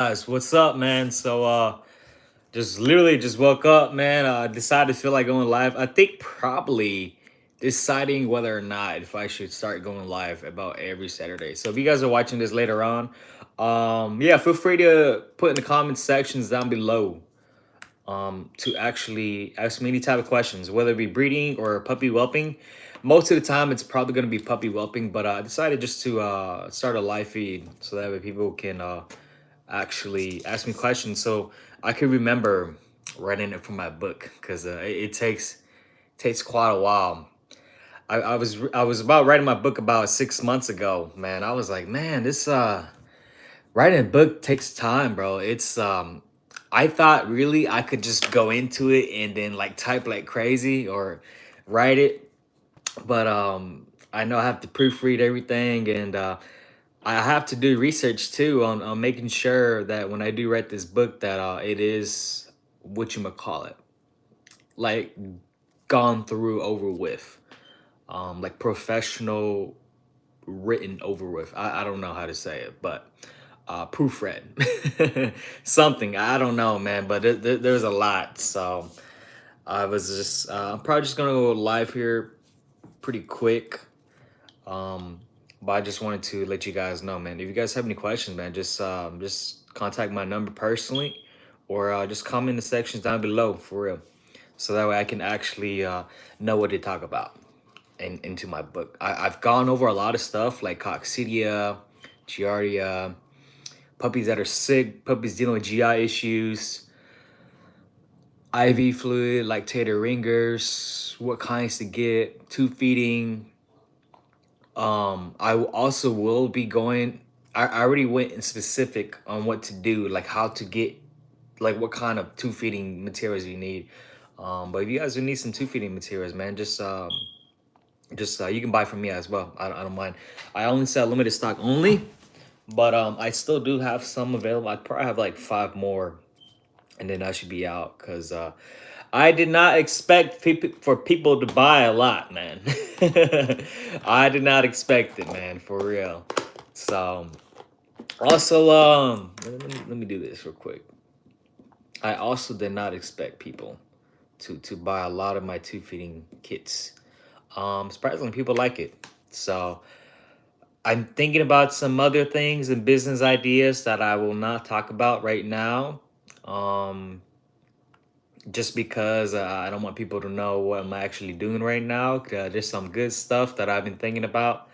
Guys, what's up, man? Just literally just woke up, man. Decided to feel like going live. I think probably deciding whether or not if I should start going live about every Saturday. So if you guys are watching this later on, yeah, feel free to put in the comment sections down below to actually ask me any type of questions, whether it be breeding or puppy whelping. Most of the time, it's probably going to be puppy whelping, but I decided just to start a live feed so that way people can actually ask me questions so I could remember writing it for my book because it takes quite a while. I was about writing my book about 6 months ago, man. I was like, man, this writing a book takes time, bro. It's I thought really I could just go into it and then like type like crazy or write it, but I know I have to proofread everything and I have to do research too on making sure that when I do write this book that it is what you call it, like gone through over with, like professional written over with. I don't know how to say it, but proofread something. I don't know, man, but there's a lot. So I was just I'm probably just gonna go live here pretty quick. Um, but I just wanted to let you guys know, man. If you guys have any questions, man, just contact my number personally, or just comment in the sections down below for real, so that way I can actually know what to talk about into my book. I've gone over a lot of stuff like coccidia, giardia, puppies that are sick, puppies dealing with GI issues, IV fluid, lactator ringers, what kinds to get, tube feeding. Also will be going. I already went in specific on what to do, like how to get, like what kind of tube feeding materials you need. But if you guys do need some tube feeding materials, man, just you can buy from me as well. I don't mind. I only sell limited stock only, but I still do have some available. I probably have like five more, and then I should be out because I did not expect for people to buy a lot, man. I did not expect it, man, for real. So also, let me do this real quick. I also did not expect people to buy a lot of my tube feeding kits. Surprisingly, people like it. So I'm thinking about some other things and business ideas that I will not talk about right now. Um, just because I don't want people to know what I'm actually doing right now. There's some good stuff that I've been thinking about.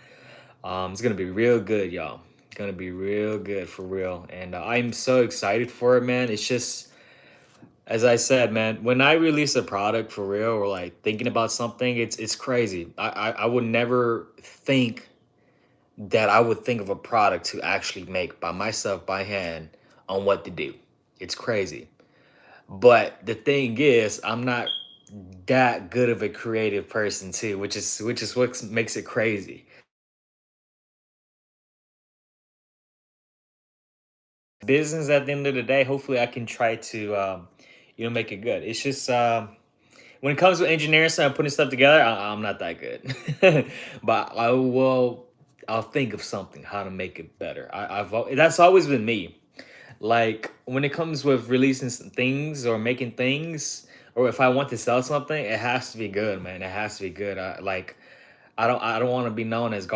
It's gonna be real good, y'all. Gonna be real good for real, and I'm so excited for it, man. It's just as I said, man. When I release a product for real, or like thinking about something, it's crazy. I would never think that I would think of a product to actually make by myself by hand on what to do. It's crazy. But the thing is, I'm not that good of a creative person too, which is what makes it crazy. Business at the end of the day, hopefully I can try to make it good. It's just when it comes to engineering stuff and putting stuff together, I'm not that good. But I'll think of something how to make it better. That's always been me. Like when it comes with releasing things or making things, or if I want to sell something, it has to be good, man. It has to be good. I don't want to be known as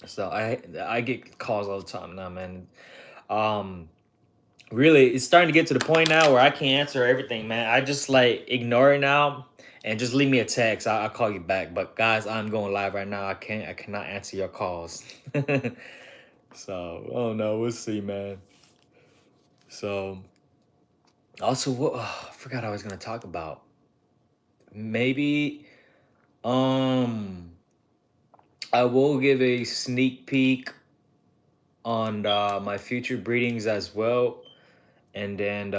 so I get calls all the time now, man. Um, really, it's starting to get to the point now where I can't answer everything, man. I just like ignore it now and just leave me a text. I'll call you back. But guys, I'm going live right now. I cannot answer your calls. So oh no, we'll see, man. So also, what I forgot I was gonna talk about. Maybe um I will give a sneak peek on my future breedings as well, and then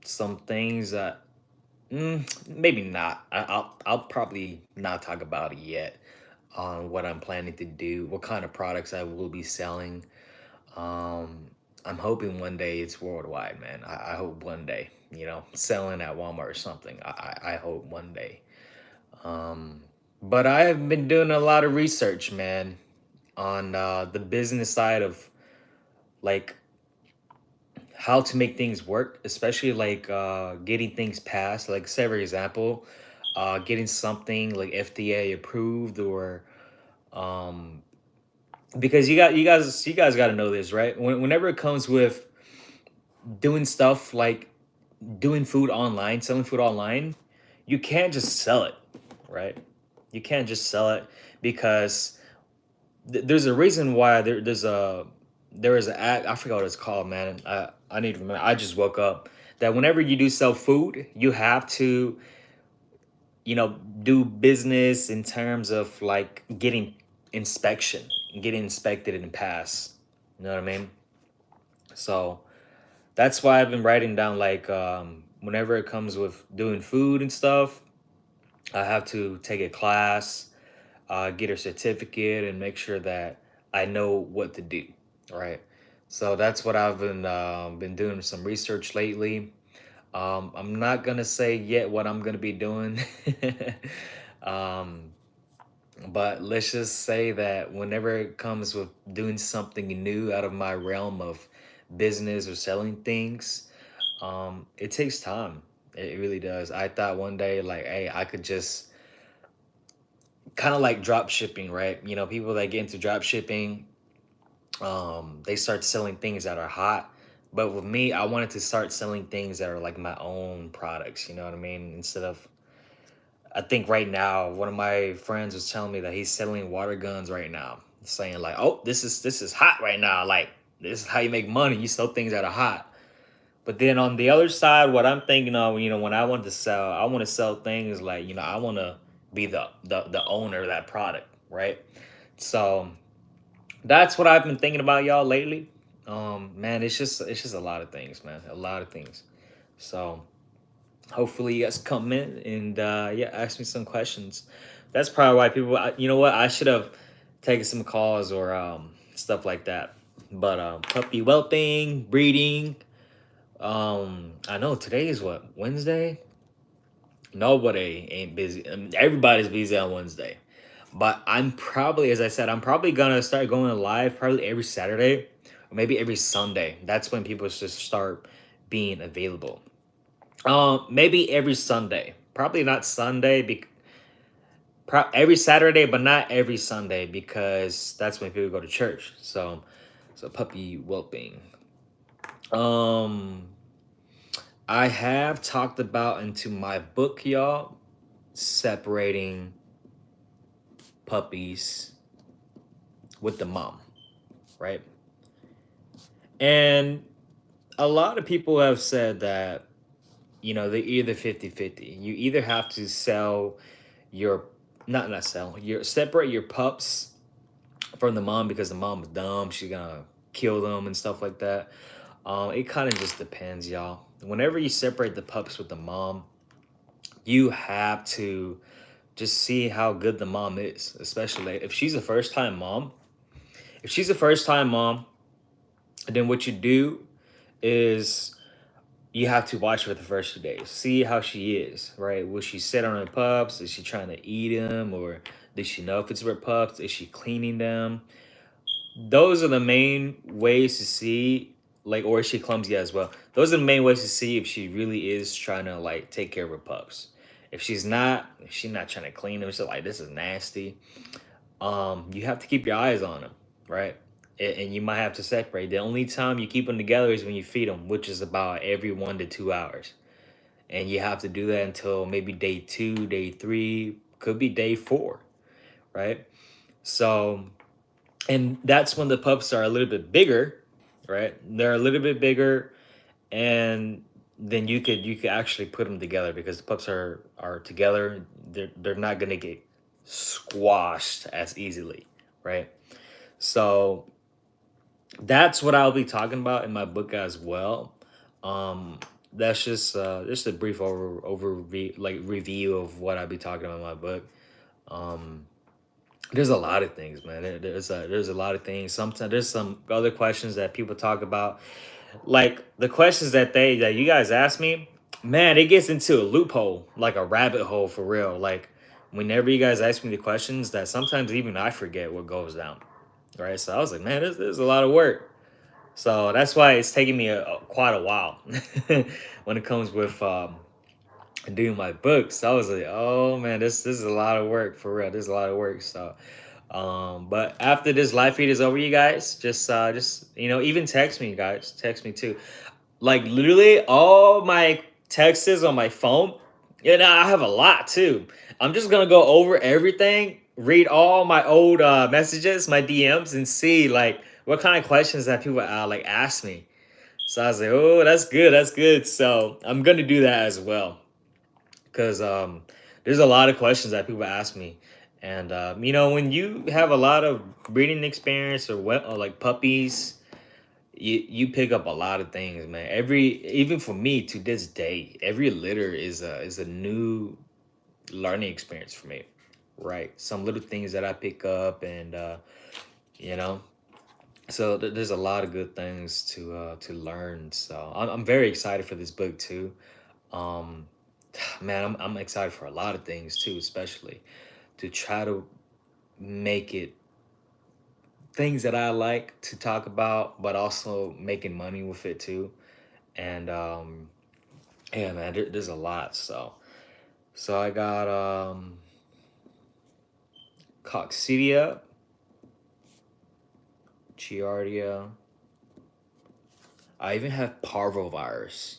some things that maybe not. I'll probably not talk about it yet on what I'm planning to do, what kind of products I will be selling. Um, I'm hoping one day it's worldwide, man. I hope one day, selling at Walmart or something. I hope one day. Um, but I have been doing a lot of research, man. on the business side of like how to make things work, especially like getting things passed. Like, say for example, getting something like FDA approved, or um, because you guys got to know this, right? Whenever it comes with doing stuff like doing food online, selling food online, you can't just sell it, right? You can't just sell it because there's a reason why there is an act. I forgot what it's called, man. I need to remember. I just woke up that whenever you do sell food, you have to, you know, do business in terms of like inspection, getting inspected and pass. You know what I mean? So that's why I've been writing down like whenever it comes with doing food and stuff, I have to take a class, get a certificate, and make sure that I know what to do. Right. So that's what I've been doing some research lately. I'm not gonna say yet what I'm gonna be doing, um, but let's just say that whenever it comes with doing something new out of my realm of business or selling things, it takes time. It really does. I thought one day, like, hey, I could just kind of like drop shipping, right? You know, people that get into drop shipping, they start selling things that are hot. But with me, I wanted to start selling things that are like my own products. You know what I mean? Instead of, I think right now, one of my friends was telling me that he's selling water guns right now, saying like, "Oh, this is hot right now. Like, this is how you make money. You sell things that are hot." But then on the other side, what I'm thinking of, you know, when I want to sell, I want to sell things like, you know, I want to be the owner of that product, right? So that's what I've been thinking about, y'all, lately. Man, it's just a lot of things, man, a lot of things. So hopefully you guys come in and yeah, ask me some questions. That's probably why people, you know what, I should have taken some calls or stuff like that. But puppy whelping, breeding. I know today is what, Wednesday. Nobody ain't busy. I mean, everybody's busy on Wednesday. But I'm probably, as I said, I'm probably gonna start going live probably every Saturday or maybe every Sunday. That's when people just start being available. Maybe every Sunday. Probably not Sunday. Every Saturday, but not every Sunday because that's when people go to church. So puppy whelping. Um, I have talked about into my book, y'all, separating puppies with the mom, right? And a lot of people have said that, you know, they're either 50-50. You either have to sell your, not sell, your separate your pups from the mom because the mom is dumb. She's gonna kill them and stuff like that. It kind of just depends, y'all. Whenever you separate the pups with the mom, you have to just see how good the mom is, especially if she's a first time mom. If she's a first time mom, then what you do is you have to watch her the first 2 days. See how she is, right? Will she sit on her pups? Is she trying to eat them? Or does she know if it's her pups? Is she cleaning them? Those are the main ways to see, like, or is she clumsy as well? Those are the main ways to see if she really is trying to like take care of her pups. If she's not, if she's not trying to clean them, she's like, this is nasty. You have to keep your eyes on them, right? And you might have to separate. The only time you keep them together is when you feed them, which is about every 1 to 2 hours. And you have to do that until maybe day two, day three, could be day four, right? So, and that's when the pups are a little bit bigger, right? They're a little bit bigger, and then you could actually put them together because the pups are together. They're not gonna get squashed as easily, right? So that's what I'll be talking about in my book as well. Um, that's just a brief like review of what I'll be talking about in my book. Um, there's a lot of things, man. There's a lot of things. Sometimes there's some other questions that people talk about, like the questions that you guys ask me. Man, it gets into a loophole, like a rabbit hole for real. Like whenever you guys ask me the questions, that sometimes even I forget what goes down. right? So I was like, man, this is a lot of work. So that's why it's taking me quite a while when it comes with doing my books. I was like, oh man, this is a lot of work for real. This is a lot of work. So but after this live feed is over, you guys, just even text me, guys. Text me too. Like literally all my texts on my phone. And I have a lot too. I'm just gonna go over everything, read all my old messages, my DMs, and see like what kind of questions that people like ask me. So I was like, oh, that's good, that's good. So I'm gonna do that as well because there's a lot of questions that people ask me, and when you have a lot of breeding experience or like puppies, you pick up a lot of things, man. Even for me to this day, every litter is a new learning experience for me, right? Some little things that I pick up, and you know, so there's a lot of good things to learn. So I'm very excited for this book too. Um, man, I'm excited for a lot of things too, especially to try to make it things that I like to talk about, but also making money with it too. And yeah, man, there's a lot. So I got coccidia, giardia. I even have parvovirus,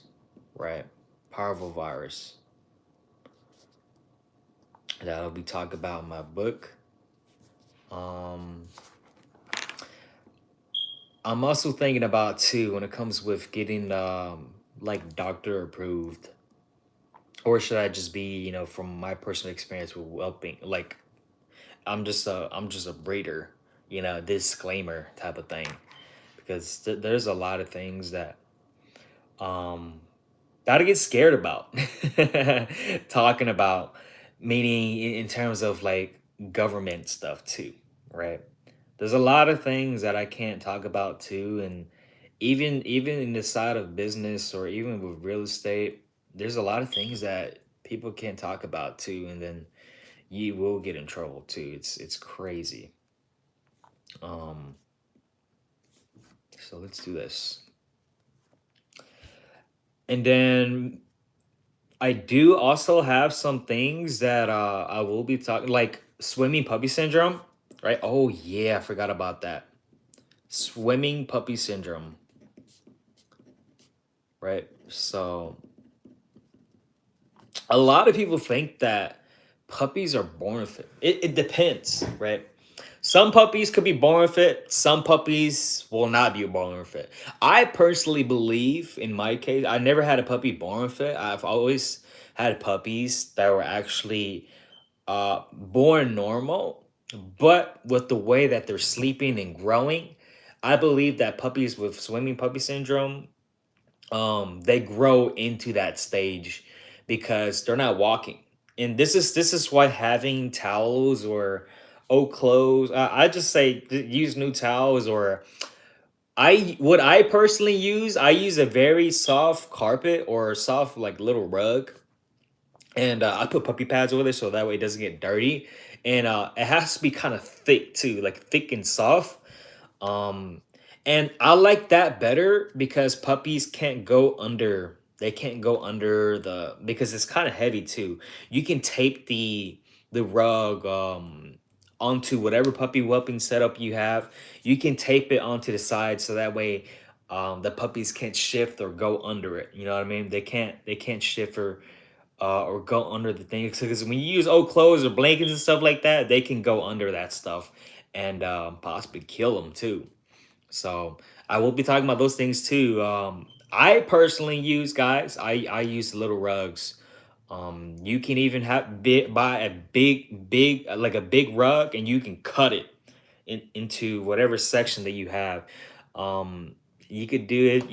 right? Parvovirus that I'll be talking about in my book. Um, I'm also thinking about too when it comes with getting like doctor approved, or should I just be from my personal experience with whelping, like I'm just a breeder, disclaimer type of thing, because there's a lot of things um that I get scared about talking about, meaning in terms of like government stuff too, right? There's a lot of things that I can't talk about too, and even in the side of business or even with real estate, there's a lot of things that people can't talk about too, and then you will get in trouble too. It's crazy. Um, so let's do this. And then I do also have some things that I will be talking, like swimming puppy syndrome, right? Oh yeah, I forgot about that. Swimming puppy syndrome, right? So a lot of people think that puppies are born with it. It depends, right? Some puppies could be born with it. Some puppies will not be born with it. I personally believe, in my case, I never had a puppy born with it. I've always had puppies that were actually born normal, but with the way that they're sleeping and growing, I believe that puppies with swimming puppy syndrome, they grow into that stage because they're not walking. And this is why having towels or old clothes, I just say use new towels, or what I personally use, I use a very soft carpet or soft like little rug, and I put puppy pads over there so that way it doesn't get dirty, and it has to be kind of thick too, like thick and soft. um, and I like that better because puppies can't go under. They can't go under the, because it's kind of heavy too. You can tape the rug onto whatever puppy whelping setup you have. You can tape it onto the side so that way the puppies can't shift or go under it. You know what I mean? They can't shift or go under the thing, because when you use old clothes or blankets and stuff like that, they can go under that stuff and possibly kill them too. So I will be talking about those things too. I personally use, guys. I use little rugs. You can even buy a big like a big rug, and you can cut it into whatever section that you have. Um, you could do it,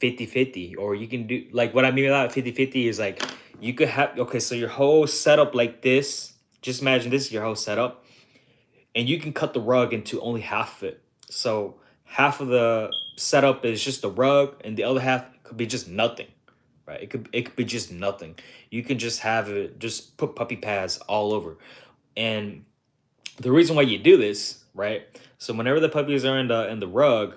50-50, or you can do like, what I mean about 50-50 is like you could have, okay, so your whole setup like this. Just imagine this is your whole setup, and you can cut the rug into only half of it. So half of the setup is just the rug, and the other half could be just nothing, right? It could be just nothing. You can just have it, just put puppy pads all over. And the reason why you do this, right? So whenever the puppies are in the rug,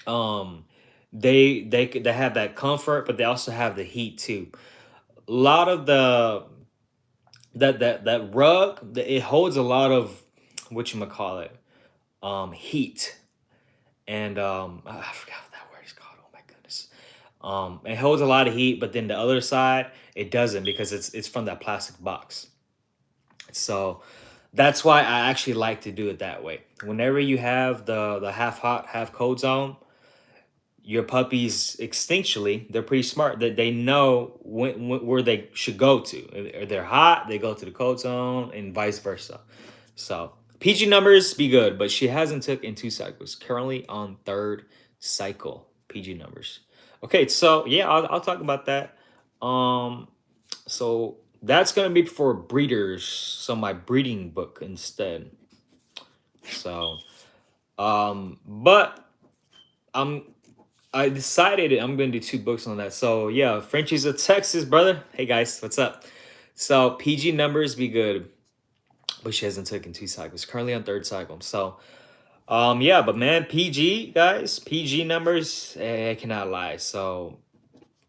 um, they have that comfort, but they also have the heat too. A lot of that rug, it holds a lot of what you call it, heat, and I forgot what that word is called. Oh my goodness. It holds a lot of heat, but then the other side it doesn't because it's from that plastic box. So that's why I actually like to do it that way. Whenever you have the half hot, half cold zone, your puppies instinctually they're pretty smart that they know where they should go to. If they're hot, they go to the cold zone, and vice versa. So PG numbers be good, but she hasn't took in 2 cycles. Currently on third cycle. PG numbers. Okay, so yeah, I'll talk about that. Um, so that's gonna be for breeders. So my breeding book instead. So but I'm I decided I'm gonna do 2 books on that. So yeah, Frenchie's of Texas, brother. Hey guys, what's up? So PG numbers be good, but she hasn't taken 2 cycles. Currently on third cycle. So yeah, but man, PG guys, PG numbers, I cannot lie. So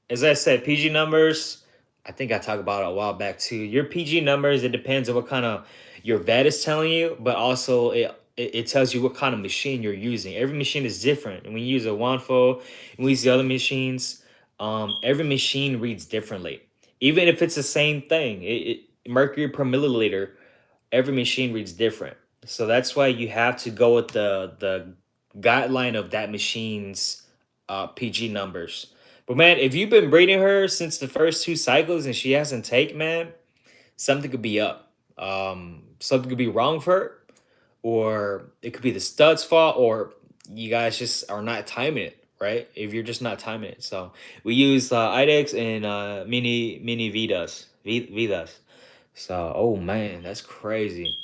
as I said, PG numbers. I think I talked about it a while back too. Your PG numbers, it depends on what kind of your vet is telling you, but also it tells you what kind of machine you're using. Every machine is different. And when you use a Wanfo and we use the other machines, every machine reads differently. Even if it's the same thing, mercury per milliliter, every machine reads different. So that's why you have to go with the guideline of that machine's PG numbers. But man, if you've been breeding her since the first 2 cycles and she hasn't take, man, something could be up. Something could be wrong for her, or it could be the stud's fault, or you guys just are not timing it right. If you're just not timing it, so we use IDEX and mini Vidas. So oh man, that's crazy.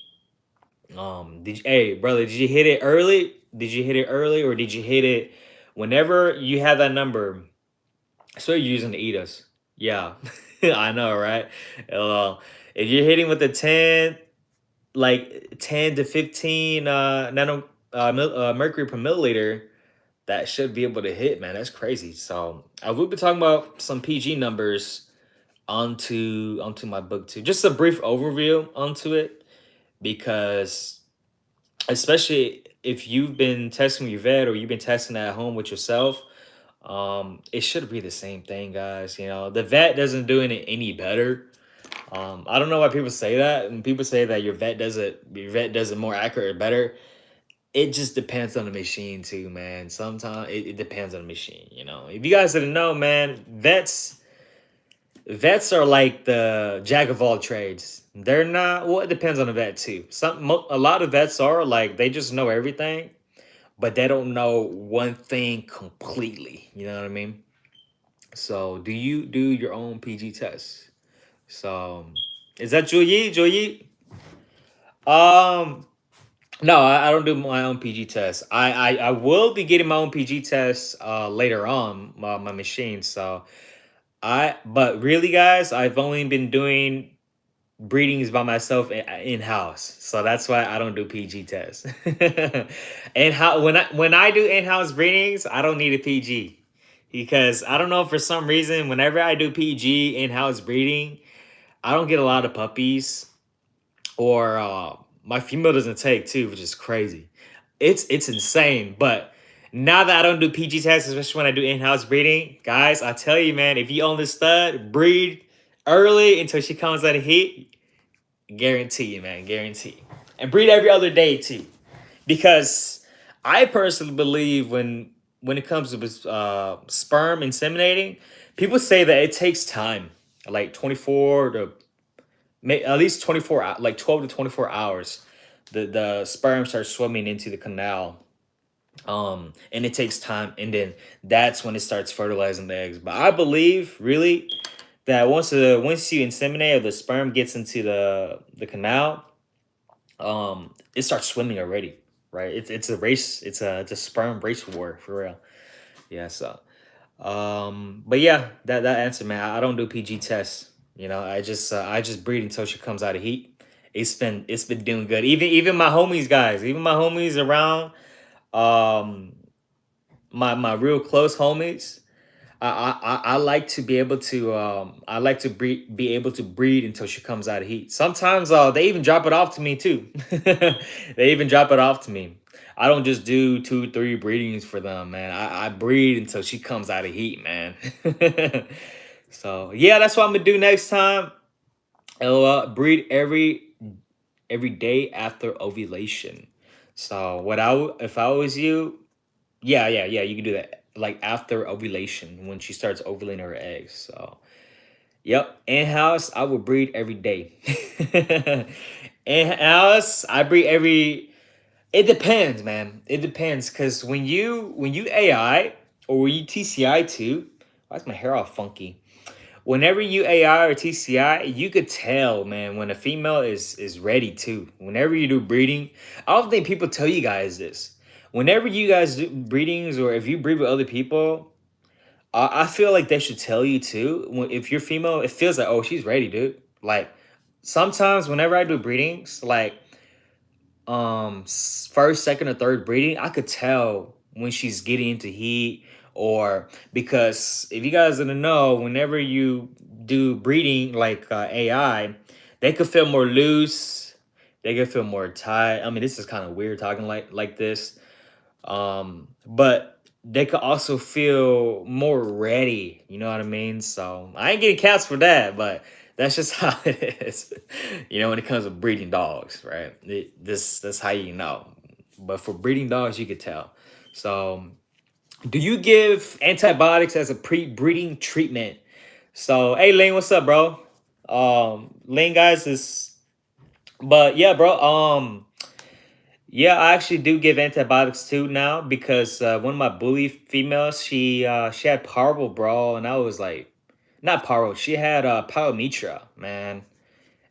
Hey brother, did you hit it early? Did you hit it early, or did you hit it whenever you have that number? So you're using the EATAs. Yeah, I know, right? Uh, if you're hitting with the 10, like 10 to 15 mercury per milliliter, that should be able to hit, man. That's crazy. So I will be talking about some PG numbers onto my book too. Just a brief overview onto it because especially if you've been testing with your vet or you've been testing at home with yourself, it should be the same thing, guys. You know, the vet doesn't do it any better. I don't know why people say that. And people say that your vet does it more accurate or better. It just depends on the machine too, man. Sometimes it depends on the machine. You know, if you guys didn't know, man, vets are like the jack of all trades. They're not. Well, it depends on the vet too. A lot of vets are like they just know everything, but they don't know one thing completely. You know what I mean? So, do you do your own PG test? So, is that Julie? Julie? Um, no, I don't do my own PG test. I will be getting my own PG test later on my machine. So but really, guys, I've only been doing breedings by myself in house. So that's why I don't do PG tests. And how when I do in house breedings, I don't need a PG because I don't know for some reason whenever I do PG in house breeding, I don't get a lot of puppies or my female doesn't take too, which is crazy. It's insane. But now that I don't do PG tests, especially when I do in-house breeding, guys, I tell you, man, if you own this stud, breed early until she comes out of heat. Guarantee you, man, guarantee. And breed every other day too, because I personally believe when it comes to sperm inseminating, people say that it takes time, like 24 to at least like 12 to 24 hours. The sperm starts swimming into the canal, and it takes time, and then that's when it starts fertilizing the eggs. But I believe really that once you inseminate or the sperm gets into the canal, it starts swimming already, right? It's a race. It's a sperm race war for real. Yeah. So but yeah, that answer, man. I don't do PG tests. You know, I just breed until she comes out of heat, It's been doing good. Even my homies, guys, even my homies around, um, my real close homies. I like to be able to I like to be able to breed until she comes out of heat. Sometimes they even drop it off to me too. They even drop it off to me. I don't just do 2 3 breedings for them, man. I breed until she comes out of heat, man. So yeah, that's what I'm gonna do next time. I'll breed every day after ovulation. So if I was you, yeah, you can do that. Like after ovulation, when she starts ovulating her eggs. So, yep. In house, I will breed every day. In house, I breed every. It depends, man. It depends, cause when you AI or when you TCI too. Why is my hair all funky? Whenever you AI or TCI, you could tell, man, when a female is ready too. Whenever you do breeding, I don't think people tell you guys this. Whenever you guys do breedings or if you breed with other people, I feel like they should tell you too. If you're female, it feels like, oh, she's ready, dude. Like sometimes whenever I do breedings, like first, second, or third breeding, I could tell when she's getting into heat, or because if you guys didn't know, whenever you do breeding like AI, they could feel more loose, they could feel more tight. I mean, this is kind of weird talking like this, but they could also feel more ready. You know what I mean? So I ain't getting cats for that, but that's just how it is. When it comes to breeding dogs, right? That's how you know. But for breeding dogs, you could tell. So, do you give antibiotics as a pre-breeding treatment? So, hey, Lane, what's up, bro? Lane, guys, is but yeah, bro. Yeah, I actually do give antibiotics too now because one of my bully females, she had parvo, bro, and I was like, not parvo, she had pyometra, man,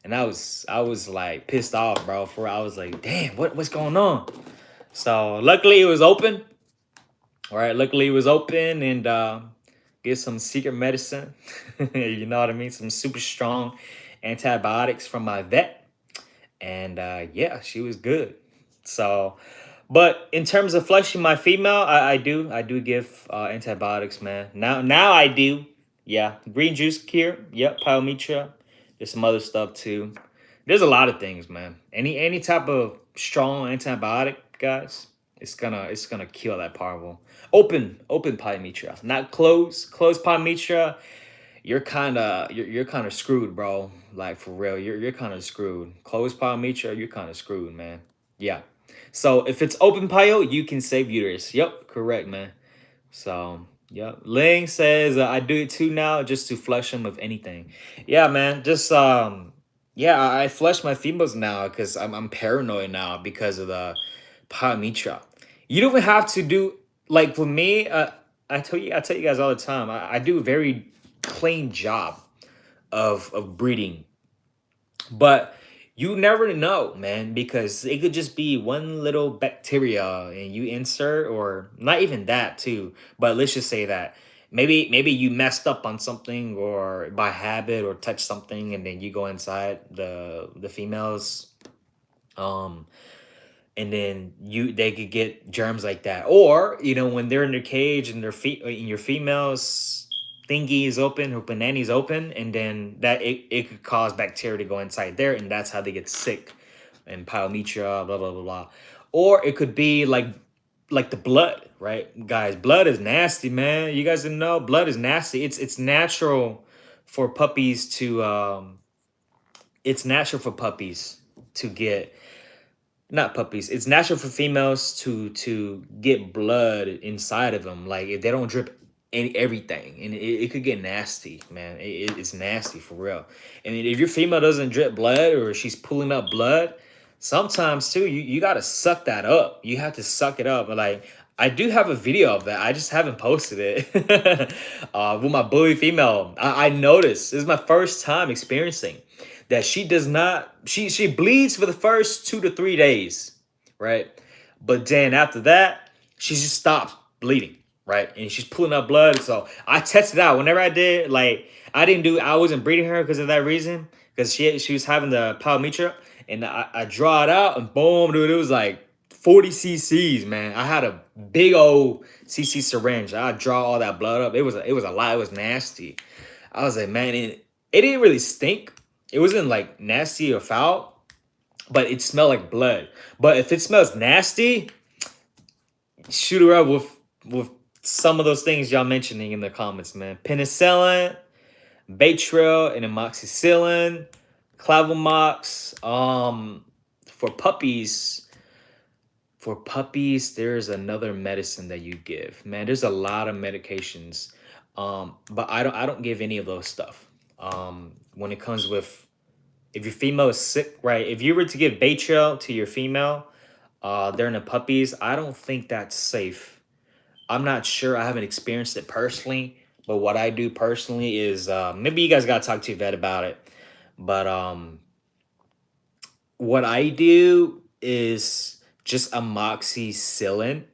and I was like pissed off, bro. For I was like, damn, what's going on? So luckily it was open. All right, luckily it was open and get some secret medicine, you know what I mean, some super strong antibiotics from my vet, and yeah, she was good. So, but in terms of flushing my female, I do give antibiotics, man. Now I do. Yeah, green juice cure. Yep, pyometra. There's some other stuff too. There's a lot of things, man. Any type of strong antibiotic, guys, it's gonna kill that parvo. Open pyometra, not closed pyometra. You're kind of screwed, bro. Like for real, you're kind of screwed. Closed pyometra, you're kind of screwed, man. Yeah. So if it's open pile, you can save uterus. Yep, correct, man. So, yep. Ling says I do it too now, just to flush them of anything. Yeah, man. Just yeah, I flush my females now because I'm paranoid now because of the pyometra. You don't even have to do like for me. I tell you guys all the time. I do a very clean job of breeding, but you never know, man, because it could just be one little bacteria and you insert, or not even that too. But let's just say that maybe you messed up on something or by habit or touch something, and then you go inside the females, um, and then they could get germs like that, or when they're in their cage and their feet in your females thingy is open, her banana is open, and then it could cause bacteria to go inside there, and that's how they get sick and pyometra, blah blah blah blah. Or it could be like the blood, right, guys? Blood is nasty, man. You guys didn't know blood is nasty. It's natural for puppies to it's natural for puppies to get, not puppies. It's natural for females to get blood inside of them. Like if they don't drip everything, and it could get nasty, man. It's nasty for real. And if your female doesn't drip blood or she's pulling up blood, sometimes too you gotta suck that up. You have to suck it up. But like I do have a video of that. I just haven't posted it. With my bully female, I noticed this is my first time experiencing that she does not she bleeds for the first 2 to 3 days, right? But then after that, she just stops bleeding, right? And she's pulling up blood. So I tested out whenever I did, like I wasn't breeding her because of that reason, because she was having the pyometra, and I draw it out, and boom, dude, it was like 40 cc's, man. I had a big old cc syringe. I draw all that blood up. It was a lot. It was nasty. I was like, man, it didn't really stink. It wasn't like nasty or foul, but it smelled like blood. But if it smells nasty, shoot her up with some of those things y'all mentioning in the comments, man. Penicillin, Baytril, and amoxicillin, Clavomox. For puppies, there's another medicine that you give. Man, there's a lot of medications. But I don't give any of those stuff. When it comes with, if your female is sick, right? If you were to give Baytril to your female, during the puppies, I don't think that's safe. I'm not sure. I haven't experienced it personally, but what I do personally is, maybe you guys gotta talk to your vet about it. But what I do is just amoxicillin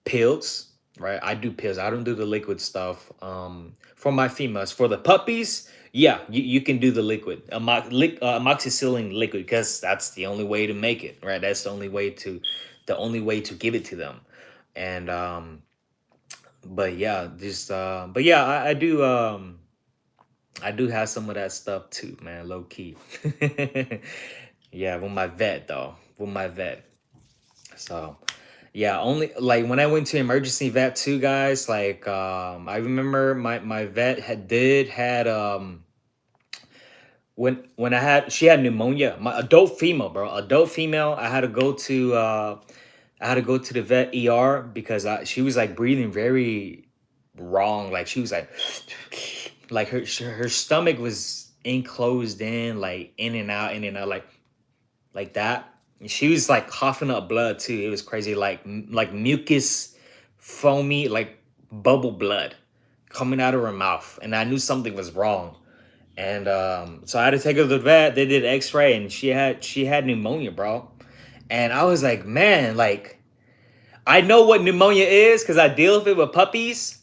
pills, right? I do pills. I don't do the liquid stuff. For my females, for the puppies, yeah, you can do the liquid amoxicillin liquid, because that's the only way to make it, right? That's the only way to give it to them. And but yeah, just but yeah, I do have some of that stuff too, man, low key. Yeah, with my vet though, with my vet. So yeah, only like when I went to emergency vet too, guys. Like, I remember my vet had when she had pneumonia. My adult female, bro, adult female. I had to go to the vet ER because she was like breathing very wrong. Like she was like her stomach was enclosed in, like in and out, like that. And she was like coughing up blood too. It was crazy, like mucus, foamy, like bubble blood coming out of her mouth. And I knew something was wrong. And so I had to take her to the vet. They did X-ray, and she had pneumonia, bro. And I was like, man, like I know what pneumonia is because I deal with it with puppies.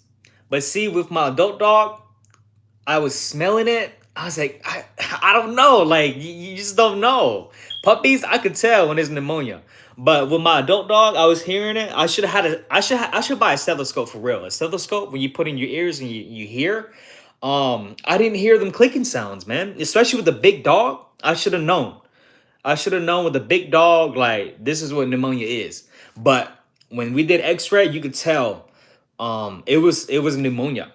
But see, with my adult dog, I was smelling it. I was like, I don't know. Like you just don't know. Puppies, I could tell when it's pneumonia. But with my adult dog, I was hearing it. I should have had a. I should buy a stethoscope for real. A stethoscope when you put in your ears and you hear. I didn't hear them clicking sounds, man. Especially with the big dog. I should have known. I should have known with the big dog, like this is what pneumonia is. But when we did X-ray, you could tell. It was pneumonia.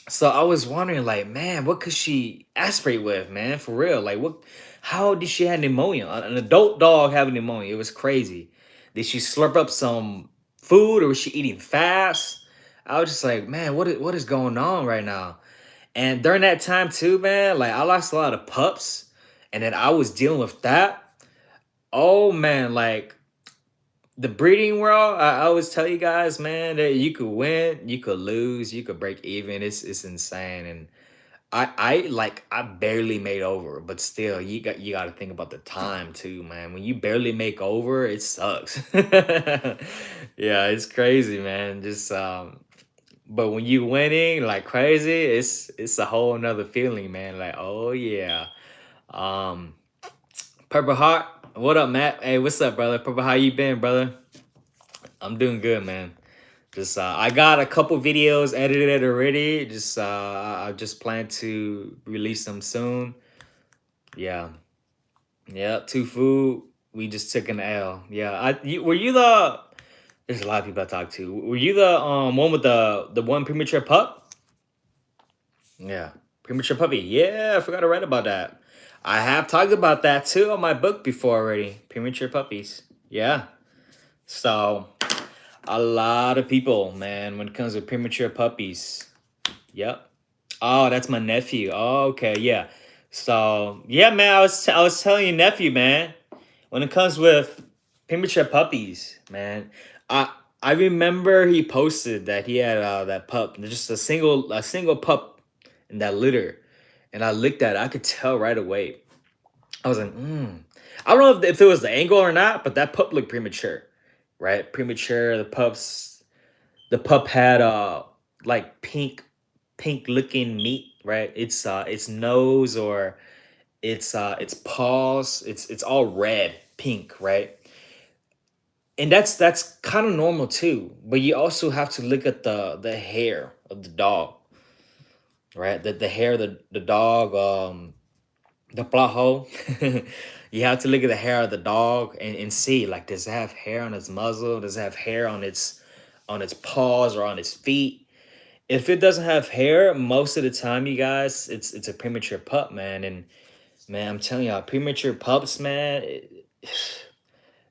So I was wondering, like, man, what could she aspirate with, man? For real. Like, what, how did she have pneumonia? An adult dog having pneumonia. It was crazy. Did she slurp up some food, or was she eating fast? I was just like, man, what is going on right now? And during that time too, man, like I lost a lot of pups. And then I was dealing with that. Oh man, like the breeding world, I always tell you guys, man, that you could win, you could lose, you could break even. It's insane. And I barely made over, but still you got to think about the time too, man. When you barely make over, it sucks. Yeah, it's crazy, man. Just but when you winning like crazy, it's a whole nother feeling, man. Like, oh yeah. Um Purple Heart, what up, Matt? Hey, what's up, brother? Purple, how you been, brother? I'm doing good, man. Just I got a couple videos edited already. Just I just plan to release them soon. Yeah, yeah. Two food. We just took an L. Yeah. Were you the? There's a lot of people I talked to. Were you the one with the one premature pup? Yeah, premature puppy. Yeah, I forgot to write about that. I have talked about that too on my book before already. Premature puppies. Yeah. So a lot of people, man, when it comes to premature puppies. Yep. Oh, that's my nephew. Oh, okay, yeah. So yeah, man, I was telling you, nephew, man. When it comes with premature puppies, man, I I remember he posted that he had that pup, just a single pup in that litter, and I looked at it, I could tell right away. I was like, I don't know if it was the angle or not, but that pup looked premature, right? Premature. The pup had like pink looking meat, right? Its nose or its paws, it's all red, pink, right? And that's kind of normal too. But you also have to look at the hair of the dog, right? The hair of the dog, the plajo. You have to look at the hair of the dog and see, like, does it have hair on its muzzle? Does it have hair on its paws or on its feet? If it doesn't have hair, most of the time, you guys, it's a premature pup, man. And man, I'm telling y'all, premature pups, man,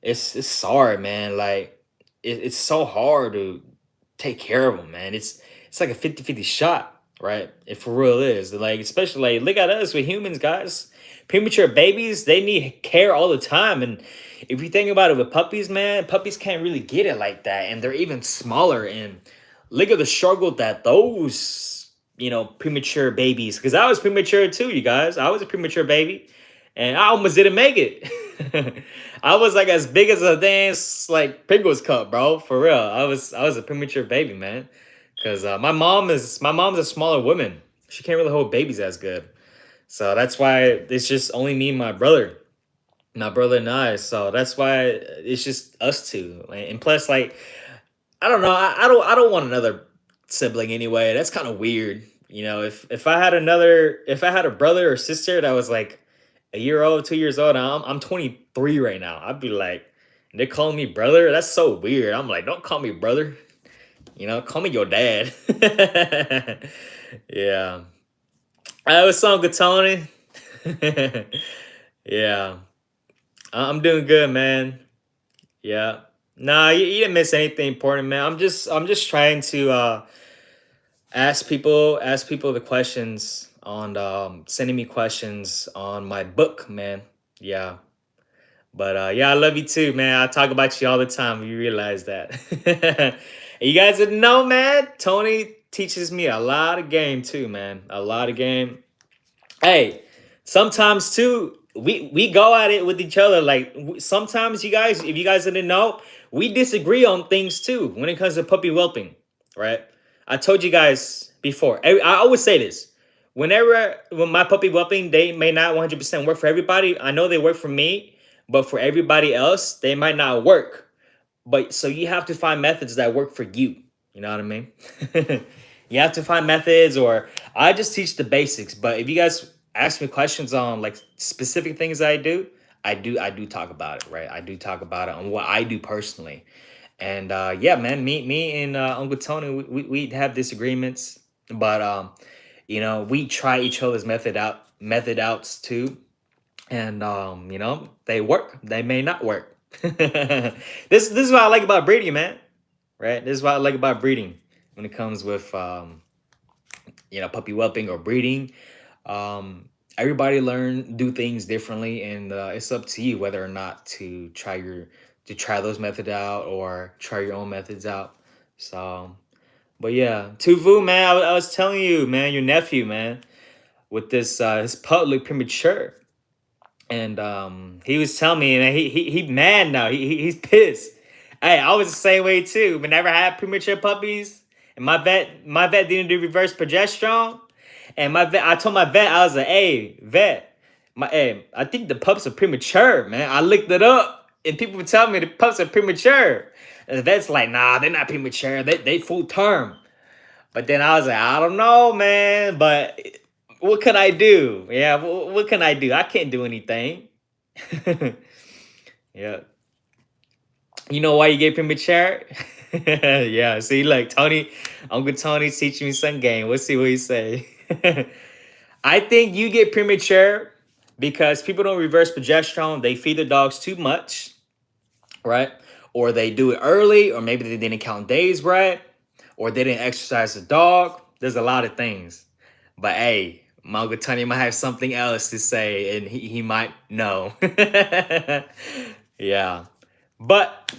it's sorry, man. Like, it's so hard to take care of them, man. It's like a 50-50 shot, right? It for real is. Like, especially, like, look at us with humans, guys. Premature babies, they need care all the time. And if you think about it with puppies, man, puppies can't really get it like that. And they're even smaller. And look at the struggle that those, premature babies, because I was premature too, you guys. I was a premature baby and I almost didn't make it. I was like as big as a dance like Pringles cup, bro. For real, I was a premature baby, man. Cause my mom's a smaller woman. She can't really hold babies as good. So that's why it's just only me and my brother and I. So that's why it's just us two. And plus, like, I don't know. I don't want another sibling anyway. That's kind of weird. If I had a brother or sister that was like a year old, 2 years old, and I'm 23 right now, I'd be like, they're calling me brother. That's so weird. I'm like, don't call me brother. Call me your dad. Yeah. What's up, good Tony? Yeah. I'm doing good, man. Yeah. Nah, you didn't miss anything important, man. I'm just trying to ask people the questions on sending me questions on my book, man. Yeah. But yeah, I love you too, man. I talk about you all the time. You realize that. You guys didn't know, man. Tony teaches me a lot of game too, man. A lot of game. Hey, sometimes too, we go at it with each other. Like, sometimes, you guys, if you guys didn't know, we disagree on things too when it comes to puppy whelping, right? I told you guys before. I always say this. When my puppy whelping, they may not 100% work for everybody. I know they work for me, but for everybody else, they might not work. But so you have to find methods that work for you. You know what I mean? You have to find methods, or I just teach the basics. But if you guys ask me questions on like specific things I do talk about it, right? I do talk about it on what I do personally. And yeah, man, me and Uncle Tony, we have disagreements, but we try each other's method outs too, and they work, they may not work. This is what I like about breeding, man. Right? This is what I like about breeding when it comes with puppy whelping or breeding. Everybody do things differently, and it's up to you whether or not to try those methods out or try your own methods out. So, but yeah, Tuvu, man, I was telling you, man, your nephew, man, with this his public premature. And he was telling me, and he mad now. He's pissed. Hey, I was the same way too. Whenever I had premature puppies, and my vet didn't do reverse progesterone, and I told my vet, I was like, hey, vet, I think the pups are premature, man. I looked it up, and people would tell me the pups are premature. And the vet's like, nah, they're not premature. They full term. But then I was like, I don't know, man. But what can I do? Yeah, what can I do? I can't do anything. Yeah. You know why you get premature? Yeah. See, like Tony, Uncle Tony's teaching me some game. Let's see what he say. I think you get premature because people don't reverse progesterone. They feed the dogs too much, right? Or they do it early, or maybe they didn't count days right, or they didn't exercise the dog. There's a lot of things. But hey, my Uncle Tony might have something else to say, and he might know. Yeah. But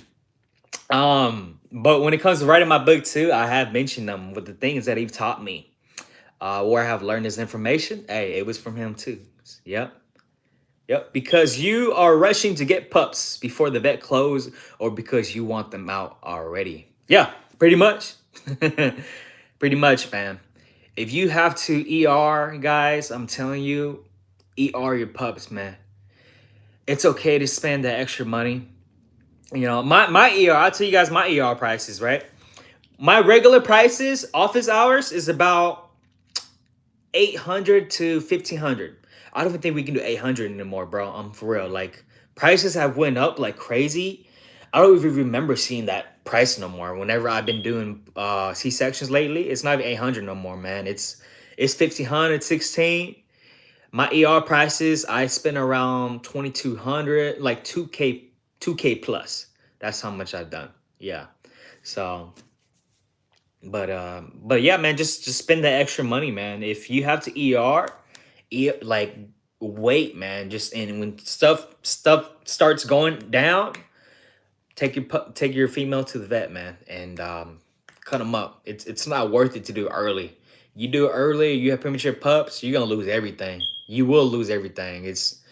but when it comes to writing my book too, I have mentioned them with the things that he taught me. Where I have learned this information. Hey, it was from him too. Yep. Yep, because you are rushing to get pups before the vet close, or because you want them out already. Yeah, pretty much. Pretty much, man. If you have to ER, guys, I'm telling you, ER your pups, man. It's okay to spend that extra money. You know, my ER, I'll tell you guys my ER prices, right? My regular prices, office hours, is about 800 to 1500. I don't even think we can do 800 anymore, bro. I'm for real. Like, prices have went up like crazy. I don't even remember seeing that price no more. Whenever I've been doing C sections lately, it's not even 800 no more, man. It's 1500, 16. My ER prices, I spend around 2200, like 2K plus. That's how much I've done. Yeah. So, but yeah, man, just spend that extra money, man. If you have to like, wait, man. Just, and when stuff starts going down, take your female to the vet, man, and cut them up. It's not worth it to do early. You do it early, you have premature pups, you're gonna lose everything. You will lose everything. It's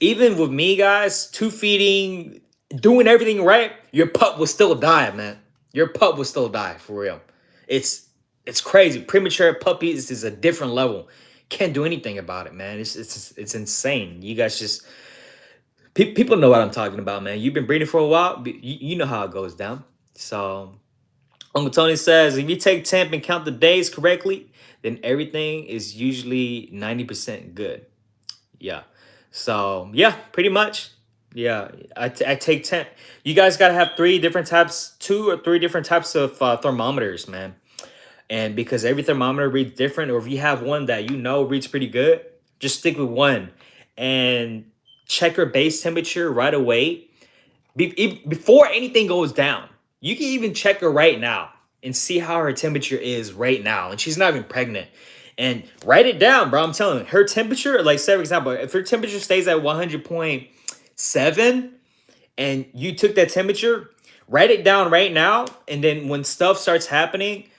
even with me, guys, two feeding, doing everything right, your pup will still die, man. Your pup will still die for real. It's it's crazy. Premature puppies is a different level. Can't do anything about it, man. It's insane. You guys just people know what I'm talking about, man. You've been breeding for a while, you know how it goes down. So Uncle Tony says if you take temp and count the days correctly, then everything is usually 90% good. Yeah. So yeah, pretty much. Yeah, I take 10. You guys gotta have three different types, two or three different types of thermometers, man. And because every thermometer reads different, or if you have one that you know reads pretty good, just stick with one and check her base temperature right away before anything goes down. You can even check her right now and see how her temperature is right now. And she's not even pregnant. And write it down, bro. I'm telling you, her temperature, like, say, for example, if her temperature stays at 100.7 and you took that temperature, write it down right now. And then when stuff starts happening,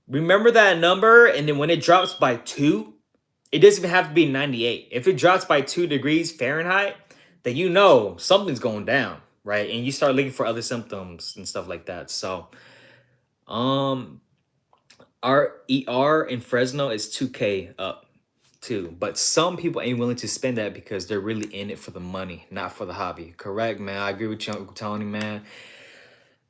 remember that number. And then when it drops by 2, it doesn't even have to be 98. If it drops by 2 degrees Fahrenheit, then you know something's going down, right? And you start looking for other symptoms and stuff like that. So, um, our ER in Fresno is 2K up too. But some people ain't willing to spend that because they're really in it for the money, not for the hobby. Correct, man. I agree with you, Uncle Tony, man.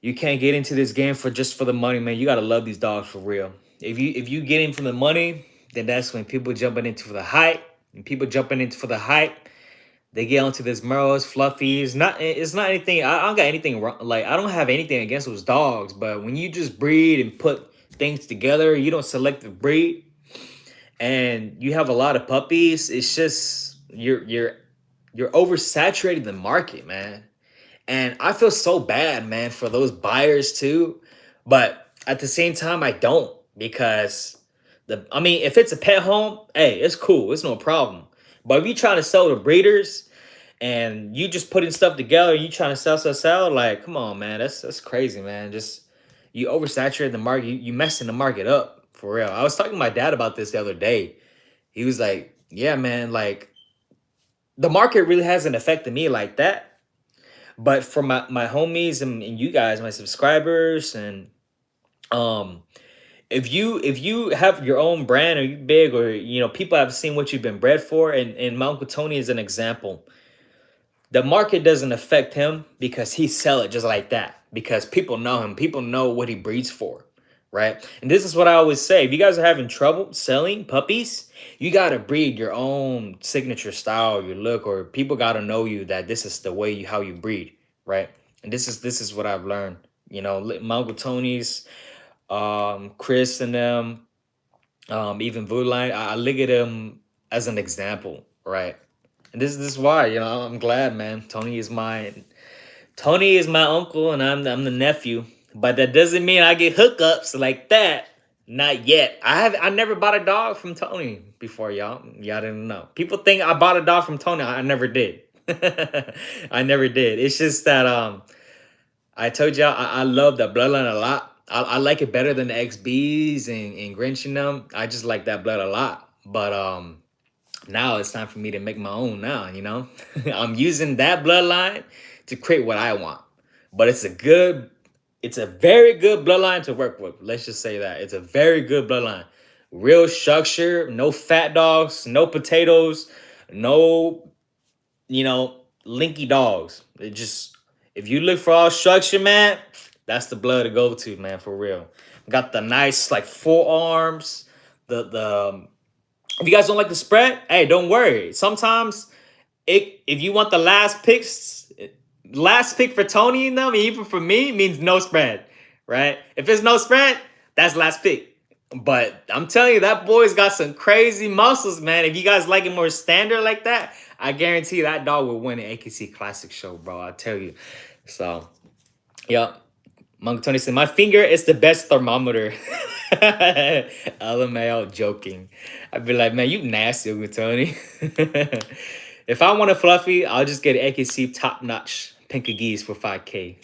You can't get into this game for just for the money, man. You gotta love these dogs for real. If you get in for the money, then that's when people jumping into for the hype. And people jumping into for the hype, they get onto this Merles, Fluffies. It's not anything. I don't got anything wrong. Like, I don't have anything against those dogs. But when you just breed and put things together, you don't select the breed, and you have a lot of puppies. It's just you're oversaturating the market, man. And I feel so bad, man, for those buyers too. But at the same time, I don't, because I mean, if it's a pet home, hey, it's cool. It's no problem. But if you trying to sell to breeders and you just putting stuff together, you trying to sell, like, come on, man. That's crazy, man. Just, you oversaturate the market. You messing the market up for real. I was talking to my dad about this the other day. He was like, yeah, man, like, the market really hasn't affected me like that. But for my homies and you guys, my subscribers, and um if you have your own brand, or you big, or people have seen what you've been bred for, and my Uncle Tony is an example. The market doesn't affect him because he sell it just like that, because people know him, people know what he breeds for, right? And this is what I always say: if you guys are having trouble selling puppies, you got to breed your own signature style, your look, or people got to know you, that this is the way how you breed, right? And this is what I've learned. My Uncle Tony's, Chris and them, even Voodoo, I look at him as an example, right? And this is why, I'm glad, man. Tony is my uncle, and I'm the nephew. But that doesn't mean I get hookups like that. Not yet. I never bought a dog from Tony before, y'all. Y'all didn't know. People think I bought a dog from Tony. I never did. I never did. It's just that I told y'all I love that bloodline a lot. I like it better than the XBs and Grinch and them. I just like that blood a lot. But now it's time for me to make my own now, I'm using that bloodline to create what I want. But it's a very good bloodline to work with. Let's just say that. It's a very good bloodline. Real structure, no fat dogs, no potatoes, no, linky dogs. It just, if you look for all structure, man, that's the blood to go to, man, for real. Got the nice like forearms. The If you guys don't like the spread, hey, don't worry. Sometimes if you want the last pick for Tony and them, even for me, means no spread, right? If it's no spread, that's last pick. But I'm telling you, that boy's got some crazy muscles, man. If you guys like it more standard like that, I guarantee that dog will win an AKC Classic show, bro. I tell you. So, yeah. Monk Tony said, my finger is the best thermometer. LMAO joking. I'd be like, man, you nasty, Uncle Tony. If I want a fluffy, I'll just get an AKC top notch pink geese for 5K.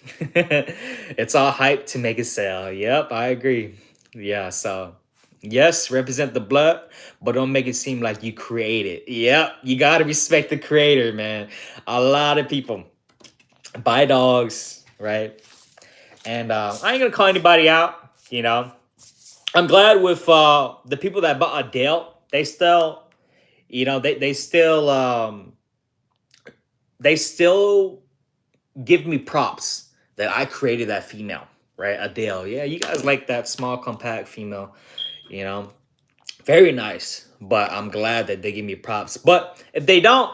It's all hype to make it sell. Yep, I agree. Yeah, so yes, represent the blood, but don't make it seem like you create it. Yep, you gotta respect the creator, man. A lot of people buy dogs, right? And I ain't gonna call anybody out, I'm glad with the people that bought Adele. They still, they still give me props that I created that female, right? Adele. Yeah, you guys like that small, compact female, you know, very nice. But I'm glad that they give me props. But if they don't,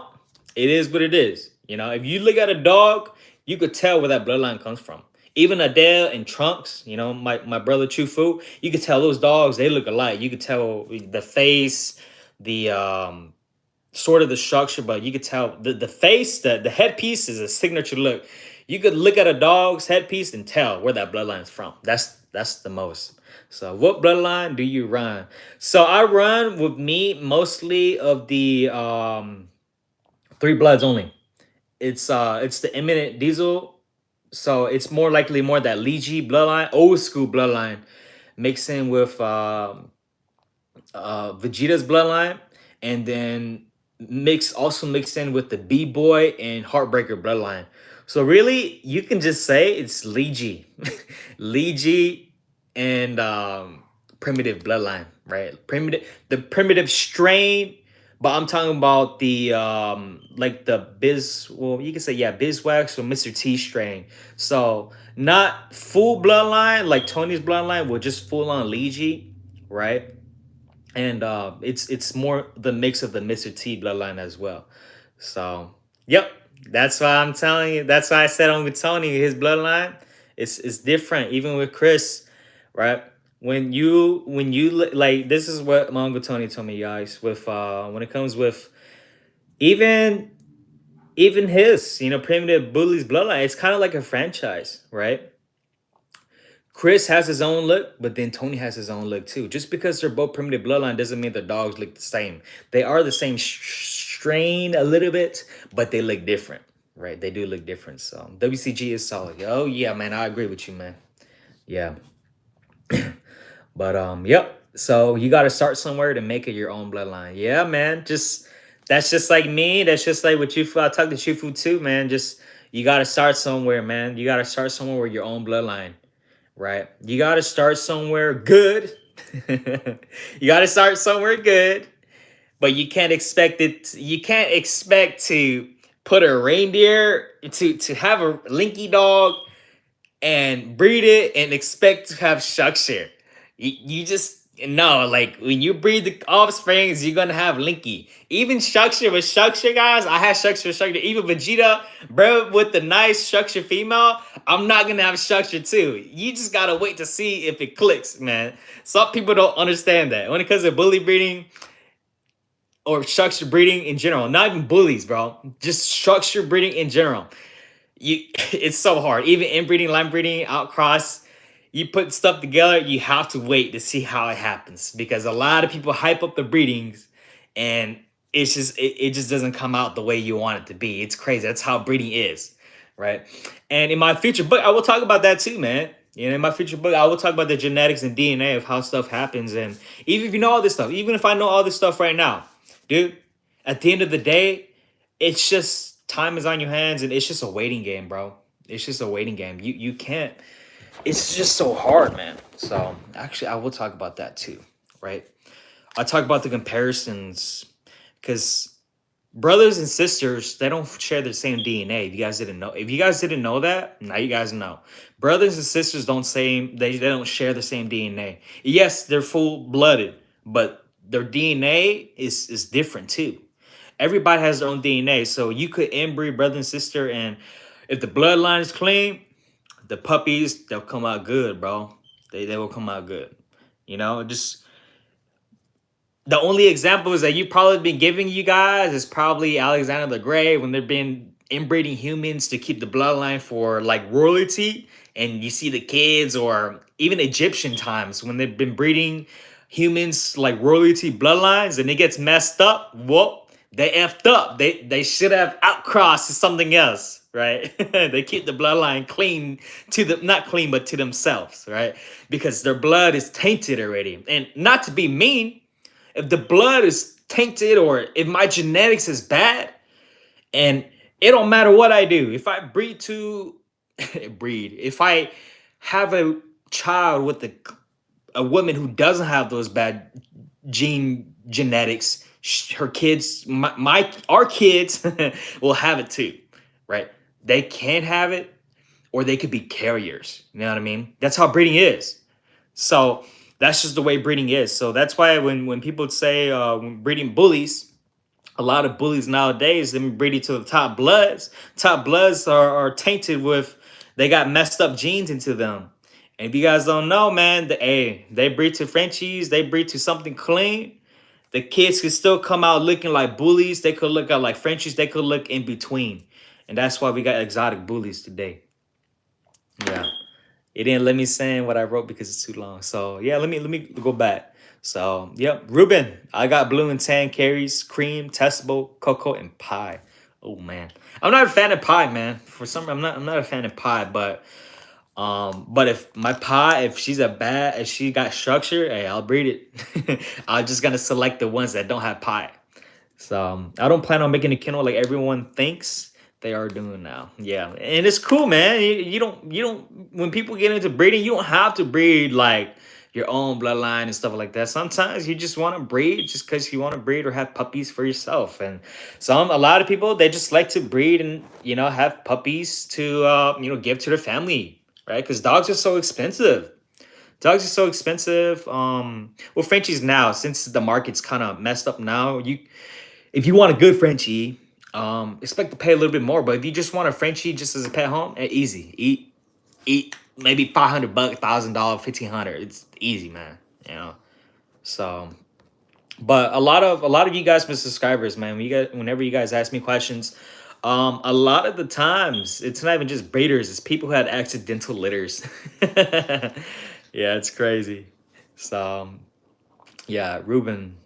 it is what it is. If you look at a dog, you could tell where that bloodline comes from. Even Adele and Trunks, my brother Chufu, you could tell those dogs, they look alike. You could tell the face, the sort of the structure, but you could tell the face, the headpiece is a signature look. You could look at a dog's headpiece and tell where that bloodline is from. That's the most. So what bloodline do you run? So I run with me mostly of the three bloods only. It's the imminent diesel. So it's more likely more that Legy bloodline, old school bloodline, mixed in with Vegeta's bloodline, and then mixed in with the B Boy and Heartbreaker bloodline. So really, you can just say it's Legy, Legy, and primitive bloodline, right? The primitive strain. But I'm talking about the like the biz. Well, you can say yeah, Bizwax or Mr. T strain. So not full bloodline like Tony's bloodline, with just full on Legy, right? And it's more the mix of the Mr. T bloodline as well. So yep, that's why I'm telling you. That's why I said on with Tony, his bloodline, it's different. Even with Chris, right? Like this is what my uncle Tony told me, guys. With when it comes with even his primitive bully's bloodline, it's kind of like a franchise, right? Chris has his own look, but then Tony has his own look too. Just because they're both primitive bloodline doesn't mean the dogs look the same. They are the same strain a little bit, but they look different, right? They do look different. So WCG is solid. Oh yeah, man, I agree with you, man. Yeah, but yep. So you got to start somewhere to make it your own bloodline. Yeah, man. Just that's just like me. That's just like what you. I talk to Chufu too, man. Just you got to start somewhere, man. You got to start somewhere with your own bloodline, right? You got to start somewhere good. You got to start somewhere good, but you can't expect to put a reindeer to have a linky dog and breed it and expect to have structure. You just no, like when you breed the offsprings, you're gonna have linky. Even structure with structure, guys. I had structure with structure. Even Vegeta, bro, with the nice structure female, I'm not gonna have structure too. You just gotta wait to see if it clicks, man. Some people don't understand that when it comes to bully breeding or structure breeding in general. Not even bullies, bro. Just structure breeding in general. It's so hard. Even inbreeding, line breeding, outcross, you put stuff together, you have to wait to see how it happens because a lot of people hype up the breedings and it just doesn't come out the way you want it to be. It's crazy. That's how breeding is, right? And in my future book, I will talk about that too, man. In my future book, I will talk about the genetics and DNA of how stuff happens. And even if you know all this stuff, even if I know all this stuff right now, dude, at the end of the day, it's just time is on your hands and it's just a waiting game, bro. It's just a waiting game. You can't. It's just so hard, man. So actually, I will talk about that too, right? I'll talk about the comparisons because brothers and sisters, they don't share the same DNA. If you guys didn't know, if you guys didn't know that, now you guys know. Brothers and sisters don't same they don't share the same DNA. Yes, they're full blooded, but their DNA is different too. Everybody has their own DNA, so you could inbreed brother and sister, and if the bloodline is clean, the puppies they'll come out good, bro. They will come out good. Just the only examples that you probably been giving you guys is probably Alexander the Great when they've been inbreeding humans to keep the bloodline for like royalty, and you see the kids, or even Egyptian times when they've been breeding humans like royalty bloodlines, and it gets messed up. Whoop, they effed up. They should have outcrossed to something else, right? They keep the bloodline clean to the not clean, but to themselves, right? Because their blood is tainted already, and not to be mean, if the blood is tainted or if my genetics is bad, and it don't matter what I do, if I breed to if I have a child with a woman who doesn't have those bad genetics, her kids, our kids will have it too, right? They can have it, or they could be carriers. You know what I mean? That's how breeding is. So that's just the way breeding is. So that's why when people say when breeding bullies, a lot of bullies nowadays, them breeding to the top bloods. Top bloods are tainted with, they got messed up genes into them. And if you guys don't know, man, they breed to Frenchies, they breed to something clean. The kids can still come out looking like bullies. They could look out like Frenchies. They could look in between. And that's why we got exotic bullies today. Yeah. It didn't let me send what I wrote because it's too long. So yeah, let me go back. So yep, Ruben, I got blue and tan carries, cream, testable, cocoa, and pie. Oh man, I'm not a fan of pie, man. For some, I'm not a fan of pie, but if my pie, if she got structure, hey, I'll breed it. I'm just gonna select the ones that don't have pie. So I don't plan on making a kennel like everyone thinks they are doing now. Yeah, and it's cool, man. You don't. When people get into breeding, you don't have to breed like your own bloodline and stuff like that. Sometimes you just want to breed just because you want to breed or have puppies for yourself. And a lot of people, they just like to breed and have puppies to give to their family, right? Because dogs are so expensive. Dogs are so expensive. Well, Frenchies now, since the market's kind of messed up now, if you want a good Frenchie, expect to pay a little bit more. But if you just want a Frenchie just as a pet home, easy. Eat maybe $500, $1,000, 1,500. It's easy, man. You know. So, but a lot of you guys, my subscribers, man, whenever you guys ask me questions, a lot of the times it's not even just breeders; it's people who had accidental litters. Yeah, it's crazy. So, yeah, Ruben.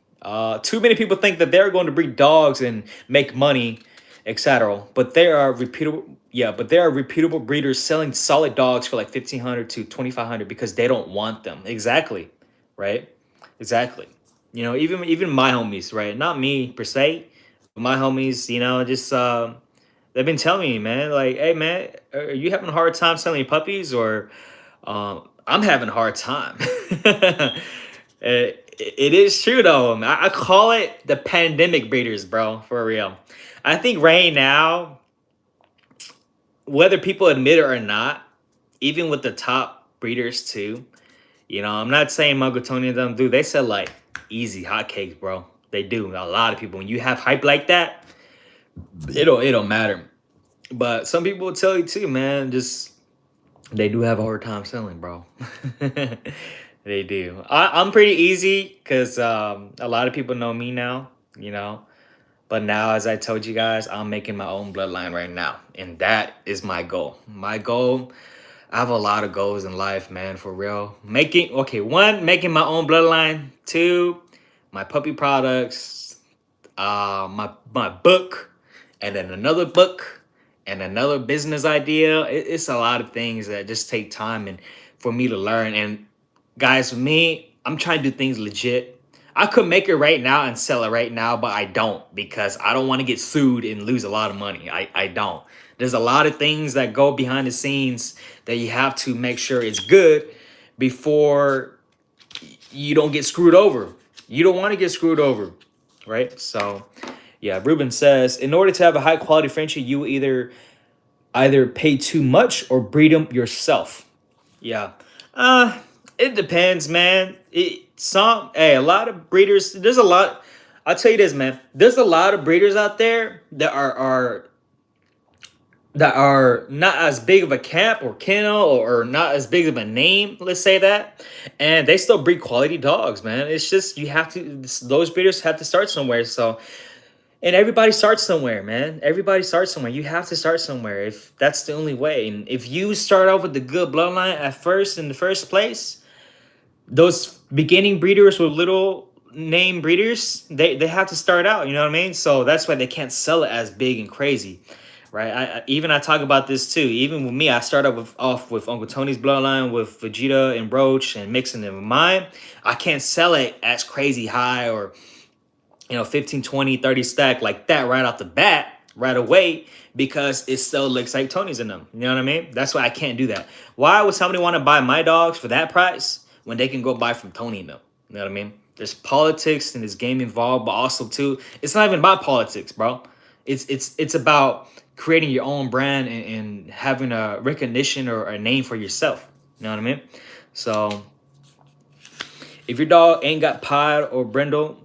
Too many people think that they're going to breed dogs and make money, etc. But there are reputable, yeah, but there are reputable breeders selling solid dogs for like 1,500 to 2,500 because they don't want them. Exactly, right? Exactly. Even my homies, right? Not me per se, but my homies. Just they've been telling me, man, like, hey, man, are you having a hard time selling puppies, or I'm having a hard time. It is true though. I call it the pandemic breeders, bro, for real. I think right now, whether people admit it or not, even with the top breeders too, I'm not saying Muggletoni and them do. They sell like easy hotcakes, bro. They do. A lot of people. When you have hype like that, it don't matter. But some people will tell you too, man. Just they do have a hard time selling, bro. They do. I'm pretty easy because a lot of people know me now, But now, as I told you guys, I'm making my own bloodline right now. And that is my goal. My goal, I have a lot of goals in life, man, for real. One, making my own bloodline. Two, my puppy products, my book, and then another book, and another business idea. It's a lot of things that just take time and for me to learn. And guys, for me, I'm trying to do things legit. I could make it right now and sell it right now, but I don't because I don't want to get sued and lose a lot of money. I don't. There's a lot of things that go behind the scenes that you have to make sure it's good before you don't get screwed over. You don't want to get screwed over, right? So Yeah, Ruben says, in order to have a high quality Frenchie, you either pay too much or breed them yourself. Yeah. Uh, it depends, man. A lot of breeders. There's a lot. I'll tell you this, man. There's a lot of breeders out there that are not as big of a camp or kennel or not as big of a name, let's say that, and they still breed quality dogs, man. It's just you have to. Those breeders have to start somewhere. So, and everybody starts somewhere, man. Everybody starts somewhere. You have to start somewhere if that's the only way. And if you start off with the good bloodline at first in the first place, those beginning breeders with little name breeders, they have to start out. You know what I mean? So that's why they can't sell it as big and crazy, right? I talk about this too. Even with me, I started off with Uncle Tony's bloodline with Vegeta and Roach and mixing them with mine. I can't sell it as crazy high or 15, 20, 30 stack like that right off the bat, right away, because it still looks like Tony's in them. You know what I mean? That's why I can't do that. Why would somebody want to buy my dogs for that price when they can go buy from Tony in them? You know what I mean? There's politics in this game involved, but also too, it's not even about politics, bro. It's about creating your own brand and having a recognition or a name for yourself. You know what I mean? So if your dog ain't got pied or brindle,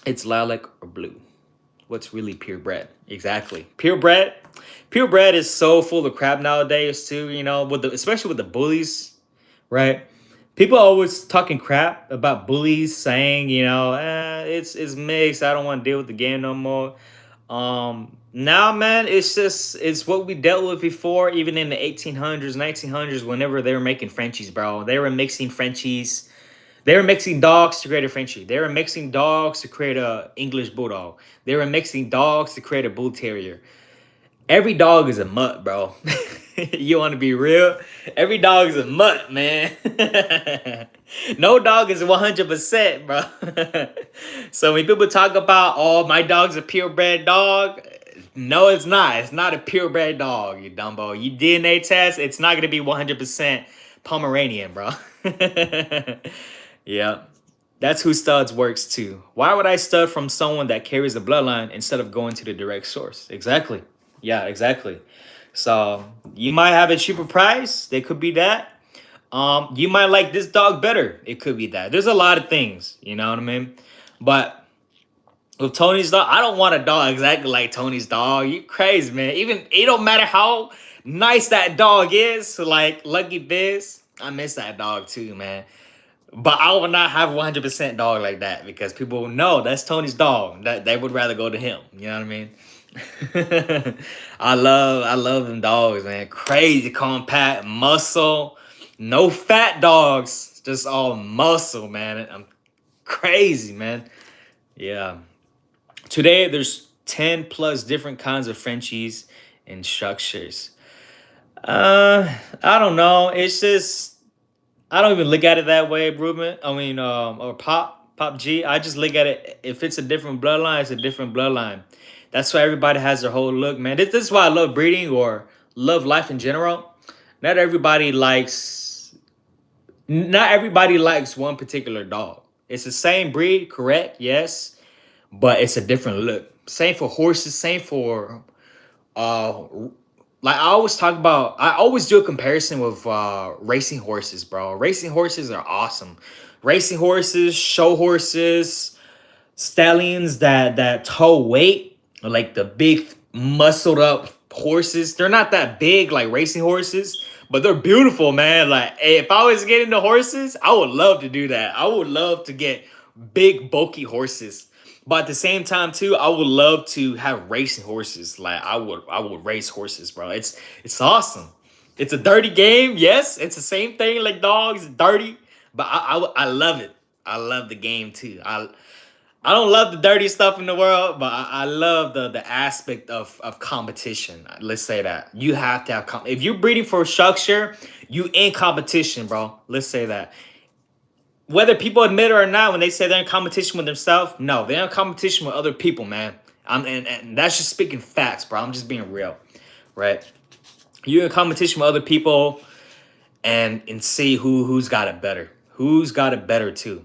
it's lilac or blue. What's really purebred? Exactly. Purebred. Purebred is so full of crap nowadays too, especially with the bullies, right? People are always talking crap about bullies, saying, it's mixed. I don't want to deal with the game no more. Now, man, it's what we dealt with before, even in the 1800s, 1900s, whenever they were making Frenchies, bro. They were mixing Frenchies. They were mixing dogs to create a Frenchie. They were mixing dogs to create a English bulldog. They were mixing dogs to create a bull terrier. Every dog is a mutt, bro. You want to be real? Every dog is a mutt, man. No dog is 100%, bro. So when people talk about, oh, my dog's a purebred dog, no, it's not. It's not a purebred dog, you dumbo. You DNA test, it's not going to be 100% Pomeranian, bro. Yeah. That's who studs works too. Why would I stud from someone that carries the bloodline instead of going to the direct source? Exactly. Yeah, exactly. So you might have a cheaper price. They could be that. You might like this dog better. It could be that. There's a lot of things, you know what I mean? But with Tony's dog, I don't want a dog exactly like Tony's dog. You crazy, man. Even it don't matter how nice that dog is. Like Lucky Biz, I miss that dog too, man. But I will not have 100% dog like that because people know that's Tony's dog. That they would rather go to him. You know what I mean? I love them dogs, man. Crazy compact muscle, no fat dogs, just all muscle, man. I'm crazy, man. Yeah. Today there's 10 plus different kinds of Frenchies and structures. I don't know. It's just I don't even look at it that way, Ruben. I mean, or Pop G. I just look at it. If it's a different bloodline, it's a different bloodline. That's why everybody has their whole look, man. This is why I love breeding or love life in general. Not everybody likes. Not everybody likes one particular dog. It's the same breed, correct? Yes, but it's a different look. Same for horses. Same for uh like I always do a comparison with racing horses, bro. Racing horses are awesome. Racing horses, show horses, stallions that tow weight, like the big muscled up horses. They're not that big like racing horses, but they're beautiful, man. Like if I was getting the horses, I would love to do that. I would love to get big bulky horses. But at the same time too, I would love to have racing horses. Like I would race horses, bro. It's awesome. It's a dirty game, yes. It's the same thing like dogs, dirty, but I love it. I love the game too. I don't love the dirty stuff in the world, but I love the aspect of competition. Let's say that. You have to have if you're breeding for structure, you in competition, bro. Let's say that. Whether people admit it or not, when they say they're in competition with themselves, no, they're in competition with other people, man. And that's just speaking facts, bro. I'm just being real, right? You're in competition with other people and see who's got it better. Who's got it better too.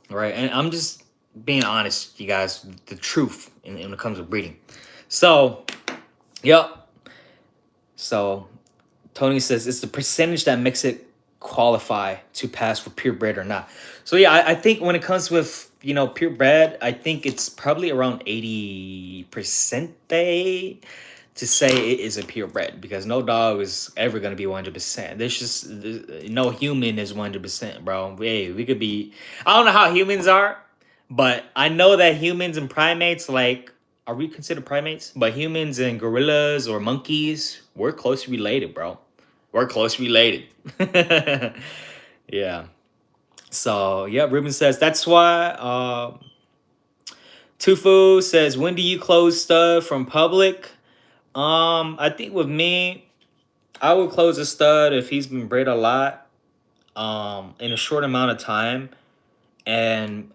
Right. And I'm just being honest, you guys, the truth. when it comes to breeding. So, yep. So Tony says it's the percentage that makes it qualify to pass for purebred or not. So yeah, I think when it comes with purebred, I think it's probably around 80% they to say it is a purebred because no dog is ever gonna be 100%. No human is 100%, bro. Hey, we could be. I don't know how humans are, but I know that humans and primates, like, are we considered primates? But humans and gorillas or monkeys, we're closely related, bro. We're closely related. Yeah. So yeah, Ruben says that's why. Tufu says, when do you close stud from public? I think with me, I would close a stud if he's been bred a lot, in a short amount of time, and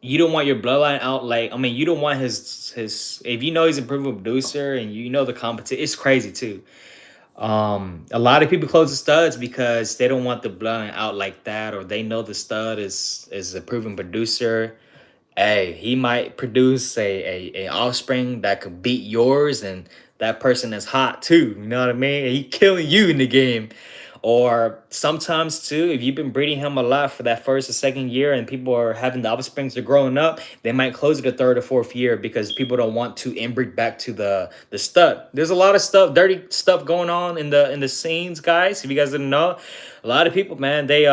you don't want your bloodline out. Like, I mean, you don't want his. If you know he's a proven producer and you know the competition, it's crazy too. A lot of people close the studs because they don't want the bloodline out like that, or they know the stud is a proven producer. Hey, he might produce a offspring that could beat yours, and that person is hot too. You know what I mean? He killing you in the game. Or sometimes too, if you've been breeding him a lot for that first or second year, and people are having the offsprings are growing up, they might close it the third or fourth year because people don't want to inbreed back to the stud. There's a lot of stuff, dirty stuff going on in the scenes, guys. If you guys didn't know, a lot of people, man, they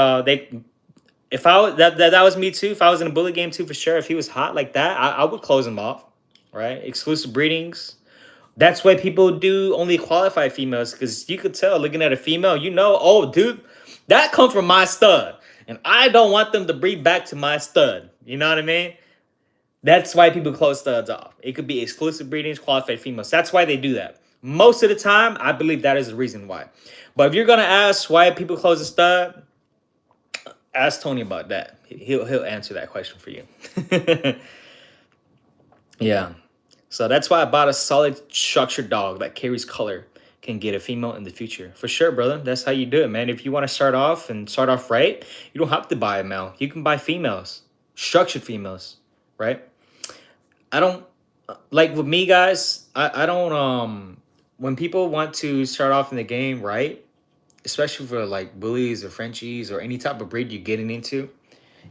if I was that was me too. If I was in a bully game too, for sure. If he was hot like that, I would close him off. Right? Exclusive breedings. That's why people do only qualified females because you could tell looking at a female, oh, dude, that come from my stud, and I don't want them to breed back to my stud. You know what I mean? That's why people close studs off. It could be exclusive breedings, qualified females. That's why they do that. Most of the time, I believe that is the reason why. But if you're gonna ask why people close a stud, ask Tony about that. He'll answer that question for you. Yeah. So that's why I bought a solid structured dog that carries color, can get a female in the future. For sure, brother. That's how you do it, man. If you want to start off right, you don't have to buy a male. You can buy females, structured females, right? I don't like with me, guys. I don't when people want to start off in the game, right? Especially for like bullies or Frenchies or any type of breed you're getting into,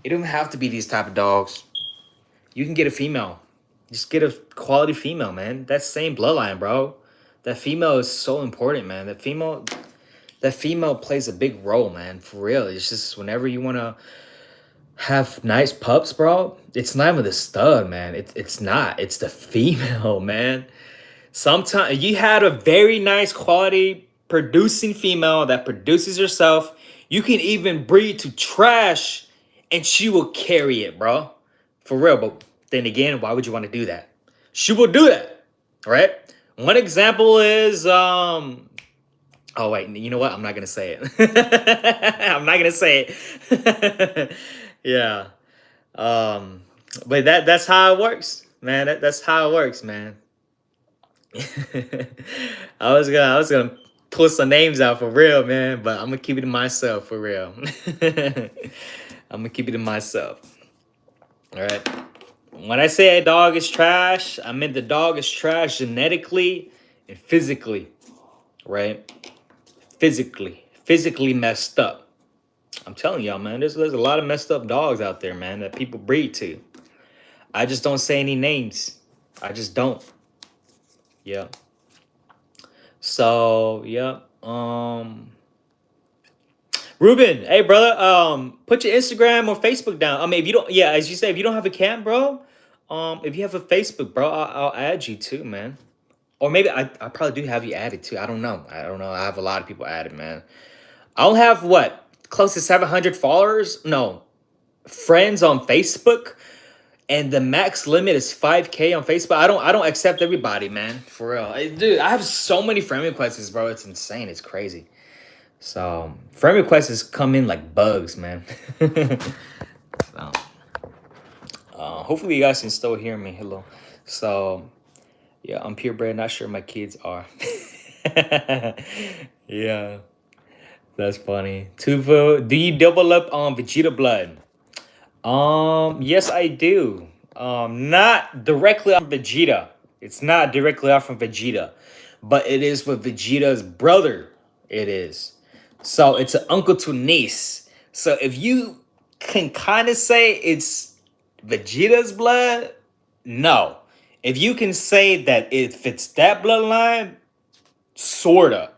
it don't have to be these type of dogs. You can get a female. Just get a quality female, man. That same bloodline, bro. That female is so important, man. That female plays a big role, man. For real. It's just whenever you wanna have nice pups, bro, it's not even the stud, man. It's not. It's the female, man. Sometimes you had a very nice quality producing female that produces herself. You can even breed to trash and she will carry it, bro. For real. But then again, why would you want to do that? She will do that, right? One example is oh wait, you know what? I'm not gonna say it. I'm not gonna say it. Yeah. Um but that's how it works, man. That's how it works, man. I was gonna pull some names out for real, man, but I'm gonna keep it to myself for real. I'm gonna keep it to myself. All right. When I say a dog is trash, I mean the dog is trash genetically and physically, right? Physically messed up. I'm telling y'all, man, there's a lot of messed up dogs out there, man, that people breed to. I just don't say any names. I just don't. Yeah. So yeah. Ruben, hey brother, put your Instagram or Facebook down. I mean, if you don't, yeah, as you say, if you don't have a cam, bro, if you have a Facebook, bro, I'll add you too, man. Or maybe I probably do have you added too. I don't know. I don't know. I have a lot of people added, man. I'll have what, close to 700 followers? No, friends on Facebook, and the max limit is 5K on Facebook. I don't accept everybody, man. For real, dude. I have so many friend requests, bro. It's insane. It's crazy. So friend requests come in like bugs, man. So hopefully you guys can still hear me. Hello. So yeah, I'm purebred. Not sure my kids are. Yeah, that's funny. Tuvo, do you double up on Vegeta blood? Yes, I do. Not directly off Vegeta. It's not directly off from Vegeta, but it is with Vegeta's brother. It is. So it's an uncle to niece. So if you can kind of say it's Vegeta's blood, no. If you can say that it fits that bloodline, sorta.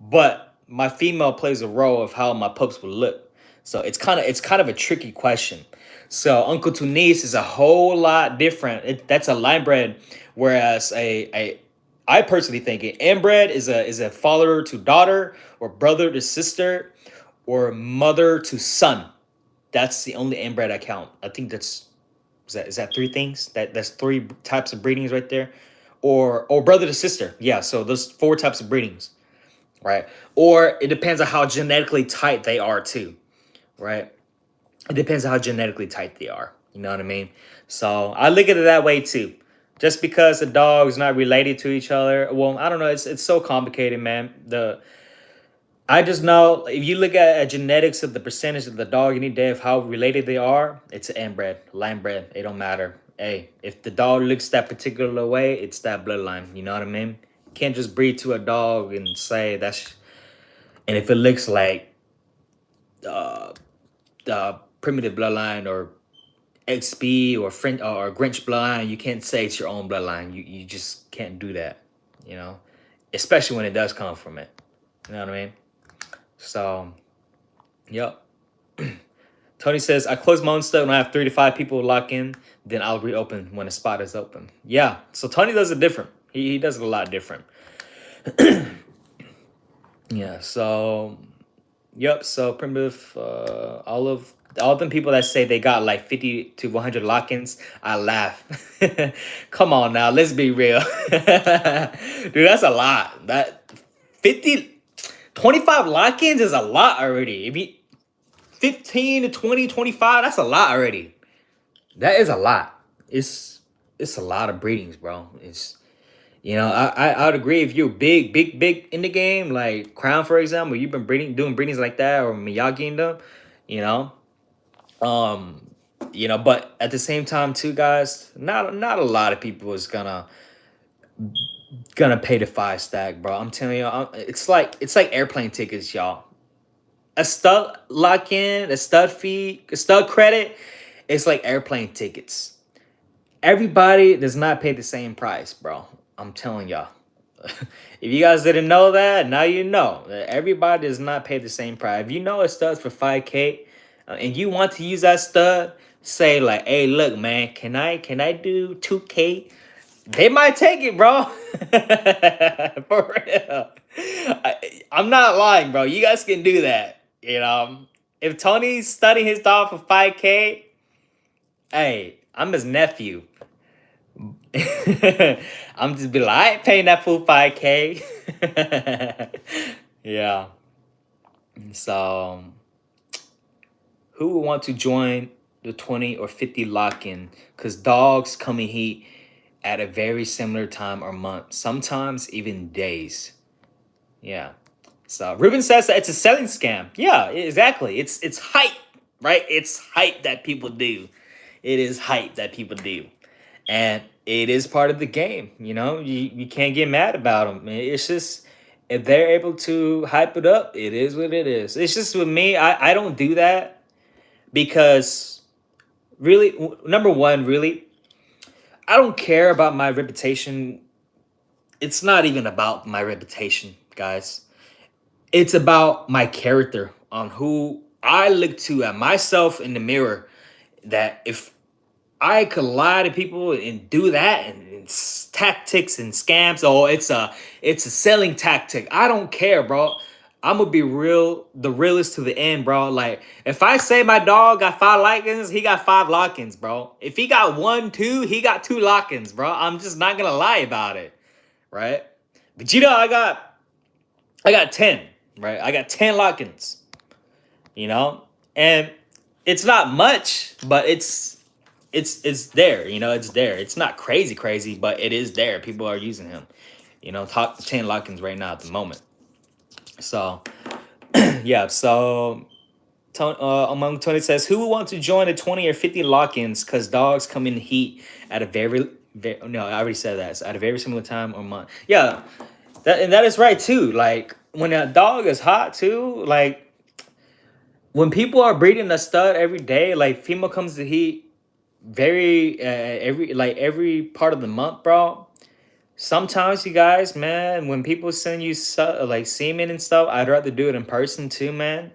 But my female plays a role of how my pups would look. So it's kind of a tricky question. So uncle to niece is a whole lot different. That's a line bred, whereas a I personally think an inbred is a father to daughter or brother to sister or mother to son. That's the only inbred I count. I think is that three things? That's three types of breedings right there, or brother to sister. Yeah, so those four types of breedings, right? Or it depends on how genetically tight they are too, right? It depends on how genetically tight they are. You know what I mean? So I look at it that way too. Just because the dog's not related to each other, well, I don't know. It's so complicated, man. The I just know if you look at genetics of the percentage of the dog any day of how related they are, it's an inbred, line bred. It don't matter. Hey, if the dog looks that particular way, it's that bloodline. You know what I mean? You can't just breed to a dog and say that's. And if it looks like uh, the primitive bloodline or XB or French or Grinch bloodline, you can't say it's your own bloodline. You just can't do that. You know, especially when it does come from it. You know what I mean? So, yep. Tony says, I close my own stuff when I have 3 to 5 people lock in, then I'll reopen when a spot is open. Yeah. So Tony does it different. He does it a lot different. Yeah. So, yep. So primitive, all them people that say they got like 50 to 100 lock-ins, I laugh. Come on now, let's be real. Dude, that's a lot. That 50, 25 lock-ins is a lot already. If you 15 to 20, 25, that's a lot already. That is a lot. It's a lot of breedings, bro. I would agree if you're big in the game, like Crown, for example, you've been doing breedings like that, or Miyagi in them, you know. Um, but at the same time, too, guys, not a lot of people is gonna pay the 5 stack, bro. I'm telling you, it's like airplane tickets, y'all. A stud lock in, a stud fee, a stud credit, it's like airplane tickets. Everybody does not pay the same price, bro. I'm telling y'all. If you guys didn't know that, now you know. Everybody does not pay the same price. If you know a stud's for 5K and you want to use that stud, say like, hey, look, man, can I do 2K? They might take it, bro. For real. I'm not lying, bro. You guys can do that. If Tony's studying his dog for 5K, hey, I'm his nephew. I'm just be like, I ain't paying that full 5K. Yeah. So, who would want to join the 20 or 50 lock-in? Because dogs come in heat at a very similar time or month, sometimes even days. Yeah. So Ruben says that it's a selling scam. Yeah, exactly. It's hype, right? It's hype that people do. It is hype that people do. And it is part of the game. You can't get mad about them. It's just if they're able to hype it up, it is what it is. It's just with me, I don't do that because really, number one, really, I don't care about my reputation. It's not even about my reputation, guys. It's about my character on who I look to at myself in the mirror. That if I could lie to people and do that and tactics and scams. Oh, it's a selling tactic. I don't care, bro. I'm gonna be real, the realest to the end, bro. Like if I say my dog got 5 lock-ins, he got 5 lock-ins, bro. If he got 1, 2, he got 2 lock-ins, bro. I'm just not gonna lie about it, right? Vegeta, I got 10, right? I got 10 lock-ins, and it's not much, but it's there, it's there. It's not crazy, but it is there. People are using him. Top 10 lock-ins right now at the moment. So yeah, so Among Tony says, who would want to join the 20 or 50 lock-ins? Because dogs come in heat at a very, no, I already said that. It's at a very similar time or month. Yeah, that is right too. Like when a dog is hot too, like when people are breeding a stud every day, like female comes to heat very every part of the month, bro. Sometimes you guys, man, when people send you like semen and stuff, I'd rather do it in person too, man.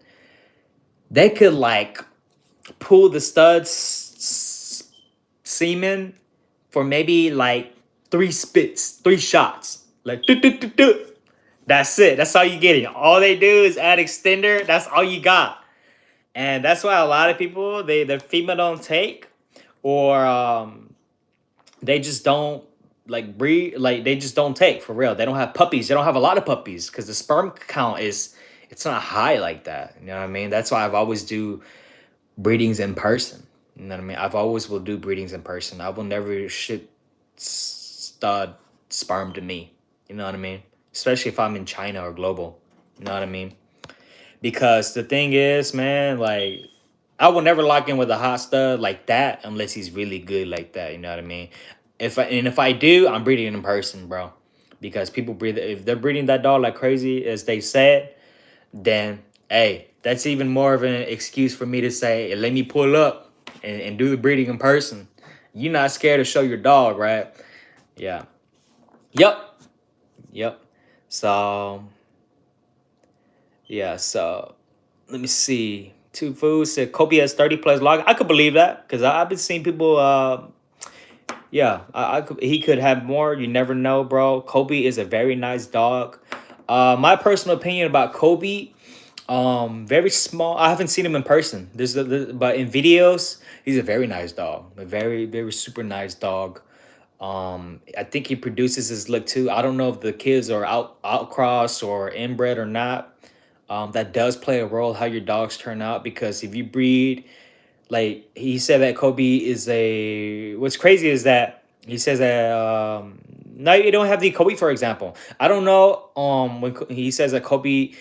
They could like pull the studs semen for maybe like 3 spits, 3 shots. Like do, do, do, do. That's it. That's all you getting. All they do is add extender. That's all you got. And that's why a lot of people the female don't take, or they just don't like breed, like they just don't take for real. They don't have puppies. They don't have a lot of puppies because the sperm count is, it's not high like that. You know what I mean? That's why I've always do breedings in person. You know what I mean? I've always will do breedings in person. I will never ship stud sperm to me. You know what I mean? Especially if I'm in China or global. You know what I mean? Because the thing is, man, like I will never lock in with a hot stud like that unless he's really good like that. You know what I mean? If I do, I'm breeding in person, bro. Because people breed, if they're breeding that dog like crazy as they said, then hey, that's even more of an excuse for me to say, "Hey, let me pull up and do the breeding in person." You're not scared to show your dog, right? Yeah. Yep. Yep. So yeah. So let me see. Two Foods said Kobe has 30 plus log. I could believe that because I've been seeing people. Yeah, I could, he could have more. You never know, bro. Kobe is a very nice dog. My personal opinion about Kobe, very small. I haven't seen him in person. But in videos, he's a very nice dog. A very, very super nice dog. I think he produces his look too. I don't know if the kids are outcross or inbred or not. That does play a role how your dogs turn out, because if you breed, like he said that Kobe is a. What's crazy is that he says that now you don't have the Kobe, for example. I don't know. When he says that Kobe,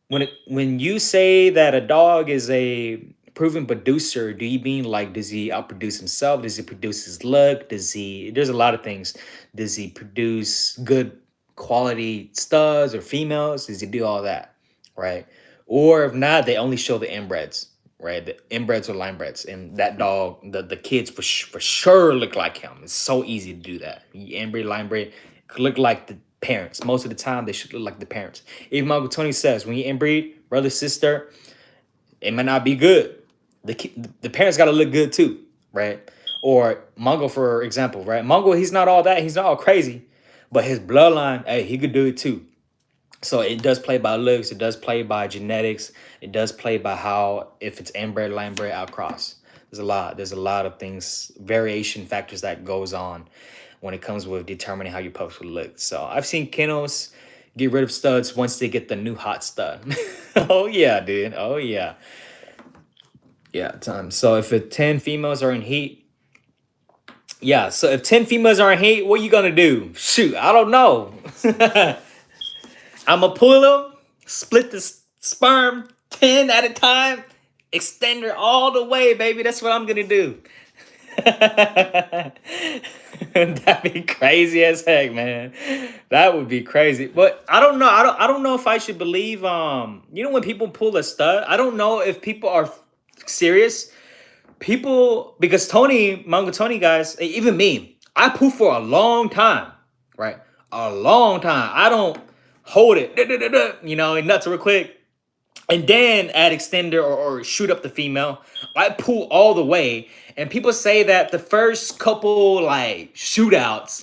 when you say that a dog is a proven producer, do you mean like does he outproduce himself? Does he produce his look? Does he? There's a lot of things. Does he produce good quality studs or females? Does he do all that, right? Or if not, they only show the inbreds, right? The inbreds or linebreds, and that dog, the kids for sure look like him. It's so easy to do that. Inbred, linebred look like the parents. Most of the time, they should look like the parents. Even my Uncle Tony says, when you inbreed, brother, sister, it might not be good. The parents got to look good too, right? Or Mongo, for example, right? Mongo, he's not all that. He's not all crazy, but his bloodline, hey, he could do it too. So it does play by looks. It does play by genetics. It does play by how, if it's inbred, linebred, outcross. There's a lot of things, variation factors that goes on when it comes with determining how your pups will look. So I've seen kennels get rid of studs once they get the new hot stud. Oh yeah, dude. Oh yeah. Yeah, time. So if 10 females are in heat, yeah. So if 10 females are in heat, what you gonna do? Shoot, I don't know. I'ma pull them, split the sperm 10 at a time, extender all the way, baby. That's what I'm gonna do. That'd be crazy as heck, man. That would be crazy. But I don't know. I don't know if I should believe when people pull a stud, I don't know if people are serious. People, because Tony, Mango Tony guys, even me, I poop for a long time, right? A long time. I don't hold it, and nuts real quick, and then add extender or shoot up the female. I pull all the way, and people say that the first couple like shootouts,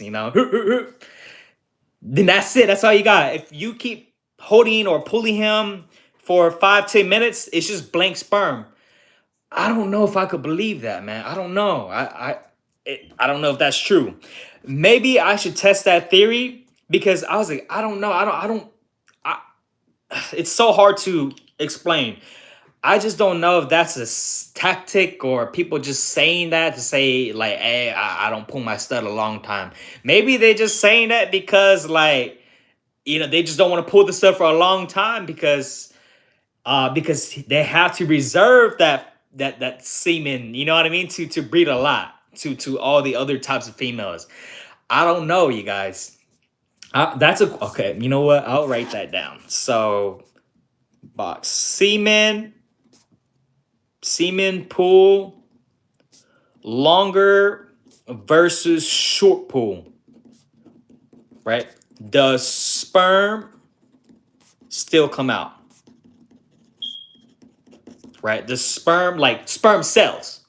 then that's it. That's all you got. If you keep holding or pulling him for 5-10 minutes, it's just blank sperm. I don't know if I could believe that, man. I don't know. I don't know if that's true. Maybe I should test that theory, because I was like, I don't know. It's so hard to explain. I just don't know if that's a tactic or people just saying that to say like, hey, I don't pull my stud a long time. Maybe they just saying that because like, they just don't want to pull the stud for a long time because because they have to reserve that semen. You know what I mean? To breed a lot to all the other types of females. I don't know, you guys. That's a okay. You know what? I'll write that down. So box semen pool longer versus short pool, right? Does sperm still come out, right? The sperm, like sperm cells.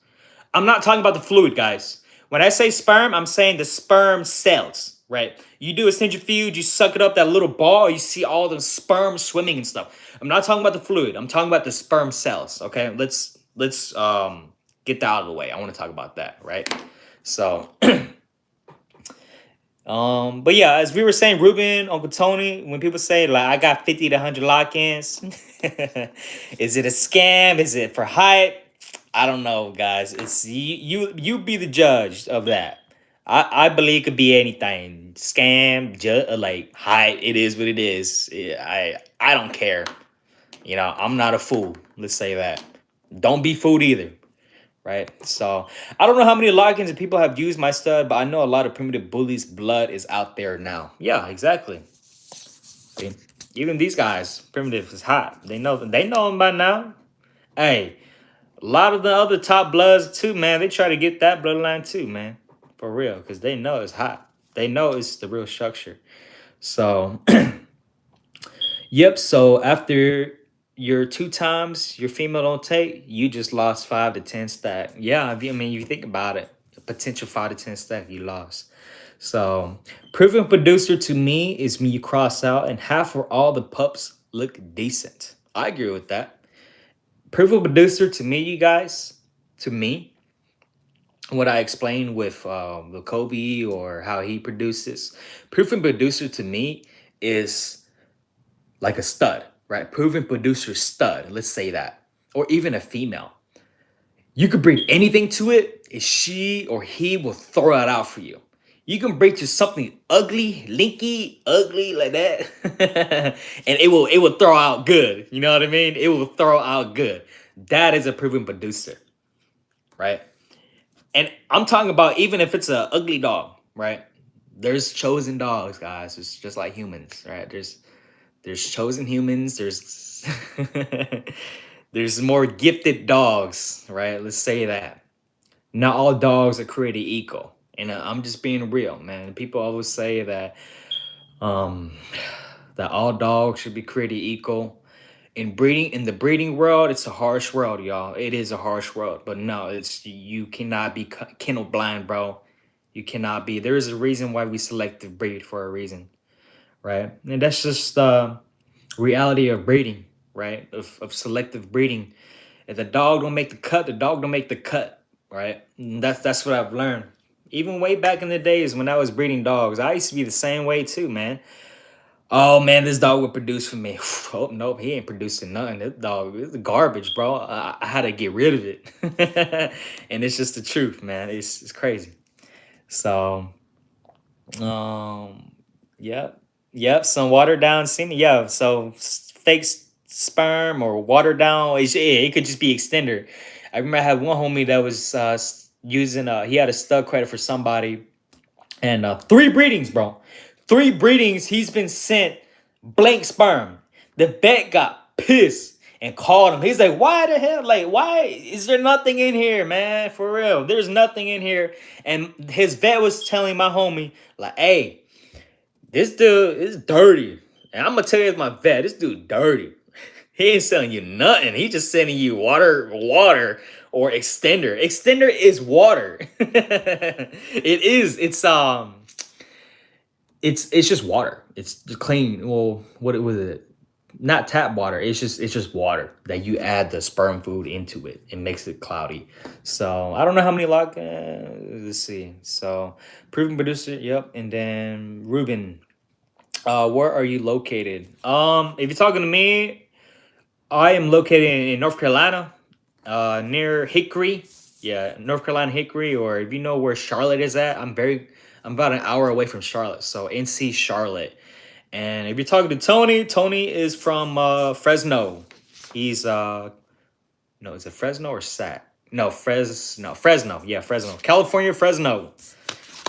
I'm not talking about the fluid, guys. When I say sperm, I'm saying the sperm cells, right? You do a centrifuge, you suck it up, that little ball, you see all the sperm swimming and stuff. I'm not talking about the fluid. I'm talking about the sperm cells. Okay, let's get that out of the way. I want to talk about that, right? So but yeah, as we were saying, Ruben, Uncle Tony, when people say like I got 50 to 100 lock-ins, is it a scam? Is it for hype? I don't know, guys. It's you be the judge of that. I believe it could be anything. Scam, like hype, it is what it is. Yeah, I don't care. You know, I'm not a fool. Let's say that. Don't be fooled either, right? So I don't know how many logins and people have used my stud, but I know a lot of primitive bullies' blood is out there now. Yeah, exactly. See? Even these guys, primitive is hot. They know him by now. Hey, a lot of the other top bloods too, man. They try to get that bloodline too, man. For real, because they know it's hot. They know it's the real structure. So yep. So after your two times your female don't take, you just lost 5 to 10 stack. Yeah, I mean, if you think about it, a potential 5 to 10 stack you lost. So proven producer to me is me you cross out and half or all the pups look decent. I agree with that. Proven producer to me, you guys, to me, what I explained with the Kobe or how he produces, proven producer to me is like a stud, right? Proven producer stud, let's say that. Or even a female. You could bring anything to it, and she or he will throw it out for you. You can bring to something ugly, linky, ugly like that, and it will throw out good. You know what I mean? It will throw out good. That is a proven producer, right? And I'm talking about even if it's a ugly dog, right? There's chosen dogs, guys. It's just like humans, right? There's chosen humans. There's more gifted dogs, right? Let's say that. Not all dogs are created equal, and I'm just being real, man. People always say um that all dogs should be created equal. In the breeding world, it's a harsh world, y'all. It is a harsh world, but no, it's you cannot be kennel blind, bro. You cannot be. There is a reason why we selective breed for a reason, right? And that's just reality of breeding, right? Of selective breeding. If the dog don't make the cut, the dog don't make the cut, right? And that's what I've learned. Even way back in the days when I was breeding dogs, I used to be the same way too, man. Oh man, this dog would produce for me. Oh nope, he ain't producing nothing. This dog is garbage, bro. I had to get rid of it, and it's just the truth, man. It's crazy. So um, yep, yep. Some watered down semen. Yeah. So fake sperm or watered down. It could just be extender. I remember I had one homie that was using. He had a stud credit for somebody, and three breedings, bro. Three breedings. He's been sent blank sperm. The vet got pissed and called him. He's like, "Why the hell? Like, why is there nothing in here, man? For real, there's nothing in here." And his vet was telling my homie, like, "Hey, this dude is dirty. And I'm gonna tell you as my vet, this dude dirty. He ain't selling you nothing. He just sending you water, or extender. Extender is water. It is. It's just water. It's just clean. Well, what was it? Not tap water. It's just water that you add the sperm food into it. It makes it cloudy. So I don't know how many let's see. So proven producer. Yep. And then Ruben. Where are you located? If you're talking to me, I am located in North Carolina, near Hickory. Yeah, North Carolina Hickory, or if you know where Charlotte is at, I'm about an hour away from Charlotte, so NC Charlotte. And if you're talking to Tony, Tony is from Fresno. He's no, is it Fresno or Sat? No, Fresno. Yeah, Fresno. California, Fresno.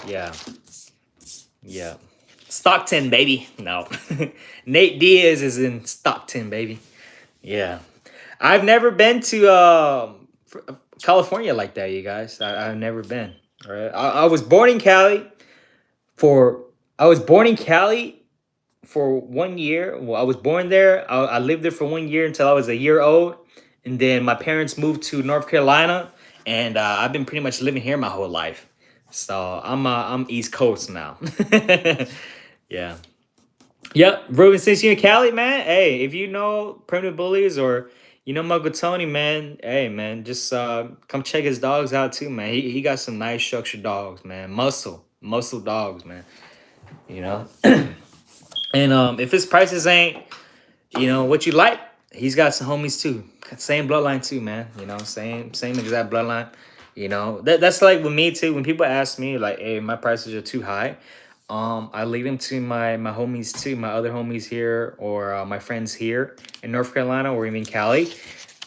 Yeah, yeah. Stockton, baby. No. Nate Diaz is in Stockton, baby. Yeah. I've never been to California like that, you guys. I've never been. All right. I was born in Cali for I was born in Cali for 1 year. Well, I was born there. I lived there for 1 year until I was a year old, and then my parents moved to North Carolina, and I've been pretty much living here my whole life. So I'm East Coast now. Yeah. Yep, Ruben, since you in Cali, man, hey, if you know Primitive Bullies or you know Muggle Tony, man, hey, man, just come check his dogs out too, man. He got some nice structured dogs, man. Muscle dogs, man. You know, and if his prices ain't what you like, he's got some homies too. Same bloodline too, man. Same exact bloodline. That's like with me too. When people ask me like, "Hey, my prices are too high," I lead them to my homies too, my other homies here or my friends here in North Carolina or even Cali.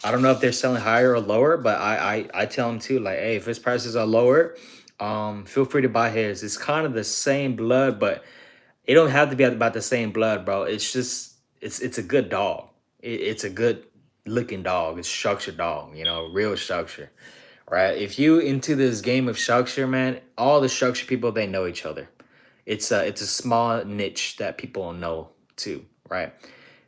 I don't know if they're selling higher or lower, but I tell them too, like, hey, if his prices are lower, feel free to buy his. It's kind of the same blood, but it don't have to be about the same blood, bro. It's just it's a good dog. It's a good looking dog. It's structured dog, real structure. Right? If you into this game of structure, man, all the structure people they know each other. It's a small niche that people know too, right?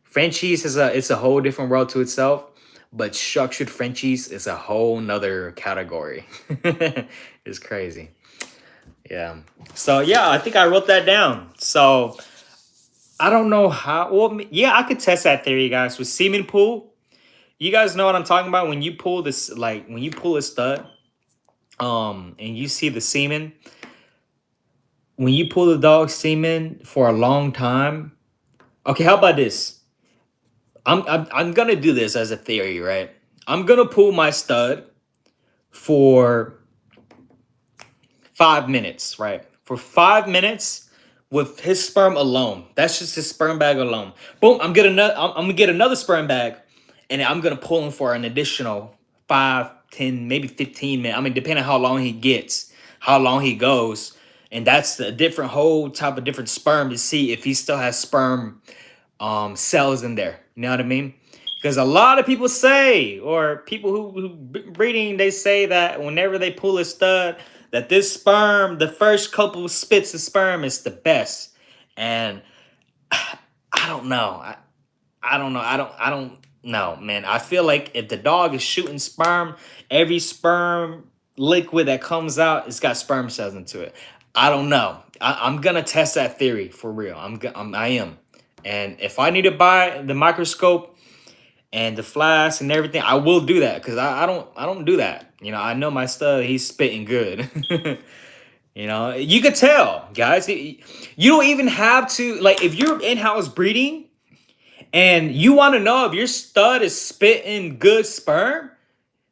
Frenchies is a whole different world to itself, but structured Frenchies is a whole nother category. It's crazy. Yeah. So yeah, I think I wrote that down. So I don't know how. Well, yeah, I could test that theory, guys. With semen pool, you guys know what I'm talking about. When you pull this, like when you pull a stud, and you see the semen. When you pull the dog semen for a long time. Okay, how about this? I'm gonna do this as a theory, right? I'm gonna pull my stud for 5 minutes, right? For 5 minutes with his sperm alone. That's just his sperm bag alone. Boom, I'm gonna get another sperm bag, and I'm gonna pull him for an additional 5, 10, maybe 15 minutes. I mean, depending on how long he gets, how long he goes. And that's the different whole type of different sperm to see if he still has sperm cells in there. You know what I mean? Because a lot of people say, or people who breeding, they say that whenever they pull a stud, that this sperm, the first couple spits of sperm is the best. And I don't know. I don't know. I don't know, man. I feel like if the dog is shooting sperm, every sperm liquid that comes out, it's got sperm cells into it. I don't know. I'm gonna test that theory for real. I am. And if I need to buy the microscope and the flask and everything, I will do that because I don't do that. I know my stud, he's spitting good. You could tell, guys. You don't even have to like if you're in-house breeding and you want to know if your stud is spitting good sperm,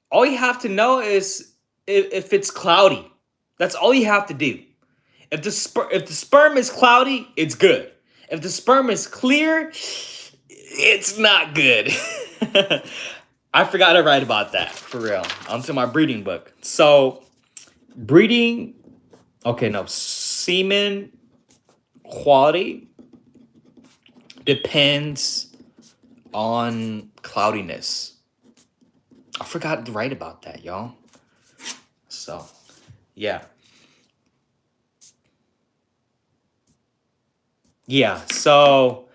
all you have to know is if it's cloudy. That's all you have to do. If the sperm is cloudy, it's good. If the sperm is clear, it's not good. I forgot to write about that for real. Onto my breeding book. So breeding, okay, no, semen quality depends on cloudiness. I forgot to write about that, y'all. So yeah. Yeah. So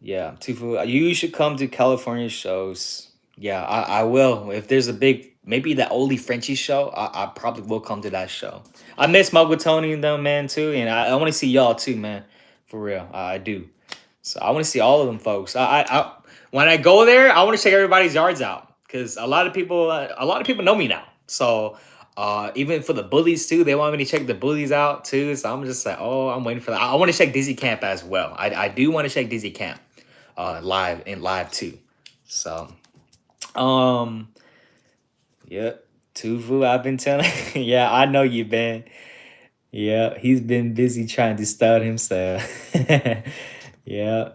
yeah, Tufu, you should come to California shows. Yeah, I will. If there's a big, maybe the Oldie Frenchie show, I probably will come to that show. I miss Muggle Tony and them, man, too. And I want to see y'all, too, man. For real. I do. So I want to see all of them, folks. When I go there, I want to check everybody's yards out. Because a lot of people know me now. So even for the bullies, too, they want me to check the bullies out, too. So I'm just like, oh, I'm waiting for that. I want to check Dizzy Camp as well. I do want to check Dizzy Camp live too. So um yeah, Tufu, I've been telling yeah, I know you've been. Yeah, he's been busy trying to stud himself. Yeah.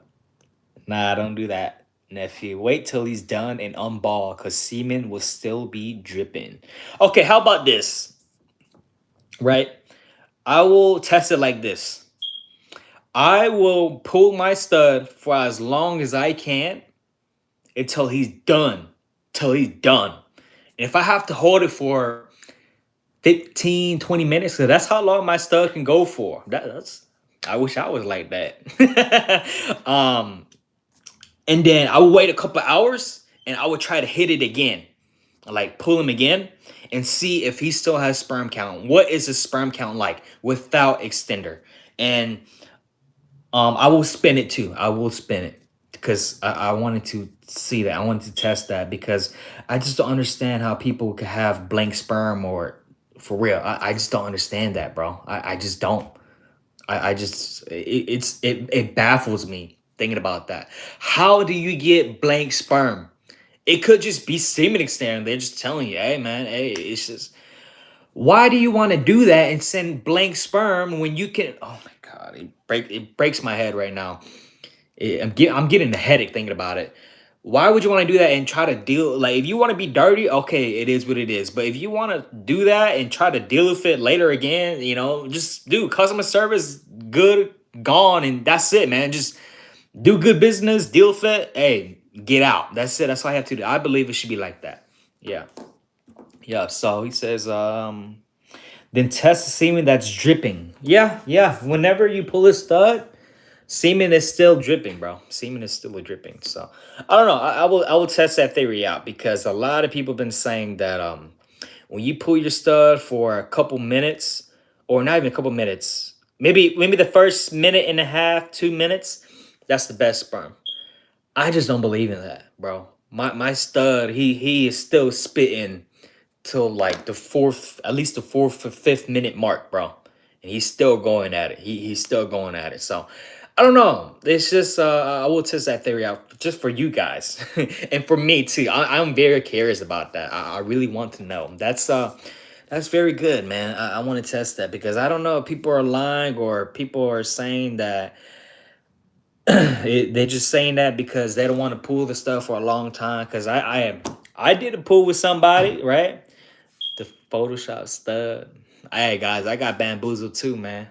Nah, don't do that. nephew. Wait till he's done and unball, cause semen will still be dripping. Okay, how about this? Right? I will test it like this. I will pull my stud for as long as I can until he's done. Till he's done. And if I have to hold it for 15, 20 minutes, so that's how long my stud can go for. That's I wish I was like that. And then I would wait a couple hours and I would try to hit it again. Like pull him again and see if he still has sperm count. What is his sperm count like without extender? And I will spin it too. I will spin it because I wanted to see that. I wanted to test that because I just don't understand how people could have blank sperm or for real. I just don't understand that, bro. I just don't. I just it baffles me thinking about that. How do you get blank sperm? It could just be semen extender. They're just telling you, hey man, hey, it's just why do you want to do that and send blank sperm when you can? Oh my god, it breaks my head right now. I'm getting a headache thinking about it. Why would you want to do that and try to deal like if you want to be dirty, okay, it is what it is. But if you want to do that and try to deal with it later again, just do customer service good, gone, and that's it, man. Just do good business, deal with it. Hey, get out. That's it. That's all I have to do. I believe it should be like that. Yeah. Yeah. So he says, then test the semen that's dripping. Yeah, yeah. Whenever you pull a stud, semen is still dripping, bro. Semen is still dripping. So I don't know. I will test that theory out because a lot of people have been saying that when you pull your stud for a couple minutes, or not even a couple minutes, maybe the first minute and a half, 2 minutes, that's the best sperm. I just don't believe in that, bro. My stud, he is still spitting till like the fourth, at least the fourth or fifth minute mark, bro. And he's still going at it. He's still going at it. So I don't know. It's just I will test that theory out just for you guys and for me too. I'm very curious about that. I really want to know. That's very good, man. I want to test that because I don't know if people are lying or people are saying that they're just saying that because they don't want to pull the stuff for a long time. Because I did a pull with somebody, right? The Photoshop stud. Hey guys, I got bamboozled too, man.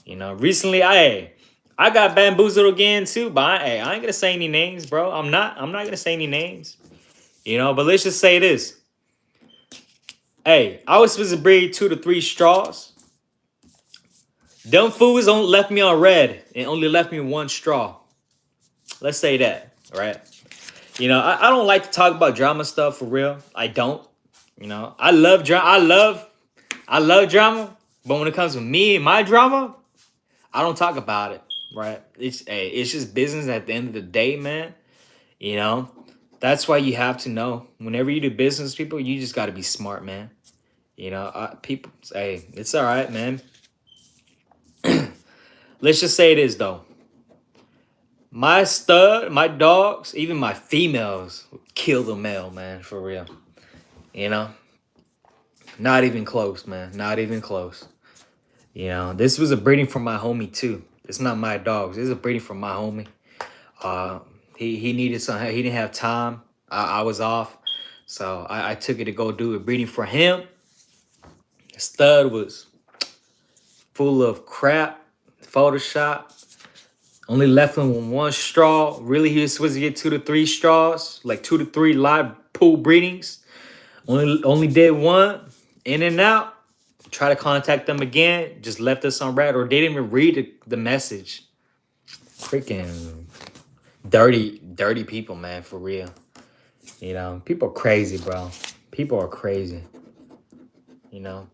Recently I got bamboozled again too, but I ain't gonna say any names, bro. I'm not gonna say any names. But let's just say this. Hey, I was supposed to breed 2 to 3 straws. Them fools only left me on red and only left me 1 straw. Let's say that, right? I don't like to talk about drama stuff for real. I don't. I love drama. I love drama. But when it comes to me and my drama, I don't talk about it. Right? It's just business at the end of the day, man. You know, that's why you have to know. Whenever you do business, people, you just got to be smart, man. People, hey, it's all right, man. Let's just say it is though. My stud, my dogs, even my females kill the male, man, for real. You know, not even close, man. Not even close. This was a breeding from my homie too. It's not my dogs. This is a breeding from my homie. Uh, he needed some. He didn't have time. I was off, so I took it to go do a breeding for him. The stud was full of crap, Photoshop. Only left him with 1 straw. Really, he was supposed to get 2 to 3 straws, like 2 to 3 live pool breedings. Only did one, in and out. Try to contact them again, just left us on red, or they didn't even read the message. Freaking dirty people, man, for real. People are crazy, bro. People are crazy. You know,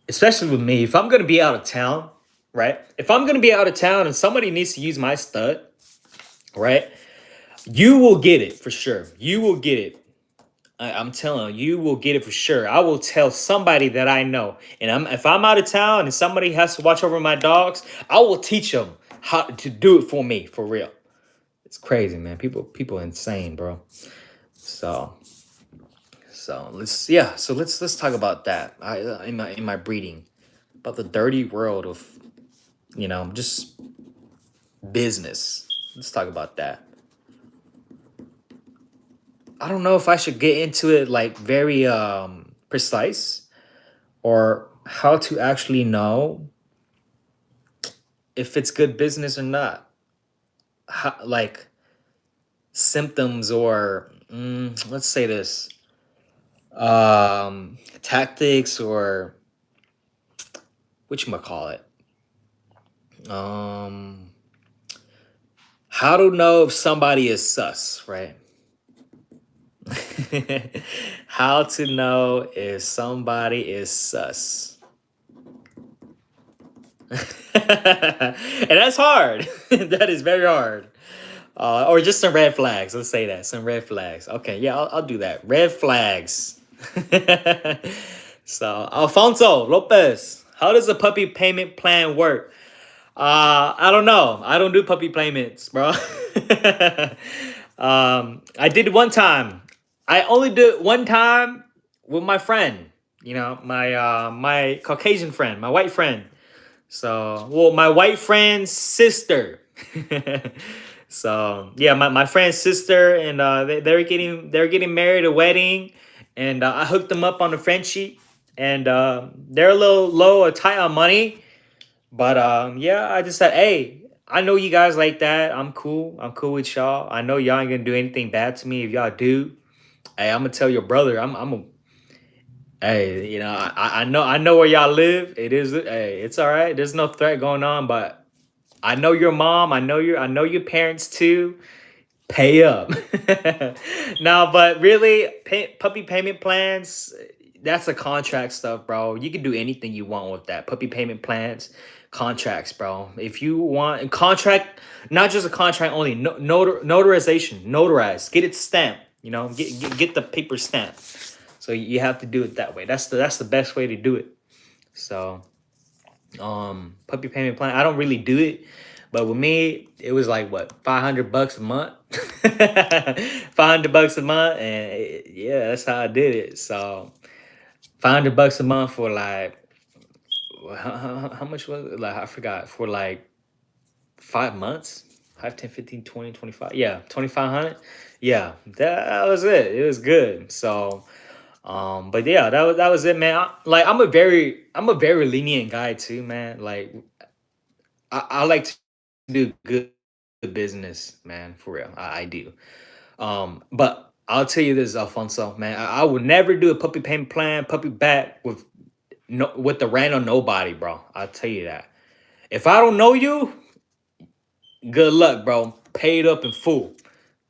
especially with me. If I'm gonna be out of town, right? If I'm gonna be out of town and somebody needs to use my stud, right? You will get it for sure. You will get it. I'm telling you, you will get it for sure. I will tell somebody that I know, and if I'm out of town and somebody has to watch over my dogs, I will teach them how to do it for me, for real. It's crazy, man. People insane, bro. So let's talk about that. In my breeding, about the dirty world of just business, Let's talk about that. I don't know if I should get into it like very precise, or how to actually know if it's good business or not. Like symptoms, or let's say this, tactics, or what you call it, um how to know if somebody is sus, right? How to know if somebody is sus. And that's hard. That is very hard. Or just some red flags. Let's say that. Some red flags. Okay, yeah, I'll do that. Red flags. So, Alfonso Lopez, how does a puppy payment plan work? I don't know. I don't do puppy payments, bro. I did one time. I only did it one time with my friend. My Caucasian friend, my white friend. So, well, my white friend's sister. So, yeah, my friend's sister, and they're getting married, a wedding, and I hooked them up on the Frenchie, and they're a little low or tight on money, but yeah, I just said, hey, I know you guys like that. I'm cool. I'm cool with y'all. I know y'all ain't gonna do anything bad to me. If y'all do, hey, I'm gonna tell your brother. I'm a Hey, I know where y'all live. Hey, it's all right. There's no threat going on, but I know your mom. I know your parents too. Pay up. No, but really, puppy payment plans, that's a contract stuff, bro. You can do anything you want with that. Puppy payment plans, contracts, bro. If you want a contract, not just a contract only, notarization, notarize, get it stamped, get the paper stamped. So you have to do it that way. That's the best way to do it. So puppy payment plan, I don't really do it, but with me it was like what, $500 a month. $500 a month, and yeah, that's how I did it. So $500 a month for like, how much was it, like, I forgot, for like 5 months, 5, 10, 15, 20, 25. Yeah, 2,500. Yeah, that was it. It was good. So but yeah, that was it, man. I'm a very lenient guy too, man. Like, I like to do good business, man, for real. I do. But I'll tell you this, Alfonso, man. I would never do a puppy payment plan, puppy back with no with the random nobody, bro. I'll tell you that. If I don't know you, good luck, bro. Paid up in full.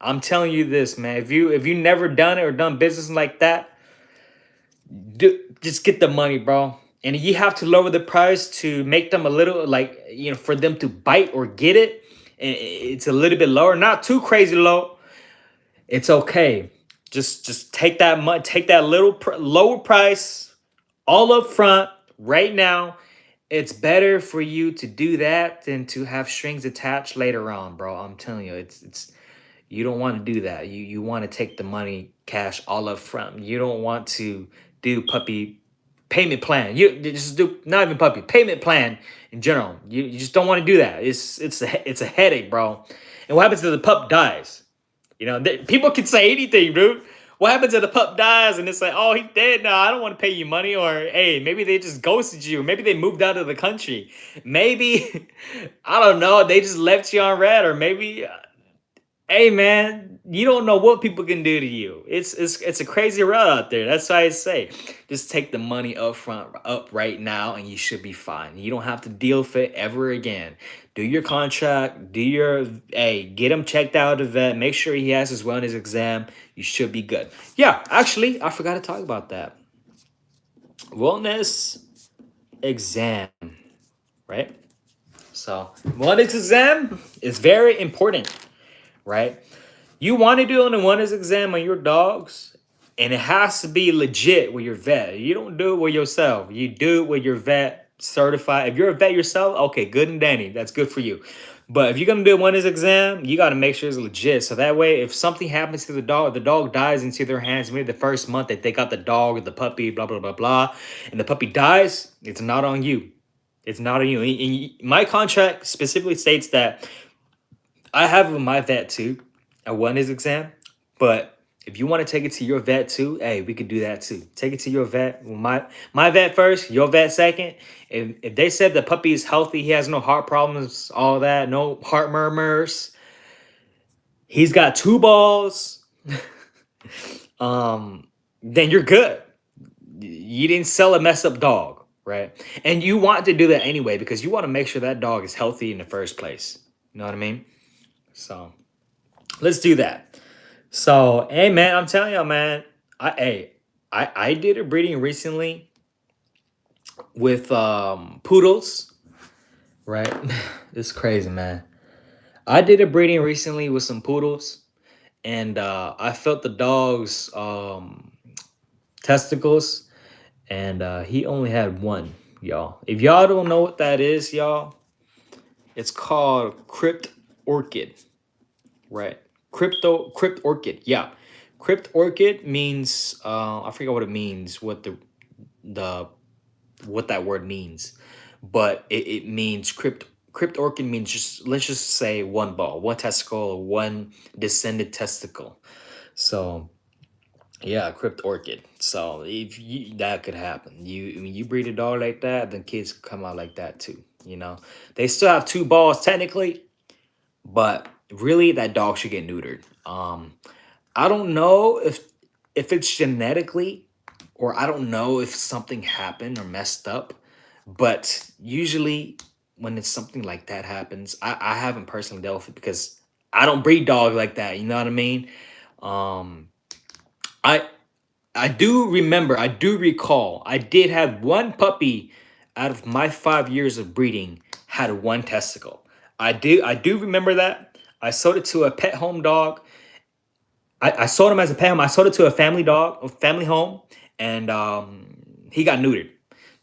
I'm telling you this, man. If you never done it or done business like that, just get the money, bro. And you have to lower the price to make them a little, like, for them to bite or get it. It's a little bit lower, not too crazy low. It's okay. Just take that money, take that little lower price all up front right now. It's better for you to do that than to have strings attached later on, bro. I'm telling you, it's you don't want to do that. You want to take the money cash all up front. You don't want to do puppy payment plan. You just do, not even puppy payment plan in general. You just don't want to do that. It's a headache, bro. And what happens if the pup dies? People can say anything, dude. What happens if the pup dies and it's like, oh, he dead now? I don't want to pay you money. Or hey, maybe they just ghosted you. Maybe they moved out of the country. Maybe I don't know. They just left you on red, or maybe. Hey, man, you don't know what people can do to you. It's a crazy world out there. That's why I say, just take the money up front, up right now, and you should be fine. You don't have to deal with it ever again. Do your contract. Get him checked out of the vet. Make sure he has his wellness exam. You should be good. Yeah, actually, I forgot to talk about that. Wellness exam, right? So, wellness exam is very important, right? You want to do an wellness exam on your dogs, and it has to be legit with your vet. You don't do it with yourself. You do it with your vet certified. If you're a vet yourself, okay, good and dandy. That's good for you. But if you're gonna do a wellness exam, you got to make sure it's legit. So that way, if something happens to the dog dies into their hands. Maybe the first month that they got the dog or the puppy, blah blah blah blah, and the puppy dies, it's not on you. It's not on you. My contract specifically states that I have it with my vet too, a wellness exam. But if you want to take it to your vet too, hey, we could do that too. Take it to your vet. Well, my vet first, your vet second. If they said the puppy is healthy, he has no heart problems, all that, no heart murmurs, he's got two balls, then you're good. You didn't sell a mess up dog, right? And you want to do that anyway because you want to make sure that dog is healthy in the first place. You know what I mean? So let's do that. So, hey man, I'm telling you, man, I did a breeding recently with poodles, right? It's crazy, man. I did a breeding recently with some poodles, and I felt the dog's testicles, and he only had one, y'all. If y'all don't know what that is, y'all, it's called crypt orchid, right? Crypt orchid, yeah. Crypt orchid means I forget what it means, the what that word means, but it means crypt orchid means just let's just say one ball, one testicle, or one descended testicle. So yeah, crypt orchid. So if you, that could happen. You when you breed a dog like that, then kids come out like that too. You know, they still have two balls technically, but really that dog should get neutered. I don't know if it's genetically, or I don't know if something happened or messed up, but usually when it's something like that happens, I haven't personally dealt with it because I don't breed dogs like that. You know what I mean? Um, I I do recall, I did have one puppy out of my 5 years of breeding had one testicle. I do remember that. I sold it to a pet home dog. I sold him as a pet home. I sold it to a family dog, a family home, and he got neutered.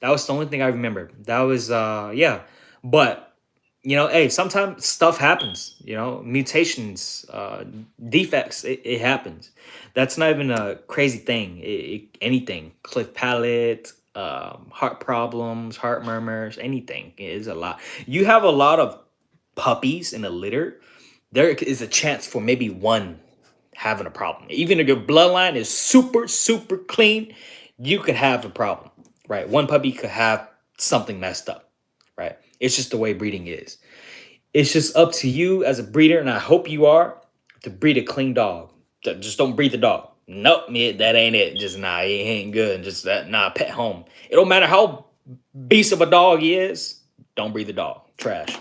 That was the only thing I remember. That was yeah. But you know, hey, sometimes stuff happens, you know, mutations, defects, it happens. That's not even a crazy thing. Anything, cliff palate, heart problems, heart murmurs, anything is a lot. You have a lot of puppies in a litter, there is a chance for maybe one having a problem. Even if your bloodline is super, super clean, you could have a problem, right? One puppy could have something messed up, right? It's just the way breeding is. It's just up to you as a breeder, and I hope you are, to breed a clean dog. Just don't breed the dog. Nope, yeah, that ain't it. Just nah, he ain't good. Just that nah, pet home. It don't matter how beast of a dog he is. Don't breed the dog. Trash.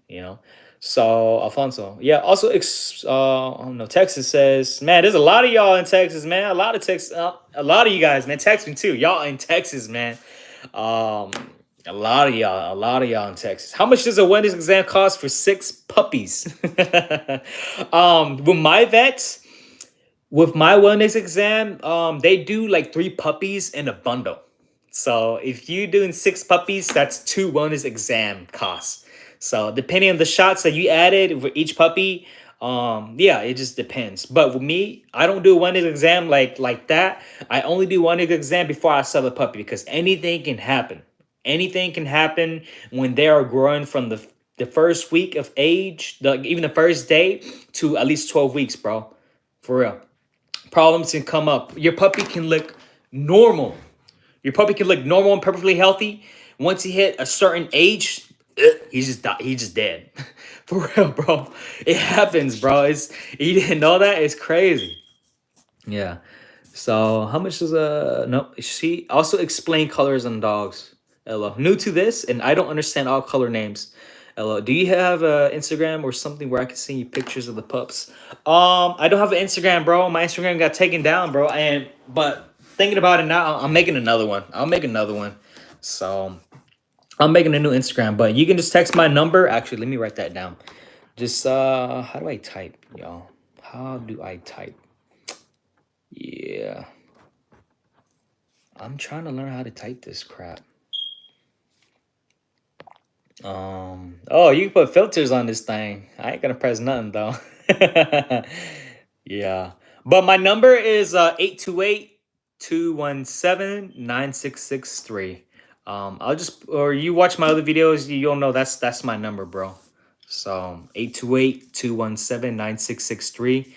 You know. So Alfonso, yeah. Also, I don't know. Texas says, man, there's a lot of y'all in Texas, man. A lot of Texas, a lot of you guys, man. Text me too. Y'all in Texas, man. Um, a lot of y'all in Texas. How much does a wellness exam cost for six puppies? With my vets, with my wellness exam, they do like three puppies in a bundle. So if you're doing six puppies, that's two wellness exam costs. So depending on the shots that you added for each puppy, yeah, it just depends. But with me, I don't do a wellness exam like that. I only do wellness exam before I sell the puppy because anything can happen. Anything can happen when they are growing from the first week of age, even the first day to at least 12 weeks, bro. For real. Problems can come up. Your puppy can look normal. Your puppy can look normal and perfectly healthy. Once he hit a certain age, he's just dead. For real, bro. It happens, bro. It's you didn't know that? It's crazy. Yeah. So how much is no, she also explained colors on dogs. Hello. New to this, and I don't understand all color names. Hello. Do you have Instagram or something where I can send you pictures of the pups? I don't have an Instagram, bro. My Instagram got taken down, bro. And but thinking about it now, I'm making another one. I'll make another one. So I'm making a new Instagram, but you can just text my number. Actually, let me write that down. Just how do I type, y'all? How do I type? Yeah. I'm trying to learn how to type this crap. Oh, you can put filters on this thing. I ain't gonna press nothing though. Yeah. But my number is 828 I'll just or you watch my other videos, you'll know that's my number, bro. So 828-217-9663.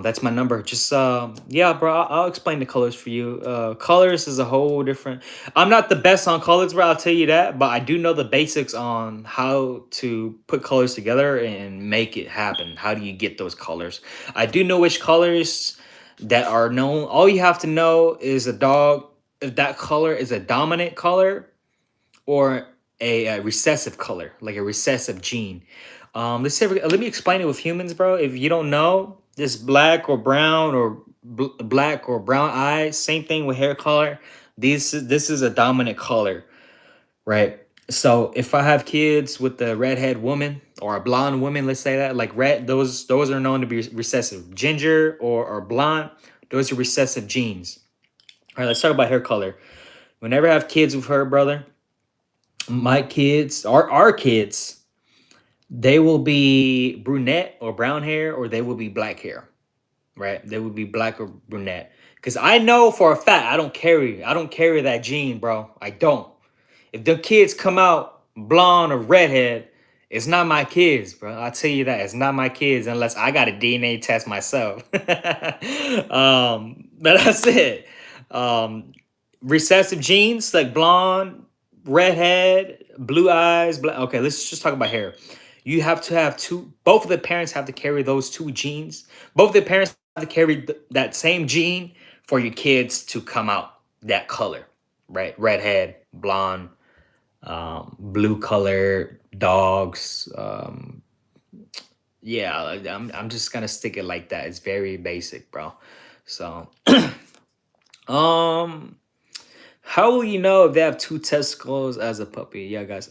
That's my number. Just yeah, bro. I'll explain the colors for you. Colors is a whole different. I'm not the best on colors, bro. I'll tell you that, but I do know the basics on how to put colors together and make it happen. How do you get those colors? I do know which colors that are known. All you have to know is a dog. If that color is a dominant color or a recessive color, like a recessive gene. Let's say, let me explain it with humans, bro. If you don't know, this black or brown or black or brown eyes, same thing with hair color. This is a dominant color, right? So if I have kids with the redhead woman or a blonde woman, let's say that, like red, those are known to be recessive. Ginger or blonde, those are recessive genes. All right, let's talk about hair color. Whenever I have kids with her, brother, my kids, our kids, they will be brunette or brown hair, or they will be black hair, right? They would be black or brunette. Because I know for a fact I don't carry that gene, bro. I don't. If the kids come out blonde or redhead, it's not my kids, bro. I'll tell you that. It's not my kids unless I got a DNA test myself. But that's it. Um, recessive genes like blonde, redhead, blue eyes. Okay, let's just talk about hair. You have to have two. Both of the parents have to carry those two genes. Both of the parents have to carry that same gene for your kids to come out that color, right? Redhead, blonde, blue color, dogs. Yeah, I'm just gonna stick it like that. It's very basic, bro. So, um, how will you know if they have two testicles as a puppy? Yeah, guys.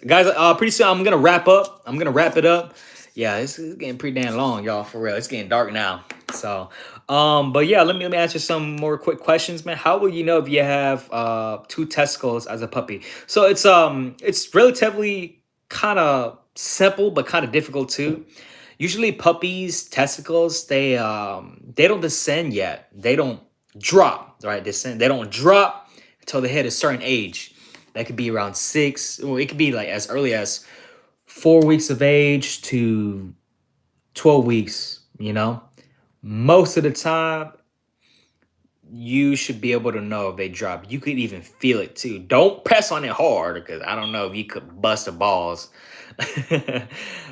Pretty soon I'm gonna wrap up. I'm gonna wrap it up. Yeah, it's getting pretty damn long, y'all. For real, it's getting dark now. So, but yeah, let me answer some more quick questions, man. How will you know if you have two testicles as a puppy? So it's relatively kind of simple, but kind of difficult too. Usually, puppies' testicles they don't descend yet. They don't drop, right? Descend. They don't drop until they hit a certain age. That could be around 6, or it could be like as early as 4 weeks of age to 12 weeks, Most of the time, you should be able to know if they drop. You could even feel it too. Don't press on it hard because I don't know if you could bust the balls.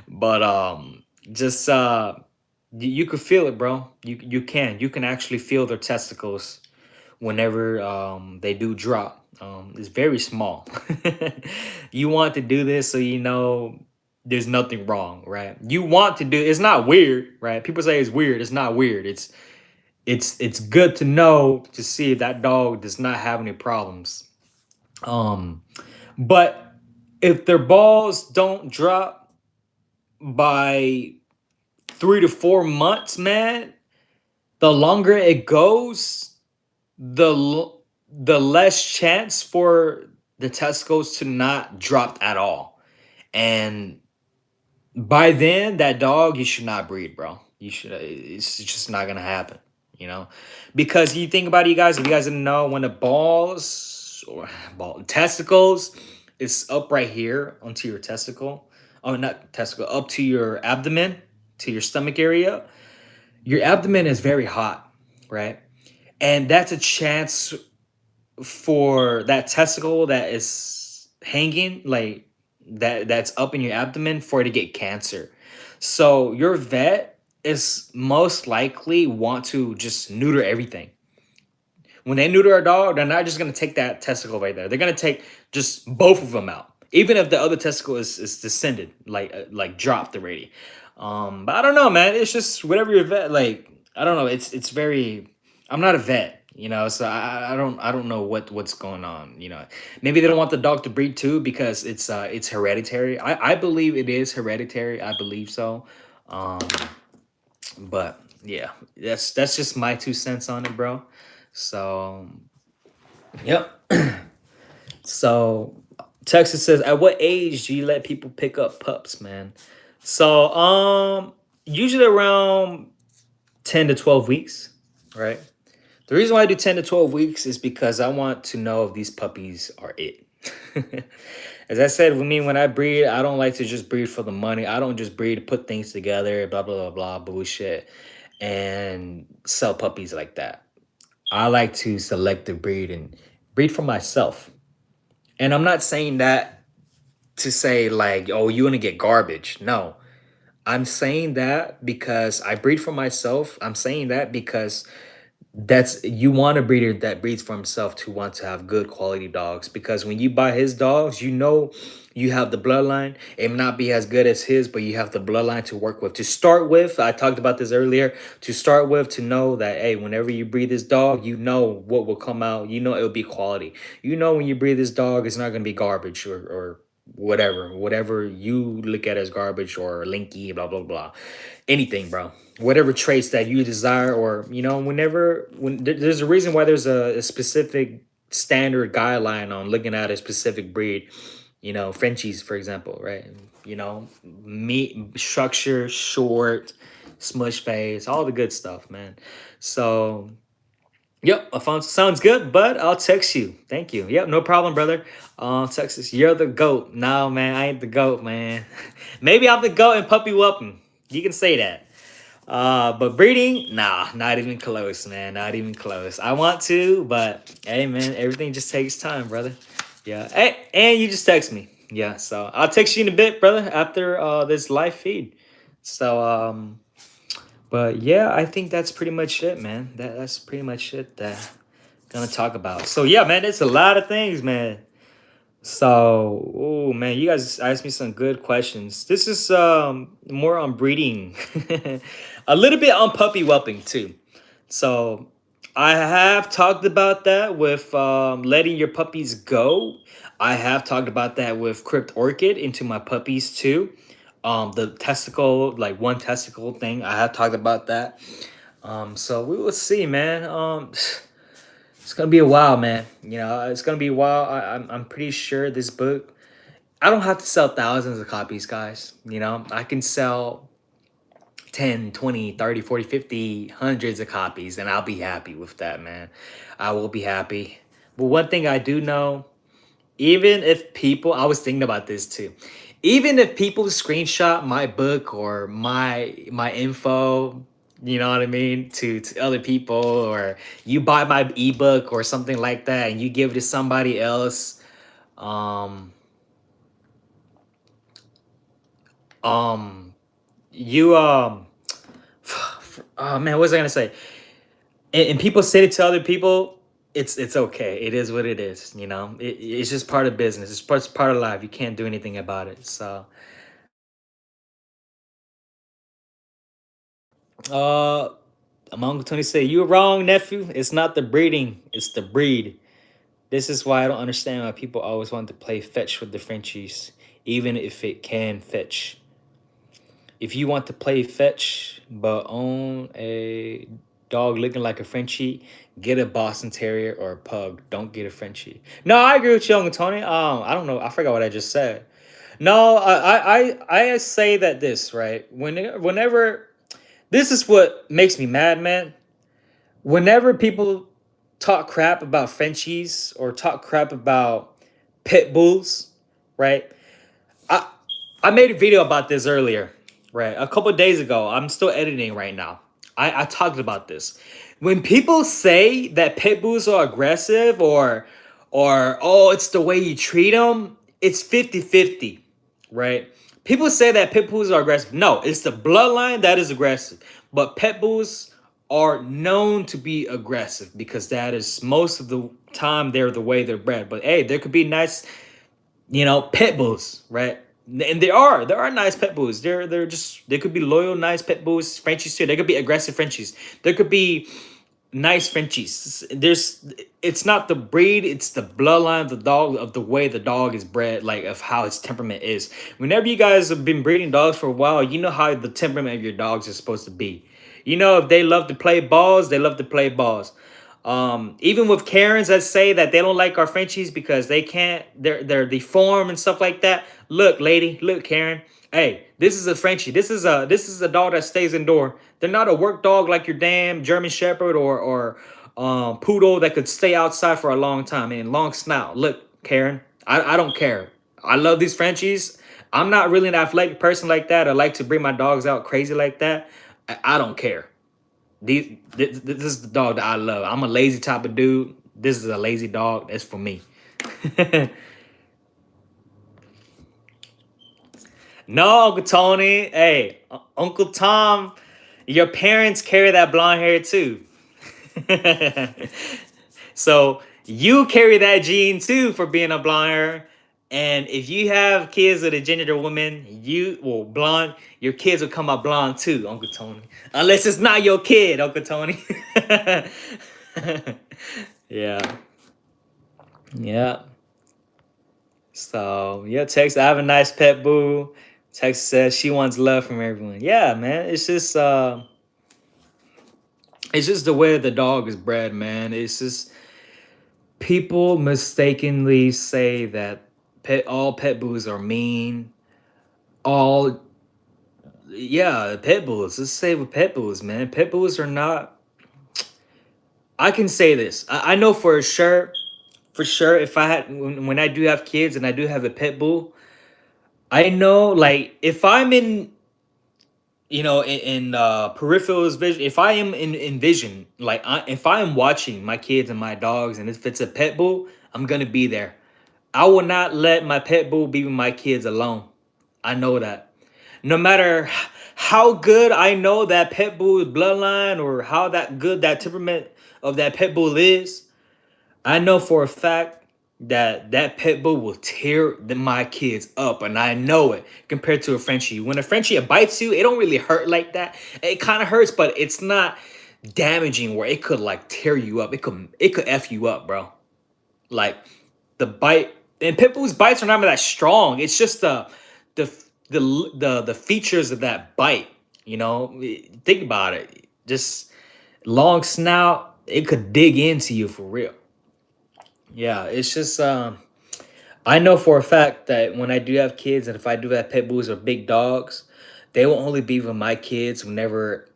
But just you could feel it, bro. You can actually feel their testicles whenever they do drop. It's very small. You want to do this so there's nothing wrong, right? You want to do it's not weird, right? People say it's weird. It's not weird. It's good to know to see if that dog does not have any problems. Um, but if their balls don't drop by 3 to 4 months, man, the longer it goes, the less chance for the testicles to not drop at all. And by then, that dog you should not breed, bro. You should. It's just not gonna happen. You know, because you think about it, you guys. If you guys didn't know, when the balls or testicles is up right here onto your testicle, oh, not testicle, up to your abdomen, to your stomach area. Your abdomen is very hot, right? And that's a chance for that testicle that is hanging like that's up in your abdomen for it to get cancer. So your vet is most likely want to just neuter everything. When they neuter a dog, they're not just gonna take that testicle right there. They're gonna take just both of them out, even if the other testicle is descended, like dropped already. But I don't know, man. It's just whatever your vet like. I don't know. It's very. I'm not a vet, so I don't know what's going on. Maybe they don't want the dog to breed too because it's hereditary. I believe it is hereditary. I believe so. Um, but yeah, that's just my 2 cents on it, bro. So yep. So Texas says, at what age do you let people pick up pups, man? So usually around 10 to 12 weeks, right? The reason why I do 10 to 12 weeks is because I want to know if these puppies are it. As I said, with me, when I breed, I don't like to just breed for the money. I don't just breed to put things together, blah, blah, blah, blah, bullshit, and sell puppies like that. I like to selective breed and breed for myself. And I'm not saying that to say, like, oh, you want to get garbage. No, I'm saying that because I breed for myself. I'm saying that because that's you want a breeder that breeds for himself to want to have good quality dogs, because when you buy his dogs, you know you have the bloodline. It may not be as good as his, but you have the bloodline to work with, to start with. I talked about this earlier. To start with, to know that, hey, whenever you breed this dog, you know what will come out. You know it'll be quality. You know when you breed this dog, it's not going to be garbage, or whatever you look at as garbage or linky, blah blah blah, anything, bro. Whatever traits that you desire, or whenever there's a reason why there's a specific standard guideline on looking at a specific breed. Frenchies, for example, right? Meat structure, short, smush face, all the good stuff, man. So yep, Alfonso, sounds good, but I'll text you. Thank you. Yep, no problem, brother. Texas, you're the goat. No, man, I ain't the goat, man. Maybe I'm the goat in puppy whooping. You can say that. But breeding, nah, not even close, man. Not even close. I want to, but hey, man, everything just takes time, brother. Yeah. Hey, and you just text me. Yeah. So I'll text you in a bit, brother, after this live feed. So but yeah, I think that's pretty much it, man. That's pretty much it that I'm gonna talk about. So yeah, man, it's a lot of things, man. So, oh man, you guys asked me some good questions. This is more on breeding, a little bit on puppy whelping too. So, I have talked about that with letting your puppies go. I have talked about that with Crypt Orchid into my puppies too. The testicle, like one testicle thing, I have talked about that. So we will see, man. It's gonna be a while, man. It's gonna be a while. I'm pretty sure this book. I don't have to sell thousands of copies, guys. I can sell 10, 20, 30, 40, 50, hundreds of copies, and I'll be happy with that, man. I will be happy. But one thing I do know, even if people, I was thinking about this too. Even if people screenshot my book or my info, you know what I mean, to other people, or you buy my ebook or something like that, and you give it to somebody else, um, um, you oh man, what was I gonna say? And people say it to other people. It's okay. It is what it is. It's just part of business. It's part of life. You can't do anything about it. So, uh, my uncle Tony said, "You're wrong, nephew. It's not the breeding. It's the breed. This is why I don't understand why people always want to play fetch with the Frenchies, even if it can fetch. If you want to play fetch but own a dog looking like a Frenchie, get a Boston Terrier or a Pug. Don't get a Frenchie." No, I agree with you, Uncle Tony. I don't know. I forgot what I just said. No, I say that this right. Whenever this is what makes me mad, man. Whenever people talk crap about Frenchies or talk crap about pit bulls, right? I I made a video about this earlier, right? A couple of days ago. I'm still editing right now. I talked about this. When people say that pit bulls are aggressive, or oh, it's the way you treat them, it's 50-50, right? People say that pit bulls are aggressive. No, it's the bloodline that is aggressive. But pit bulls are known to be aggressive because that is most of the time they're the way they're bred. But hey, there could be nice, pit bulls, right? And there are nice pit bulls. They could be loyal, nice pit bulls, Frenchies too. They could be aggressive Frenchies. There could be nice Frenchies. It's not the breed, it's the bloodline of the dog, of the way the dog is bred, like of how its temperament is. Whenever you guys have been breeding dogs for a while, you know how the temperament of your dogs is supposed to be. If they love to play balls, they love to play balls. Even with Karens that say that they don't like our Frenchies because they can't, they're deformed and stuff like that. Look, lady, look, Karen. Hey, this is a Frenchie. This is a dog that stays indoor. They're not a work dog like your damn German Shepherd or poodle that could stay outside for a long time and long snout. Look, Karen. I don't care. I love these Frenchies. I'm not really an athletic person like that. I like to bring my dogs out crazy like that. I don't care. This is the dog that I love. I'm a lazy type of dude. This is a lazy dog. That's for me. No, Uncle Tony. Hey, Uncle Tom, your parents carry that blonde hair too. So you carry that gene too for being a blonde hair. And if you have kids with a gender woman, blonde, your kids will come out blonde too, Uncle Tony. Unless it's not your kid, Uncle Tony. Yeah. Yeah. So yeah, Tex, I have a nice pet boo. Tex says she wants love from everyone. Yeah, man. It's just the way the dog is bred, man. It's just people mistakenly say that all pet bulls are mean. All Yeah, pet bulls. Let's say with pet bulls, man. Pet bulls are not. I can say this. I know for sure. If I had when I do have kids and I do have a pet bull, I know like if I'm in peripherals vision, if I am in vision, if I am watching my kids and my dogs, and if it's a pet bull, I'm gonna be there. I will not let my pet bull be with my kids alone. I know that. No matter how good I know that pit bull's bloodline or how that good that temperament of that pit bull is, I know for a fact that that pit bull will tear my kids up, and I know it. Compared to a Frenchie, when a Frenchie bites you, it don't really hurt like that. It kind of hurts, but it's not damaging where it could like tear you up. It could f you up, bro. Like the bite, and pit bulls bites are not that strong. It's just the the features of that bite. Think about it. Just long snout, it could dig into you for real. Yeah, it's just I know for a fact that when I do have kids, and if I do have pit bulls or big dogs, they will only be with my kids whenever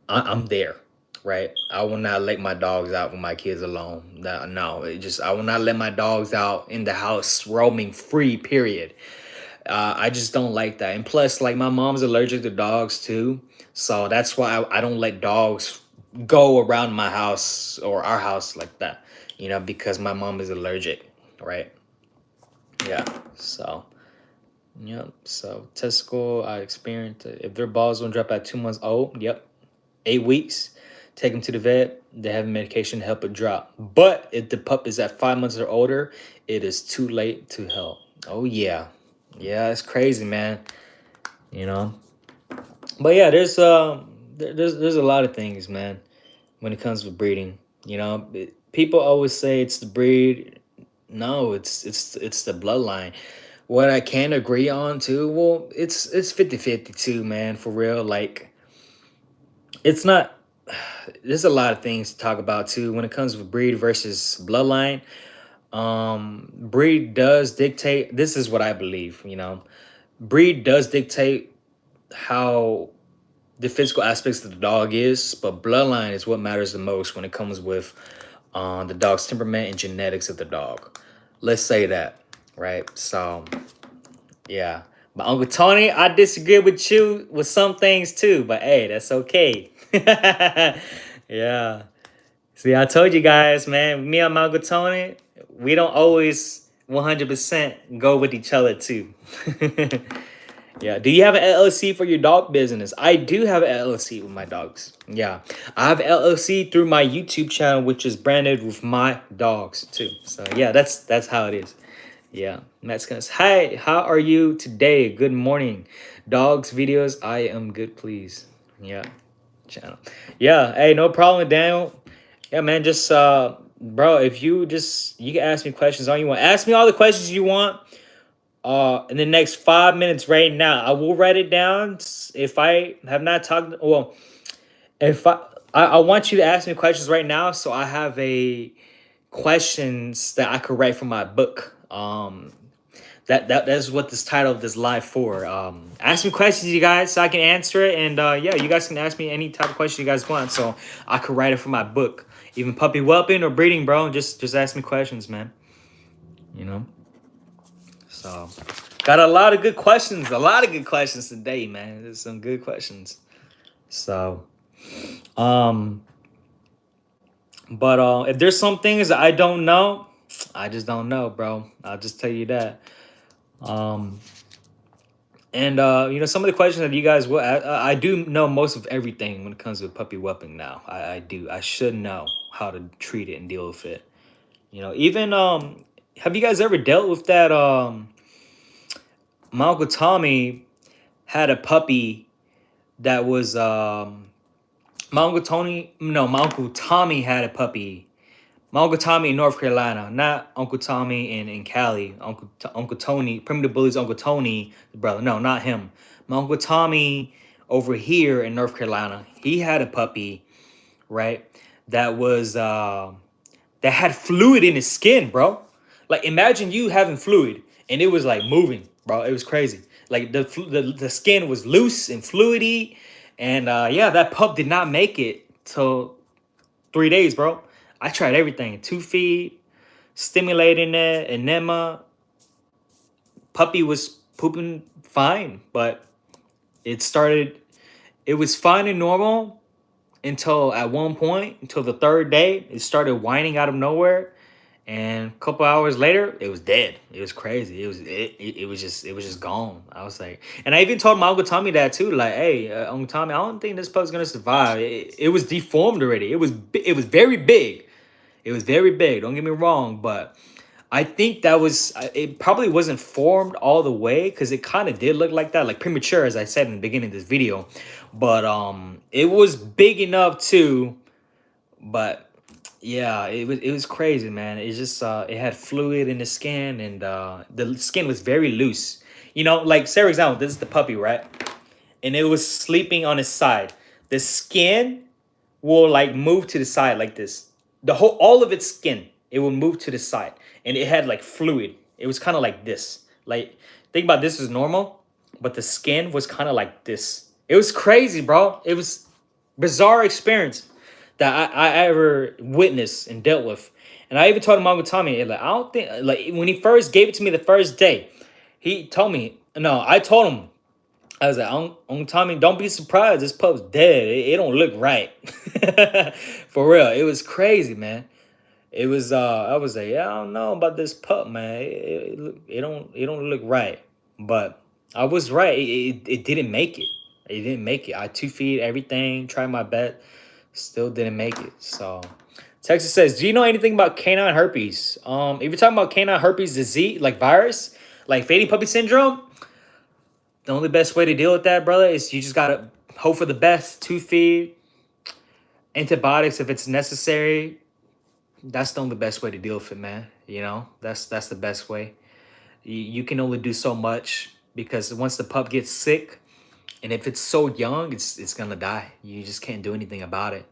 I'm there, right? I will not let my dogs out with my kids alone. No, I will not let my dogs out in the house roaming free. Period. I just don't like that. And plus, like my mom's allergic to dogs too, so that's why I don't let dogs go around my house or our house like that. Because my mom is allergic, right? Yeah. So. Yep. So testicle, I experienced if their balls don't drop at 2 months old. Yep. 8 weeks, take them to the vet. They have medication to help it drop. But if the pup is at 5 months or older, it is too late to help. Oh yeah, yeah, it's crazy, man. You know, but yeah, there's a lot of things, man, when it comes to breeding. People always say it's the breed. No, it's the bloodline. What I can agree on too, well, it's 50-50 too, man, for real. Like it's not there's a lot of things to talk about too when it comes with breed versus bloodline. Breed does dictate, this is what I believe. Breed does dictate how the physical aspects of the dog is, but bloodline is what matters the most when it comes with the dog's temperament and genetics of the dog. Let's say that, right? So yeah, but Uncle Tony, I disagree with you with some things too, but hey, that's okay. Yeah. See, I told you guys, man, me and my Uncle Tony, we don't always 100% go with each other too. Yeah. Do you have an LLC for your dog business? I do have an LLC with my dogs. Yeah. I have LLC through my YouTube channel, which is branded with my dogs too. So yeah, that's how it is. Yeah. Matt's gonna say, hi, how are you today? Good morning. Dogs videos. I am good, please. Yeah. Channel. Yeah. Hey, no problem, Daniel. Yeah, man. Just bro, if you can ask me questions all you want. Ask me all the questions you want in the next 5 minutes right now. I will write it down. If I have not talked, well, if I want you to ask me questions right now, so I have a questions that I could write for my book. That's what this title of this live for. Ask me questions, you guys, so I can answer it. And yeah, you guys can ask me any type of question you guys want, so I could write it for my book. Even puppy whelping or breeding, bro. Just ask me questions, man. you know. So, got a lot of good questions. A lot of good questions today, man. There's some good questions. So, um, but if there's some things that I don't know, I just don't know, bro. I'll just tell you that. Um, and some of the questions that you guys will, I do know most of everything when it comes to puppy whelping now. I do. I should know how to treat it and deal with it. Even have you guys ever dealt with that? My uncle Tommy had a puppy that was my uncle Tony. No, my uncle Tommy had a puppy. My uncle Tommy in North Carolina, not Uncle Tommy in Cali. Uncle Tony, Primitive Bully's Uncle Tony, brother. No, not him. My Uncle Tommy over here in North Carolina. He had a puppy, right? That was that had fluid in his skin, bro. Like imagine you having fluid and it was like moving, bro. It was crazy. Like the skin was loose and fluidy, and yeah, that pup did not make it till 3 days, bro. I tried everything: 2 feet, stimulating it, enema. Puppy was pooping fine, but it started. It was fine and normal until at one point, until the third day, it started whining out of nowhere, and a couple hours later, it was dead. It was crazy. It was just gone. I was like, and I even told my uncle Tommy that too. Like, hey, Uncle Tommy, I don't think this pup's gonna survive. It was deformed already. It was very big. It was very big. Don't get me wrong, but I think that was it. Probably wasn't formed all the way because it kind of did look like that, like premature, as I said in the beginning of this video. But it was big enough too. But yeah, it was crazy, man. It just it had fluid in the skin, and the skin was very loose. Like say for example, this is the puppy, right? And it was sleeping on his side. The skin will like move to the side like this. All of its skin, it will move to the side, and it had like fluid. It was kind of like this. Like think about this is normal, but the skin was kind of like this. It was crazy, bro. It was bizarre experience that I ever witnessed and dealt with. And I even told him Uncle Tommy, like I don't think like when he first gave it to me the first day, he told me no. I told him I was like, Uncle Tommy, don't be surprised. This pup's dead. It don't look right. For real. It was crazy, man. It was I was like, yeah, I don't know about this pup, man. It don't look right. But I was right. It didn't make it. It didn't make it. I 2 feet everything, tried my best, still didn't make it. So Texas says, do you know anything about canine herpes? If you're talking about canine herpes disease, like virus, like fading puppy syndrome, the only best way to deal with that, brother, is you just gotta hope for the best. 2 feet, antibiotics if it's necessary. That's the only best way to deal with it, man. That's the best way. You can only do so much because once the pup gets sick, and if it's so young, it's gonna die. You just can't do anything about it,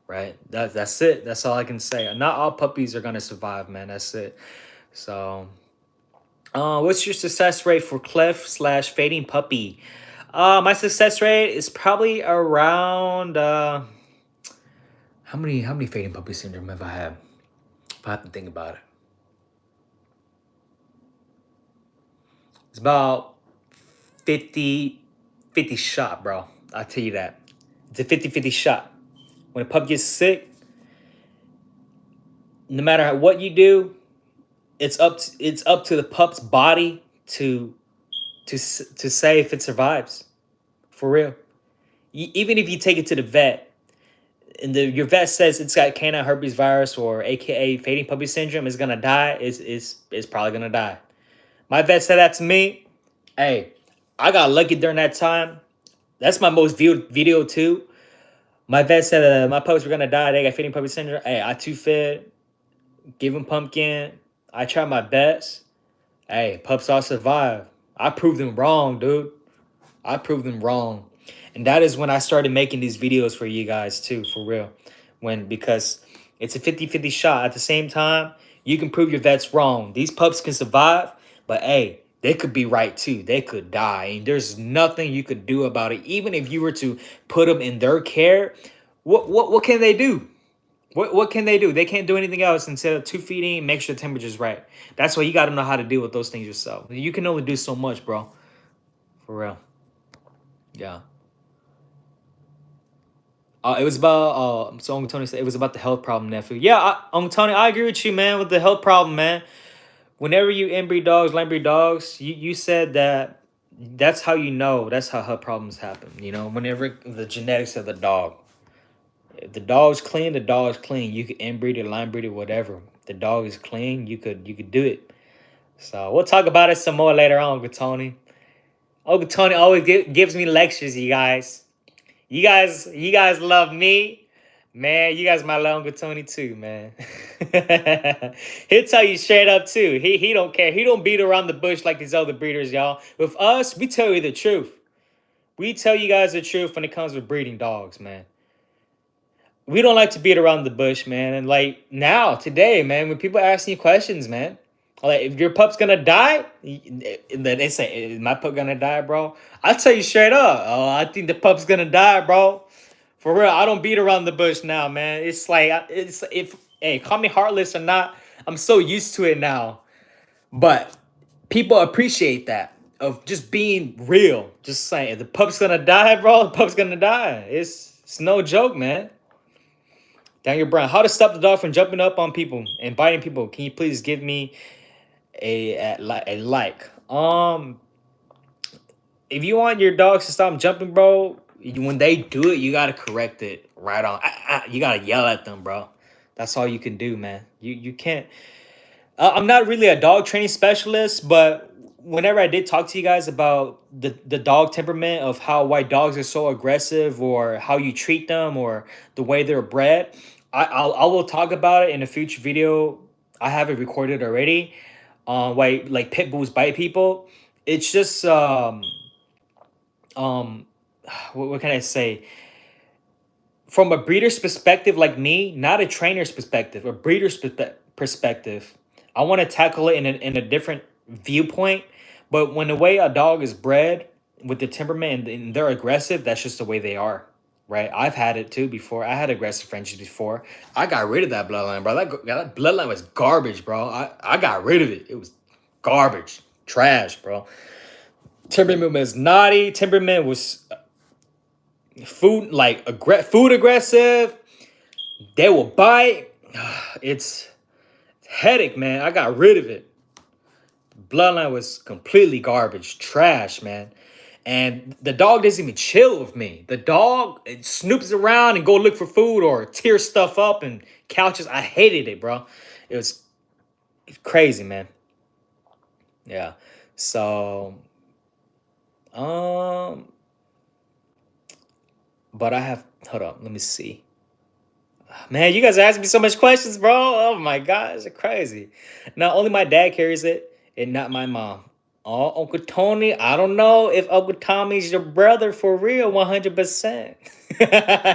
right? That's it. That's all I can say. Not all puppies are gonna survive, man. That's it. So, what's your success rate for cleft/fading puppy? My success rate is probably around how many fading puppy syndrome have I had? If I have to think about it, it's about 50-50 shot, bro. I'll tell you that. It's a 50-50 shot. When a pup gets sick, no matter what you do, it's up to the pup's body to say if it survives. For real. Even if you take it to the vet, and your vet says it's got canine herpes virus or AKA fading puppy syndrome, is gonna die. Is probably gonna die. My vet said that to me. Hey, I got lucky during that time. That's my most viewed video too. My vet said my puppies were gonna die. They got fading puppy syndrome. Hey, I too fed, give them pumpkin. I tried my best. Hey, pups all survive. I proved them wrong, dude. I proved them wrong. And that is when I started making these videos for you guys too, for real. Because it's a 50-50 shot. At the same time, you can prove your vets wrong. These pups can survive, but hey, they could be right too. They could die. And there's nothing you could do about it. Even if you were to put them in their care, what can they do? What can they do? They can't do anything else instead of tube feeding. Make sure the temperature's right. That's why you got to know how to deal with those things yourself. You can only do so much, bro. For real. Yeah. It was about so Uncle Tony said it was about the health problem, nephew. Yeah, Uncle Tony, I agree with you, man, with the health problem, man. Whenever you inbreed dogs, land breed dogs, you said that that's how you know that's how health problems happen. You know, whenever the genetics of the dog. If the dog's clean, the dog's clean. You could inbreed it, line breed it, whatever. If the dog is clean, you could do it. So we'll talk about it some more later on, Uncle Tony. Uncle Tony always gives me lectures, you guys. You guys love me. Man, you guys might love Uncle Tony too, man. He'll tell you straight up too. He don't care. He don't beat around the bush like these other breeders, y'all. With us, we tell you the truth. We tell you guys the truth when it comes to breeding dogs, man. We don't like to beat around the bush, man. And like now, today, man, when people ask you questions, man, like if your pup's gonna die, they say, "Is my pup gonna die, bro?" I tell you straight up, oh, I think the pup's gonna die, bro. For real, I don't beat around the bush now, man. It's like it's if hey, call me heartless or not, I'm so used to it now. But people appreciate that of just being real. Just saying, if the pup's gonna die, bro, the pup's gonna die. It's no joke, man. Daniel Brown, how to stop the dog from jumping up on people and biting people? Can you please give me a like? If you want your dogs to stop jumping, bro, when they do it, you gotta correct it right on. You gotta yell at them, bro. That's all you can do, man. You can't. I'm not really a dog training specialist, but whenever I did talk to you guys about the dog temperament of how why dogs are so aggressive or how you treat them or the way they're bred, I will talk about it in a future video. I have it recorded already. Why like pit bulls bite people. It's just um what can I say? From a breeder's perspective, like me, not a trainer's perspective, a breeder's perspective, I want to tackle it in a different viewpoint. But when the way a dog is bred with the temperament and they're aggressive, that's just the way they are, right? I've had it too before. I had aggressive Frenchies before. I got rid of that bloodline, bro. That bloodline was garbage, bro. I got rid of it. It was garbage, trash, bro. Temperament was naughty. Temperament was food aggressive. They will bite. It's headache, man. I got rid of it. Bloodline was completely garbage, trash, man. And the dog doesn't even chill with me. The dog it snoops around and go look for food or tear stuff up and couches. I hated it, bro. It was crazy, man. Yeah. So, um, but I have. Hold up. Let me see. Man, you guys are asking me so much questions, bro. Oh my god, it's crazy. Now only my dad carries it, and not my mom. Oh, Uncle Tony, I don't know if Uncle Tommy's your brother for real, 100%.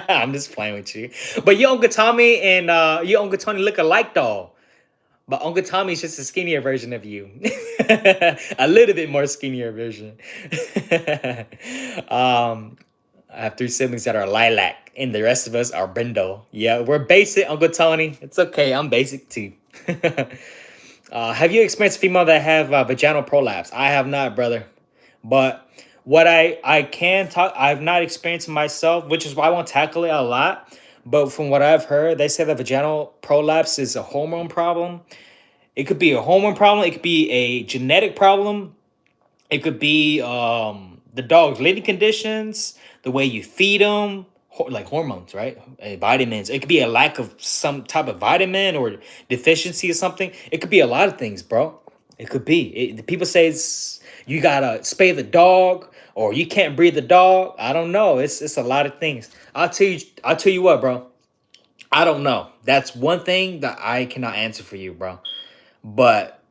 I'm just playing with you. But your Uncle Tommy and your Uncle Tony look alike, though. But Uncle Tommy's just a skinnier version of you. A little bit more skinnier version. um, I have three siblings that are lilac, and the rest of us are brindle. Yeah, we're basic, Uncle Tony. It's okay. I'm basic too. Have you experienced female that have vaginal prolapse? I have not, brother. But what I can talk, I've not experienced it myself, which is why I won't tackle it a lot. But from what I've heard, they say that vaginal prolapse is a hormone problem. It could be a hormone problem. It could be a genetic problem. It could be the dog's living conditions, the way you feed them, like hormones, right? Vitamins. It could be a lack of some type of vitamin or deficiency or something. It could be a lot of things, bro. It could be. People say it's you gotta spay the dog or you can't breed the dog. I don't know. It's a lot of things. I'll tell you. I'll tell you what, bro. I don't know. That's one thing that I cannot answer for you, bro. But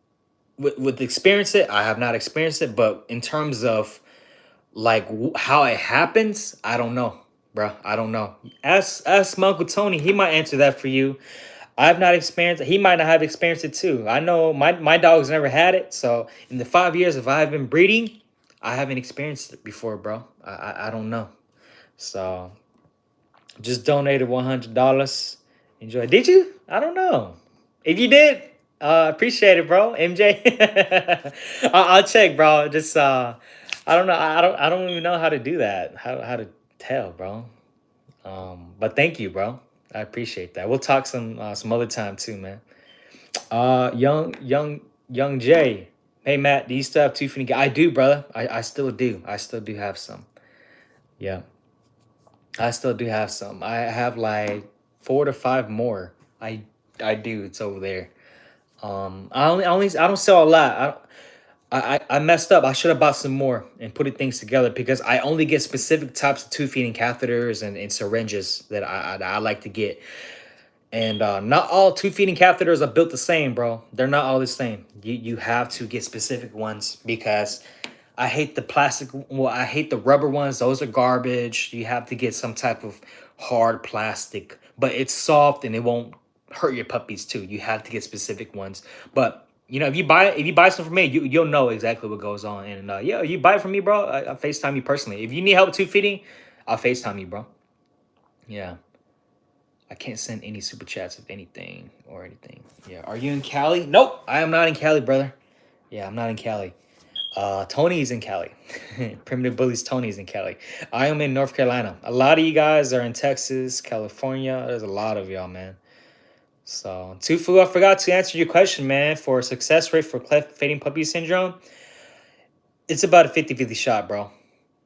with experience it, I have not experienced it. But in terms of like how it happens, I don't know, bro. I don't know. Ask my Uncle Tony. He might answer that for you. I've not experienced it. He might not have experienced it too. I know my dog's never had it. So in the 5 years if I've been breeding, I haven't experienced it before, bro. I don't know. So just donated $100. Enjoy. Did you? I don't know. If you did, appreciate it, bro. MJ. I'll check, bro. Just I don't know. I don't even know how to do that. How to tell, bro. But thank you, bro. I appreciate that. We'll talk some other time too, man. Young Jay. Hey Matt, do you still have two finny? I do, brother. I still do. I still do have some. Yeah, I still do have some. I have like 4 to 5 more. I do. It's over there. I don't sell a lot. I messed up. I should have bought some more and put things together because I only get specific types of tube feeding catheters and syringes that I like to get. And not all tube feeding catheters are built the same, bro. They're not all the same. You have to get specific ones because I hate the plastic. Well, I hate the rubber ones. Those are garbage. You have to get some type of hard plastic, but it's soft and it won't hurt your puppies too. You have to get specific ones. But if you buy some from me, you'll know exactly what goes on. And yeah, you buy it from me, bro. I FaceTime you personally. If you need help tube feeding, I'll FaceTime you, bro. Yeah. I can't send any super chats of anything or anything. Yeah. Are you in Cali? Nope. I am not in Cali, brother. Yeah, I'm not in Cali. Tony's in Cali. Primitive Bullies Tony's in Cali. I am in North Carolina. A lot of you guys are in Texas, California. There's a lot of y'all, man. So, Tufu, I forgot to answer your question, man. For success rate for cleft fading puppy syndrome, it's about a 50-50 shot, bro.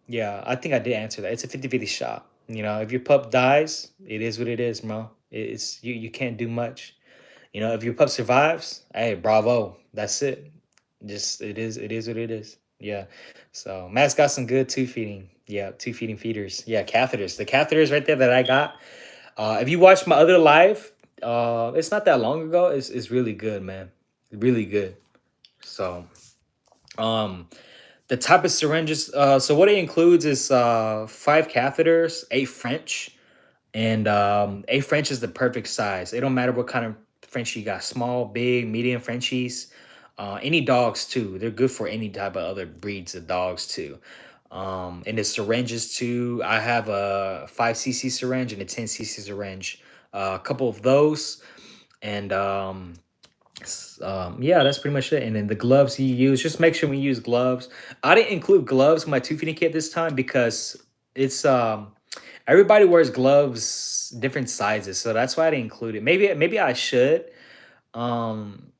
Yeah, I think I did answer that. It's a 50-50 shot. If your pup dies, it is what it is, bro. It's you can't do much. If your pup survives, hey, bravo. That's it. Just it is what it is. Yeah. So Matt's got some good tube feeding. Yeah, tube feeding feeders. Yeah, catheters. The catheters right there that I got. If you watch my other live, it's not that long ago. It's really good, man. Really good. So the type of syringes, so what it includes is 5 catheters, 8 French, and 8 French is the perfect size. It don't matter what kind of French you got, small, big, medium Frenchies. Any dogs too. They're good for any type of other breeds of dogs too. And the syringes too. I have a 5 cc syringe and a 10 cc syringe. A couple of those, and yeah, that's pretty much it. And then the gloves you use, just make sure we use gloves. I didn't include gloves in my two feeding kit this time because it's everybody wears gloves different sizes, so that's why I didn't include it. Maybe I should, um,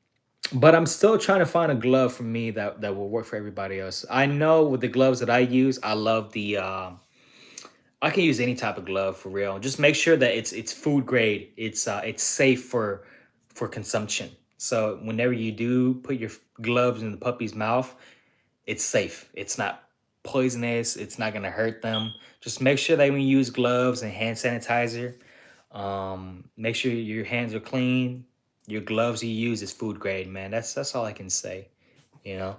but I'm still trying to find a glove for me that will work for everybody else. I know with the gloves that I use, I love the I can use any type of glove for real. Just make sure that it's food grade. It's safe for consumption. So whenever you do put your gloves in the puppy's mouth, it's safe. It's not poisonous. It's not gonna hurt them. Just make sure that when you use gloves and hand sanitizer, make sure your hands are clean. Your gloves you use is food grade, man. That's all I can say. You know.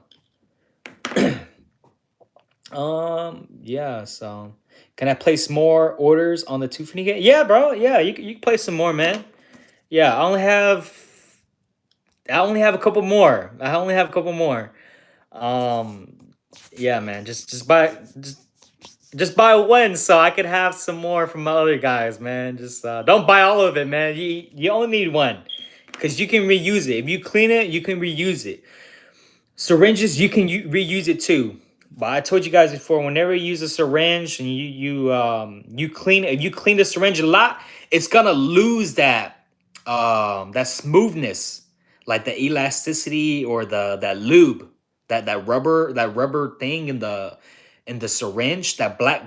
Yeah, so can I place more orders on the two finny game? Yeah, bro. Yeah, you can place some more, man. Yeah, I only have a couple more. I only have a couple more. Um yeah, man. Just buy one so I could have some more from my other guys, man. Just don't buy all of it, man. You only need one. Cause you can reuse it. If you clean it, you can reuse it. Syringes, you can reuse it too. But I told you guys before, whenever you use a syringe and you clean if you clean the syringe a lot, it's gonna lose that smoothness, like the elasticity or the that lube, that rubber thing in the syringe, that black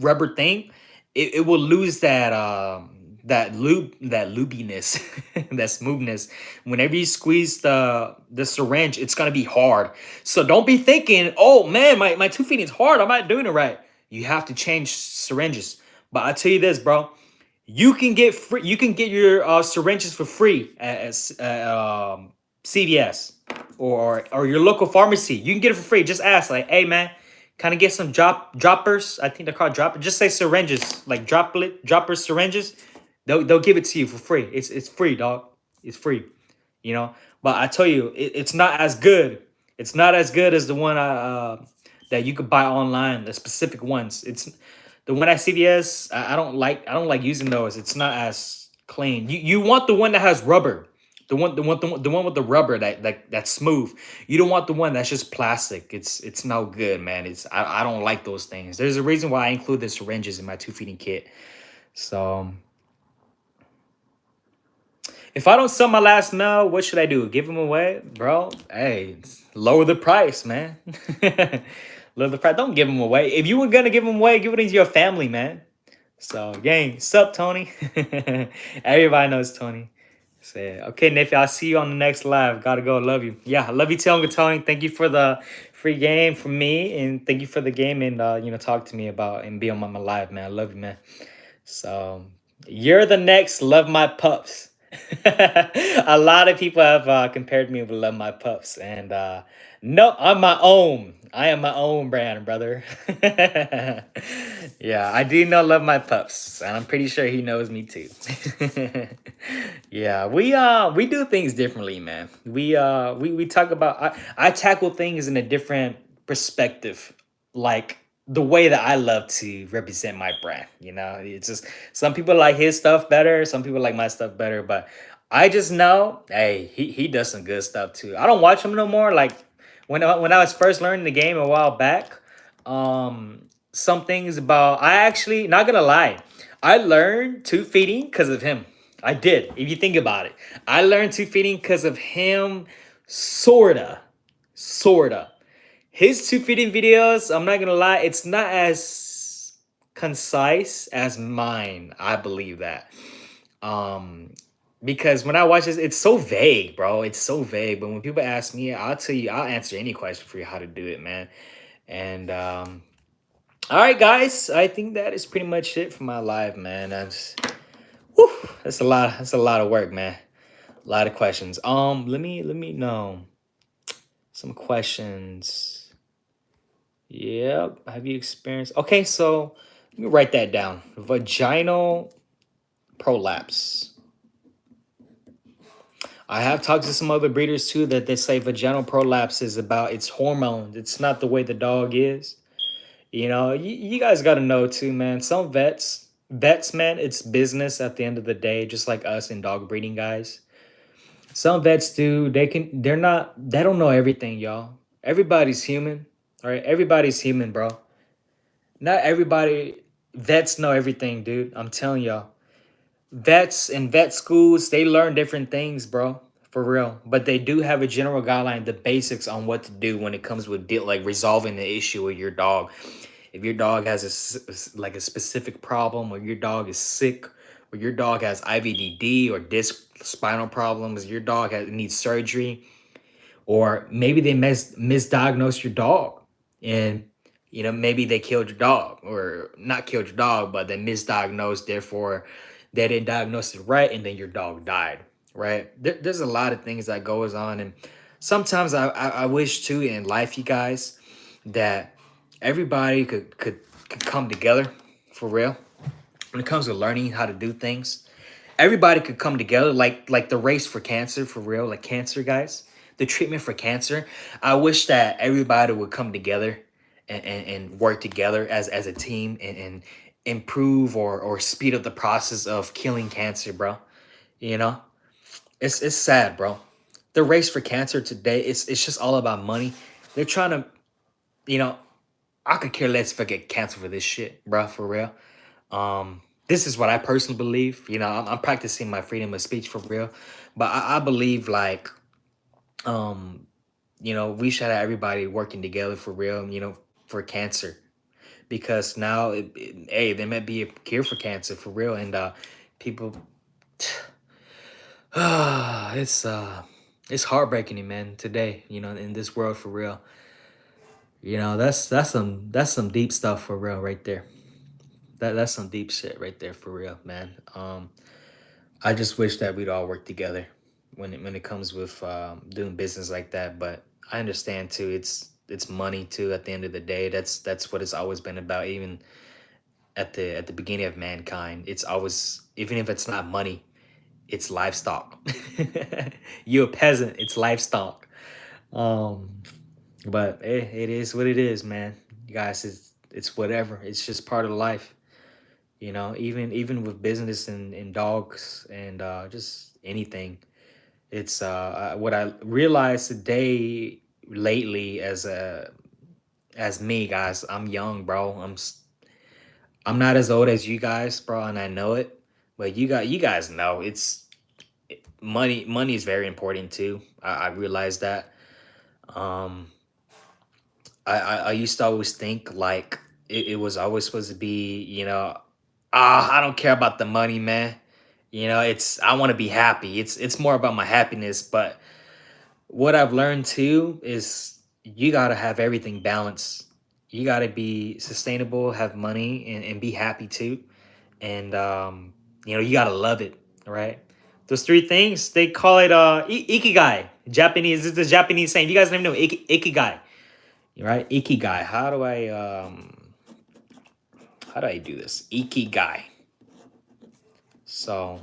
rubber thing. It will lose that lubiness, that smoothness. Whenever you squeeze the syringe, it's gonna be hard. So don't be thinking, oh man, my two feet is hard. I'm not doing it right. You have to change syringes. But I tell you this, bro. You can get your syringes for free at CVS or your local pharmacy. You can get it for free. Just ask, like, hey man, kind of get some droppers. I think they're called droppers. Just say syringes, like dropper syringes. They'll give it to you for free. It's free, dog. It's free. But I tell you, it's not as good. It's not as good as the one that you could buy online. The specific ones. It's the one at CVS. I don't like using those. It's not as Clean. You want the one that has rubber. The one with the rubber that's smooth. You don't want the one that's just plastic. It's no good, man. I don't like those things. There's a reason why I include the syringes in my tube feeding kit. So if I don't sell my last meal, what should I do? Give them away, bro? Hey, lower the price, man. Lower the price. Don't give them away. If you were gonna give them away, give it to your family, man. So, gang, sup, Tony? Everybody knows Tony. Say, okay, nephew, I'll see you on the next live. Gotta go. Love you. Yeah, I love you too, Uncle Tony. Thank you for the free game from me, and thank you for the game and talk to me about and be on my live, man. I love you, man. So you're the next Love My Pups. A lot of people have compared me with Love My Pups, and no, I'm my own. I am my own brand, brother. Yeah, I do know Love My Pups, and I'm pretty sure he knows me too. Yeah, we do things differently, man. We talk about I tackle things in a different perspective, like the way that I love to represent my brand. It's just some people like his stuff better, some people like my stuff better, but I just know, hey, he does some good stuff too. I don't watch him no more. Like when I was first learning the game a while back, some things about I actually not gonna lie, I learned tube feeding because of him. I did. If you think about it, I learned tube feeding because of him, sorta. His tube feeding videos, I'm not gonna lie, it's not as concise as mine. I believe that. Um, because when I watch this, it's so vague, bro. It's so vague. But when people ask me, I'll tell you, I'll answer any question for you how to do it, man. And all right, guys, I think that is pretty much it for my live, man. Whew, that's a lot. That's a lot of work, man. A lot of questions. Let me know some questions. Yep. Have you experienced? Okay, so let me write that down. Vaginal prolapse. I have talked to some other breeders too that they say vaginal prolapse is about its hormones. It's not the way the dog is. You guys got to know too, man. Some vets, man, it's business at the end of the day, just like us in dog breeding guys. Some vets do. They don't know everything, y'all. Everybody's human. All right. Everybody's human, bro. Not everybody vets know everything, dude. I'm telling y'all. Vets in vet schools, they learn different things, bro. For real. But they do have a general guideline, the basics on what to do when it comes with like resolving the issue with your dog. If your dog has like a specific problem, or your dog is sick, or your dog has IVDD or disc spinal problems, your dog needs surgery, or maybe they misdiagnosed your dog, and maybe they killed your dog, or not killed your dog, but they misdiagnosed, therefore they didn't diagnose it right, and then your dog died, right? There's a lot of things that goes on, and sometimes I wish too in life, you guys, that everybody could come together for real when it comes to learning how to do things. Everybody could come together, like the race for cancer, for real, like cancer, guys, the treatment for cancer. I wish that everybody would come together and work together as a team, and improve or speed up the process of killing cancer, bro. You know, it's sad, bro. The race for cancer today, it's just all about money. They're trying to, you know, I could care less if I get cancer for this shit, bro, for real. This is what I personally believe. I'm practicing my freedom of speech for real, but I believe like, um, we should have everybody working together for real. For cancer, because now, hey, there might be a cure for cancer for real, and people, it's heartbreaking, man. Today, in this world for real. That's some deep stuff for real right there. That's some deep shit right there for real, man. I just wish that we'd all work together when it comes with doing business like that. But I understand too. It's money too. At the end of the day, that's what it's always been about. Even at the beginning of mankind, it's always, even if it's not money, it's livestock. You're a peasant. It's livestock. Um, but it is what it is, man. You guys, it's whatever. It's just part of life. You know, even with business and dogs and just anything. It's what I realized today lately as me, guys. I'm young, bro. I'm not as old as you guys, bro, and I know it. But you guys know money is very important too. I realize that. Um, I used to always think like it was always supposed to be, I don't care about the money, man. It's I want to be happy. It's more about my happiness. But what I've learned too is you gotta have everything balanced. You gotta be sustainable, have money, and be happy too. And you gotta love it, right? Those three things they call it ikigai. Japanese this is the Japanese saying. You guys never know ikigai, right? Ikigai. How do I do this? Ikigai. So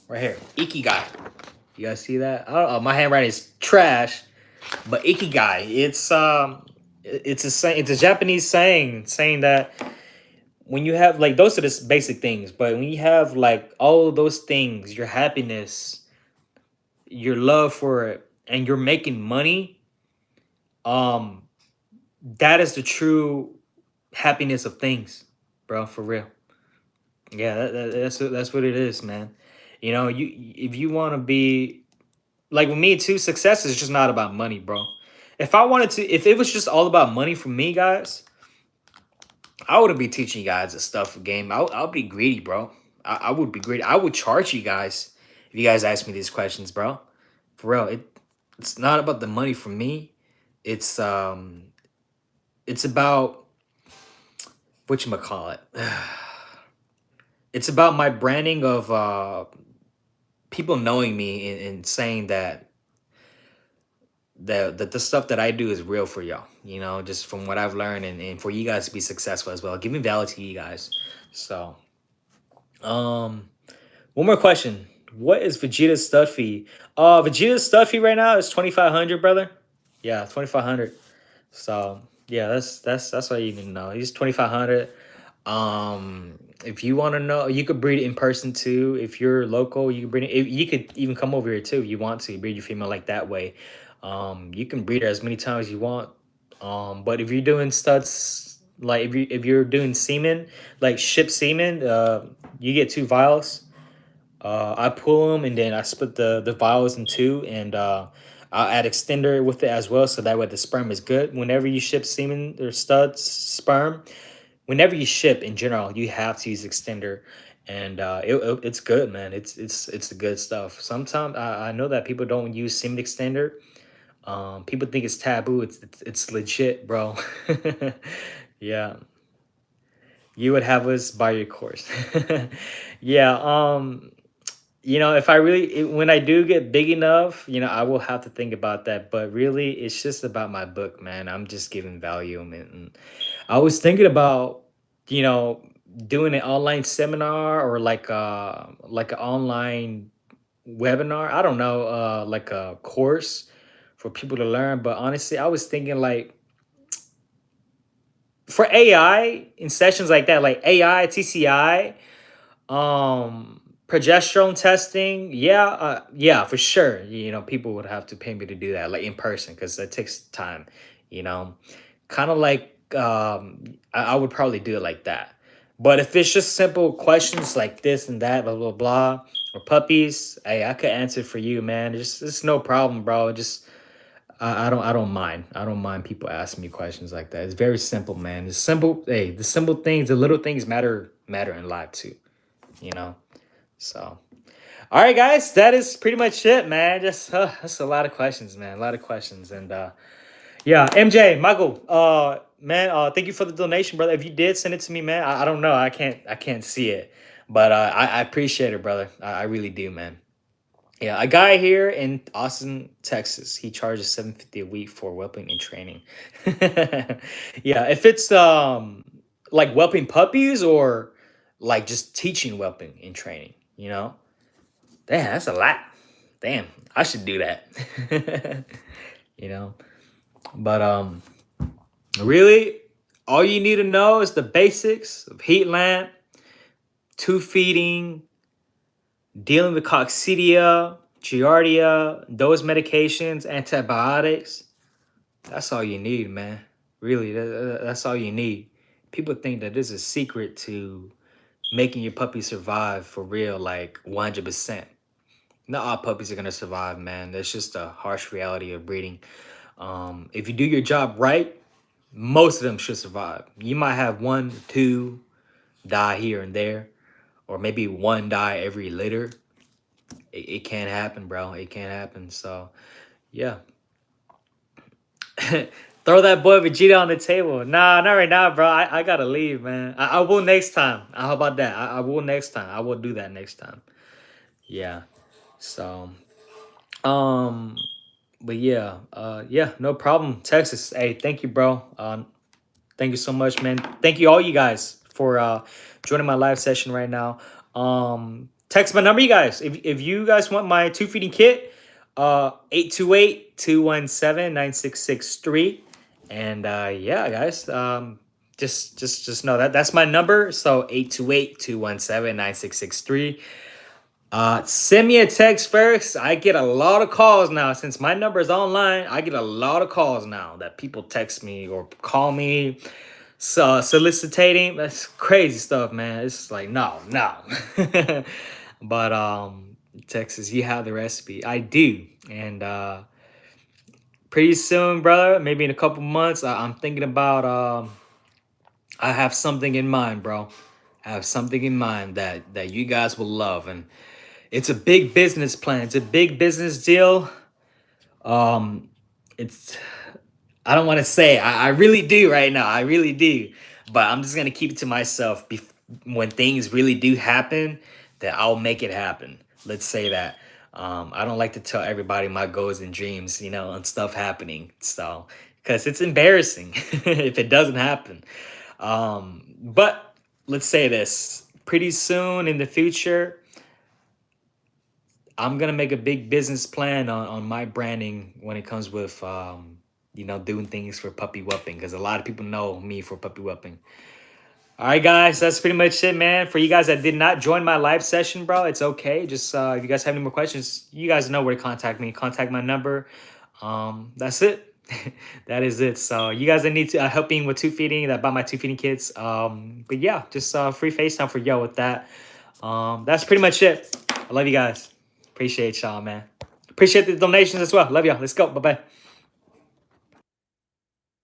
right here, ikigai. You guys see that? I don't know. My handwriting is trash, but ikigai. It's a saying. It's a Japanese saying that when you have like those are the basic things, but when you have like all of those things, your happiness, your love for it, and you're making money, um, that is the true happiness of things, bro. For real. Yeah, that's what it is, man. You if you want to be like with me too, success is just not about money, bro. If it was just all about money for me, guys, I wouldn't be teaching you guys the stuff for game. I'll be greedy, bro. I would be greedy. I would charge you guys if you guys ask me these questions, bro. For real, it's not about the money for me. It's um, it's about what you call it. It's about my branding of people knowing me and saying that the stuff that I do is real for y'all. Just from what I've learned and for you guys to be successful as well. Giving value to you guys. So, um, one more question. What is Vegeta's stud fee? Vegeta's stud fee right now is 2,500, brother. Yeah, 2,500. So yeah, that's all you need to know. He's 2,500. If you want to know, you could breed it in person too. If you're local, you can breed it. You could even come over here too. If you want to breed your female like that way. You can breed her as many times as you want. But if you're doing studs, like if you're doing semen, like ship semen, you get 2 vials. I pull them and then I split the vials in two, and I'll add extender with it as well, so that way the sperm is good. Whenever you ship semen or studs sperm, whenever you ship in general, you have to use extender, and it's good, man. It's the good stuff. Sometimes I know that people don't use semen extender. People think it's taboo. It's legit, bro. Yeah, you would have us buy your course. Yeah. If I really when I do get big enough, I will have to think about that. But really, it's just about my book, man. I'm just giving value, and I was thinking about, you know, doing an online seminar or like an online webinar. I don't know, like a course for people to learn. But honestly, I was thinking like for AI in sessions like that, like AI, TCI, progesterone testing, yeah, for sure. People would have to pay me to do that, like in person, because that takes time. You know, kind of like I would probably do it like that. But if it's just simple questions like this and that, blah blah blah, or puppies, hey, I could answer for you, man. It's no problem, bro. Just I don't mind. I don't mind people asking me questions like that. It's very simple, man. It's simple. Hey, the simple things, the little things matter in life too. You know. So, all right, guys, that is pretty much it, man. Just that's a lot of questions, man. A lot of questions, and yeah, MJ, Michael, man, thank you for the donation, brother. If you did send it to me, man, I don't know, I can't see it, but I appreciate it, brother. I really do, man. Yeah, a guy here in Austin, Texas, he charges 750 a week for whelping and training. Yeah, if it's like whelping puppies or like just teaching whelping and training, damn, that's a lot. Damn, I should do that. you know, but really, all you need to know is the basics of heat lamp, tube feeding, dealing with coccidia, giardia, those medications, antibiotics. That's all you need, man. Really, that's all you need. People think that this is a secret to making your puppy survive for real, like 100%. Not all puppies are gonna survive, man. That's just a harsh reality of breeding. If you do your job right, most of them should survive. You might have one, two die here and there, or maybe one die every litter. It can't happen, bro. It can't happen. So, yeah. Throw that boy Vegeta on the table. Nah, not right now, bro. I gotta leave, man. I will next time. How about that? I will next time. I will do that next time. Yeah. So, um, but yeah, yeah, no problem. Texas. Hey, thank you, bro. Thank you so much, man. Thank you all you guys for joining my live session right now. Text my number, you guys. If you guys want my two feeding kit, 828-217-9663. And yeah, guys, just know that that's my number. So 828-217-9663. Send me a text first. I get a lot of calls now. Since my number is online, I get a lot of calls now that people text me or call me, so soliciting. That's crazy stuff, man. It's like no, no. But Texas, you have the recipe. I do. And pretty soon, brother, maybe in a couple months, I'm thinking about I have something in mind, bro. I have something in mind that you guys will love. And it's a big business plan. It's a big business deal. Um, it's I don't want to say. I really do right now. I really do. But I'm just gonna keep it to myself. When things really do happen, that I'll make it happen. Let's say that. I don't like to tell everybody my goals and dreams, and stuff happening. So, because it's embarrassing if it doesn't happen. But let's say this. Pretty soon in the future, I'm gonna make a big business plan on my branding when it comes with doing things for puppy whelping, because a lot of people know me for puppy whelping. All right, guys, that's pretty much it, man. For you guys that did not join my live session, bro, it's okay. Just if you guys have any more questions, you guys know where to contact me. Contact my number. That's it. That is it. So you guys that need to helping with tube feeding, that buy my tube feeding kits. But yeah, just free FaceTime for yo with that. That's pretty much it. I love you guys. Appreciate y'all, man. Appreciate the donations as well. Love y'all. Let's go. Bye bye.